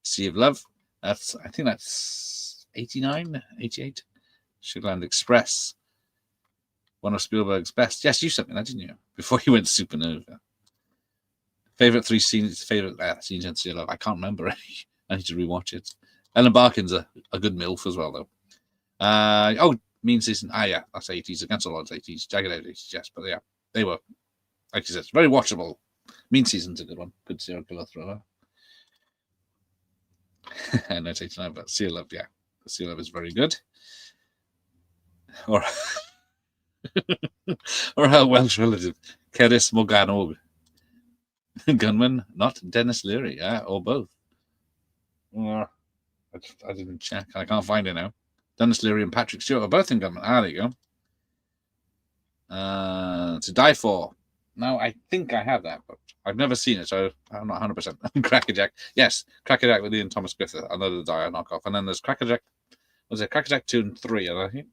Sea of Love. I think that's 89, 88. Sugarland Express. One of Spielberg's best. Yes, you sent me that, didn't you? Before he went supernova. Favorite scenes in Sea of Love. I can't remember any. I need to rewatch it. Ellen Barkin's a good MILF as well, though. Mean Season. Yeah, that's 80s. Against All Odds 80s. Jagged Edge 80s, yes. But yeah, they were, like you said, very watchable. Mean Season's a good one. Good serial killer thriller. And 1989, but Sea of Love, yeah. Sea of Love is very good. Or her Welsh relative, Cerys Morgannwg. Gunman, not Dennis Leary, yeah, or both. Or I didn't check. I can't find it now. Dennis Leary and Patrick Stewart are both in Gunman. There you go. To Die For. Now, I think I have that, but I've never seen it, so I'm not 100%. Crackerjack. Yes, Crackerjack with Ian Thomas Griffith, another Dyer knockoff. And then there's Crackerjack. Was it Crackerjack 2 and 3? And I think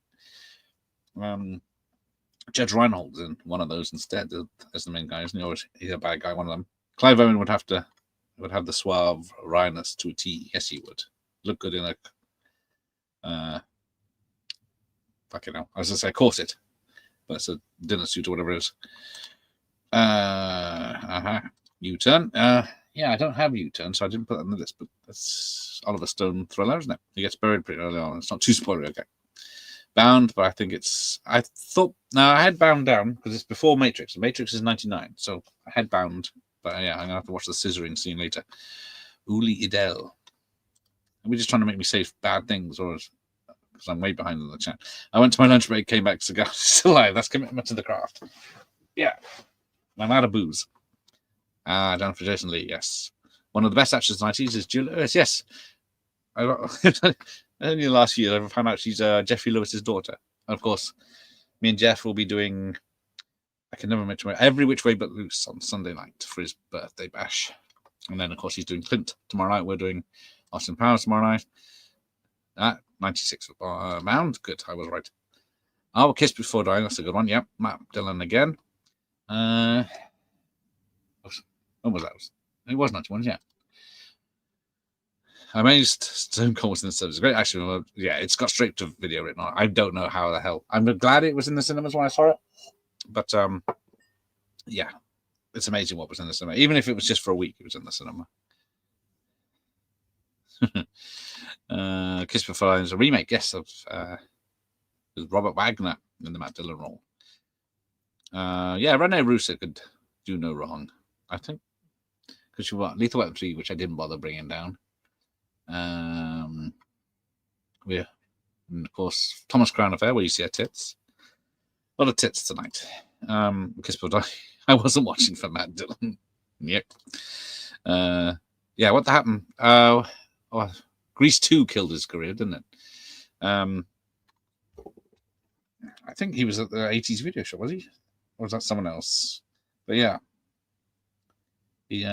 Judge Reinhold's in one of those instead as the main guy, isn't he? Or he's a bad guy, one of them. Clive Owen would have the suave wryness to a T. Yes, he would. Look good in a fucking hell. I was gonna say corset, but it's a dinner suit or whatever it is. U-turn. Yeah, I don't have U-turn, so I didn't put that on the list, but that's Oliver Stone thriller, isn't it? He gets buried pretty early on. It's not too spoilery, okay. Bound, but I think it's... I had Bound down, because it's before Matrix. Matrix is 99, so I had Bound, but yeah, I'm going to have to watch the scissoring scene later. Uli Idel. Are we just trying to make me say bad things, or... Because I'm way behind in the chat. I went to my lunch break, came back, cigar still alive. That's commitment to the craft. Yeah. I'm out of booze. Down for Jason Lee, yes. One of the best actors in the 90s is Julia Lewis, yes. Only last year I found out she's Jeffrey Lewis's daughter. And of course, me and Jeff will be doing, I can never mention Every Which Way But Loose on Sunday night for his birthday bash. And then, of course, he's doing Clint tomorrow night. We're doing Austin Powers tomorrow night. 96 Bound. Good, I was right. Oh, Kiss Before Dying, that's a good one. Yep, Matt Dillon again. When was that? It was 91, yeah. Amazed Stone Cold was in the service. Great action. Yeah, it's got straight to video written on it. I don't know how the hell. I'm glad it was in the cinemas when I saw it. But yeah, it's amazing what was in the cinema. Even if it was just for a week, it was in the cinema. Kiss Before Dying is a remake, yes, of with Robert Wagner in the Matt Dillon role. Yeah, Rene Russo could do no wrong, I think. Because you want Lethal Weapon 3, which I didn't bother bringing down. Yeah, and of course, Thomas Crown Affair, where you see her tits. A lot of tits tonight. Kiss Before Dying. I wasn't watching for Matt Dillon. Yep. Yeah, what happened? Grease 2 killed his career, didn't it? I think he was at the 80s video show, was he? Or was that someone else? But yeah. He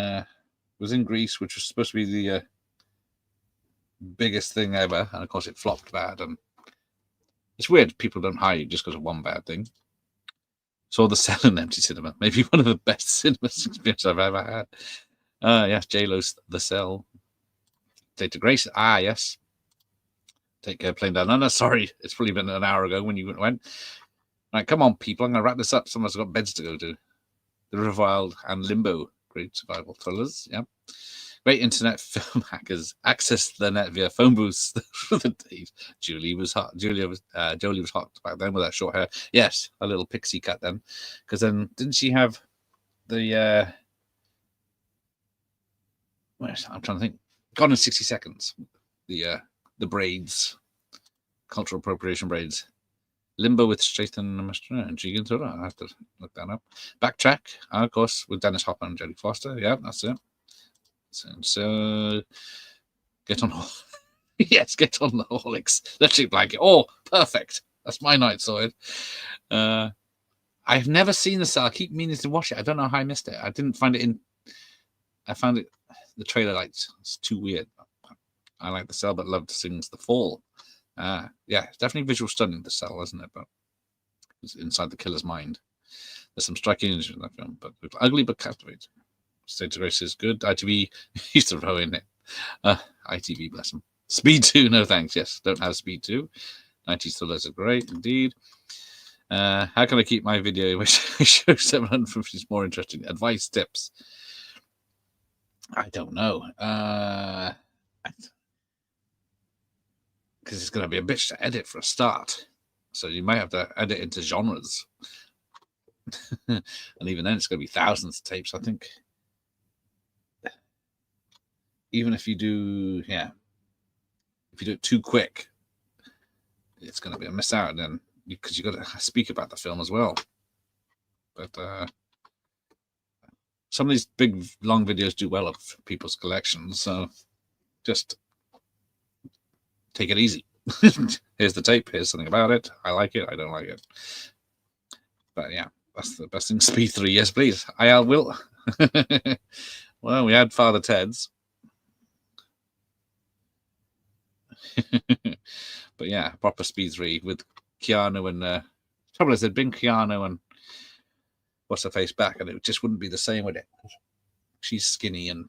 was in Grease, which was supposed to be the biggest thing ever. And of course, it flopped bad. And it's weird people don't hire you just because of one bad thing. Saw The Cell in empty cinema. Maybe one of the best cinema experiences I've ever had. Yes, J-Lo's The Cell. Data Grace. Yes. Take care, Plane Down Under. Sorry, it's probably been an hour ago when you went. Right, come on, people. I'm going to wrap this up. Someone's got beds to go to. The River Wild and Limbo. Great survival thrillers. Yeah. Great internet film hackers access the net via phone booths through the days. Jolie was hot back then with that short hair. Yes, a little pixie cut then. Because then, didn't she have the... I'm trying to think. Gone in 60 Seconds. The braids. Cultural appropriation braids. Limbo with Statham and Jigan. I have to look that up. Backtrack, of course, with Dennis Hopper and Jodie Foster. Yeah, that's it. So get on. Yes, Get on the Holics. Electric Blanket. Oh, perfect. That's my night sorted. I've never seen The Cell. I keep meaning to watch it. I don't know how I missed it. I didn't find it in. I found it. The trailer it's too weird. I like The Cell, but loved Sings The Fall. Yeah, it's definitely visual stunning, The Cell, isn't it? But it's inside the killer's mind. There's some striking images in that film, but ugly but captivating. State of Grace is good. ITV used to throw in it. ITV, bless them. Speed 2, no thanks. Yes, don't have Speed 2. 90s thrillers are great indeed. How can I keep my video, which show 750 more interesting? Advice, tips. I don't know. Because it's going to be a bitch to edit for a start. So you might have to edit into genres. And even then, it's going to be thousands of tapes, I think. Even if you do, if you do it too quick, it's going to be a miss out then, because you've got to speak about the film as well. But some of these big, long videos do well of people's collections, so just take it easy. Here's the tape. Here's something about it. I like it. I don't like it. But yeah, that's the best thing. Speed 3, yes, please. I will. Well, we had Father Ted's. But yeah, proper Speed 3 with Keanu and trouble is there'd been Keanu and what's her face back, and it just wouldn't be the same with it. She's skinny, and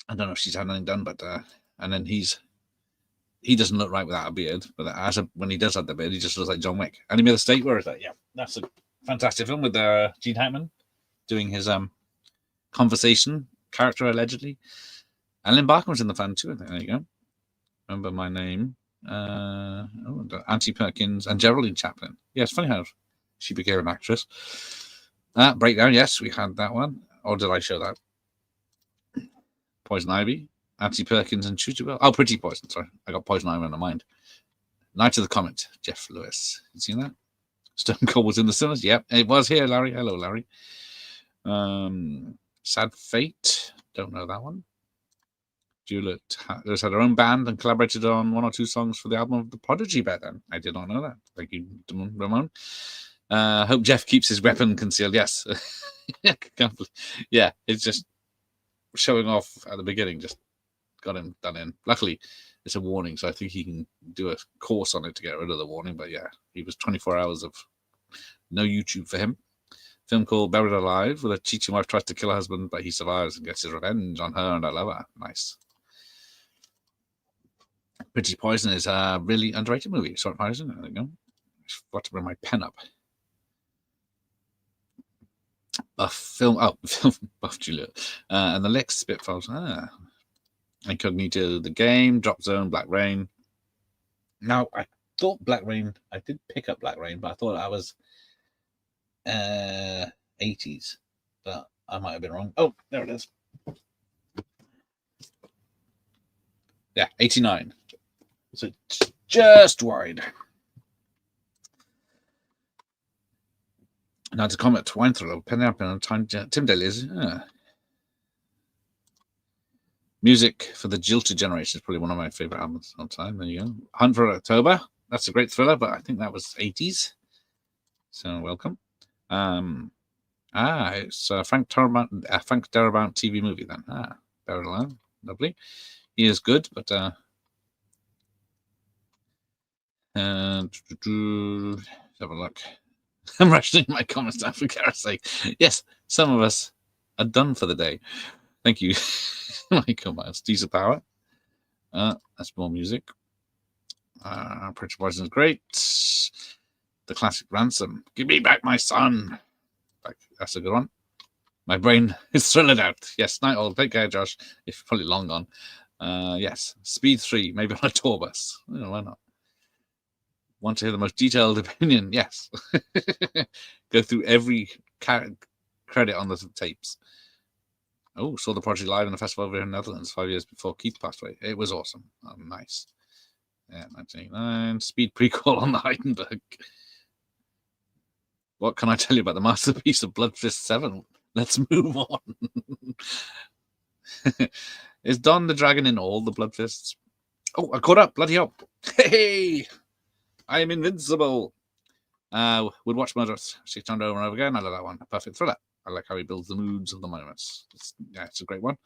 I don't know if she's had anything done, but and then he doesn't look right without a beard, but when he does have the beard, he just looks like John Wick. Enemy of the State, where is that? Yeah, that's a fantastic film with Gene Hackman doing his conversation character allegedly. And Lynn Barker was in the fan too. I think. There you go. Remember My Name. Auntie Perkins and Geraldine Chaplin. Yeah, it's funny how she became an actress. Breakdown, yes, we had that one. Or did I show that? Poison Ivy, Auntie Perkins and Shooter Bell. Oh, Pretty Poison, sorry. I got Poison Ivy on my mind. Night of the Comet, Jeff Lewis. You seen that? Stone Cold was in the cinemas. Yep, it was here, Larry. Hello, Larry. Sad Fate. Don't know that one. Juliet Lewis had her own band and collaborated on 1 or 2 songs for the album of The Prodigy back then. I did not know that. Thank you, Ramon. Hope Jeff keeps his weapon concealed. Yes. Yeah, it's just showing off at the beginning. Just got him done in. Luckily, it's a warning, so I think he can do a course on it to get rid of the warning. But yeah, he was 24 hours of no YouTube for him. Film called Buried Alive, where a cheating wife tries to kill her husband, but he survives and gets his revenge on her and her lover. Nice. Pretty Poison is a really underrated movie. Short Poison. There we go. I forgot to bring my pen up. Buff Juliet. And the Lex Spitfires. Incognito, The Game, Drop Zone, Black Rain. Now, I thought Black Rain, I did pick up Black Rain, but I thought that was 80s. But I might have been wrong. Oh, there it is. Yeah, 89. So it's just wide. Now to Comet, Wine Thriller, Penny Up and Tim Daly's. Music for the Jilted Generation is probably one of my favorite albums of time. There you go. Hunt for October. That's a great thriller, but I think that was 80s. So welcome. It's Frank Darabont TV movie then. Buried Alive. Lovely. He is good, but let's have a look. I'm rationing my comments down for Gareth's sake. Yes, some of us are done for the day. Thank you, Michael Miles. Diesel Power. That's more music. Pretty Poison is great. The classic Ransom. Give me back my son. That's a good one. My brain is thrilled out. Yes, Night Owl. Take care, Josh. If you're probably long gone. Yes, Speed 3. Maybe on a tour bus. Why not? Want to hear the most detailed opinion? Yes. Go through every credit on the tapes. Oh, saw the project live in the festival over in the Netherlands 5 years before Keith passed away. It was awesome. Oh, nice. Yeah, 1989. Speed prequel on the Heidenberg. What can I tell you about the masterpiece of Blood Fist 7? Let's move on. Is Don the Dragon in all the Blood Fists? Oh, I caught up. Bloody hell. Hey! I am invincible. Would watch Murder She Turned over and over again. I love that one. A perfect thriller. I like how he builds the moods of the moments. It's a great one.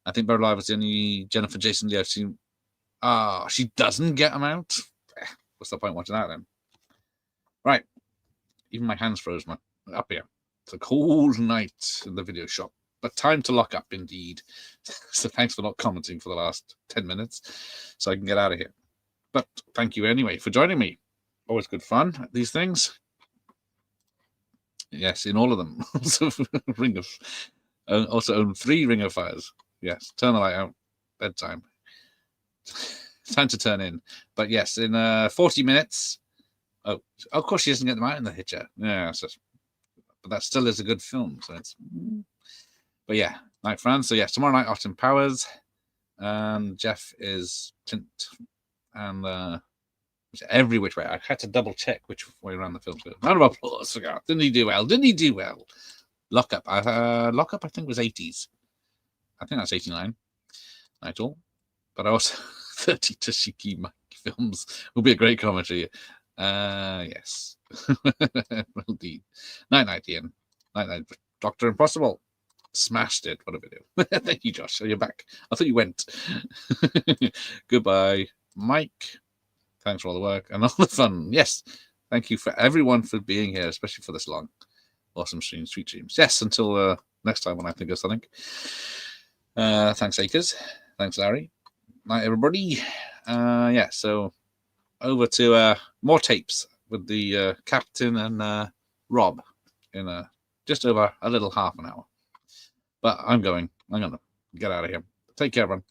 I think Buried Alive was the only Jennifer Jason Leigh I've seen. She doesn't get them out. What's the point watching that then? Right. Even my hands froze up here. It's a cold night in the video shop. But time to lock up, indeed. So thanks for not commenting for the last 10 minutes so I can get out of here. But thank you anyway for joining me. Always good fun at these things. Yes, in all of them. Also own 3 Ring of Fires. Yes, turn the light out. Bedtime. Time to turn in. But yes, in 40 minutes. Oh, of course she doesn't get them out in the Hitcher. Yeah, but that still is a good film. So it's. But yeah, Night France. So yes, tomorrow night Austin Powers. Jeff is Clint. And every which way. I had to double check which way around the film. Round of applause for Gareth. Didn't he do well? Didn't he do well? Lock Up. Lock Up, I think, was 80s. I think that's 89. Night All. But I also 30 Toshiki Mike films will be a great commentary. Yes. Indeed. Night, Ian. Night, Dr. Impossible. Smashed it. What a video. Thank you, Josh. You're back. I thought you went. Goodbye, Mike. Thanks for all the work and all the fun. Yes. Thank you for everyone for being here, especially for this long. Awesome streams, sweet dreams. Yes, until next time when I think of something. Thanks, Acres. Thanks, Larry. Night, everybody. Yeah, so over to more tapes with the Captain and Rob in just over a little half an hour. But I'm going to get out of here. Take care, everyone.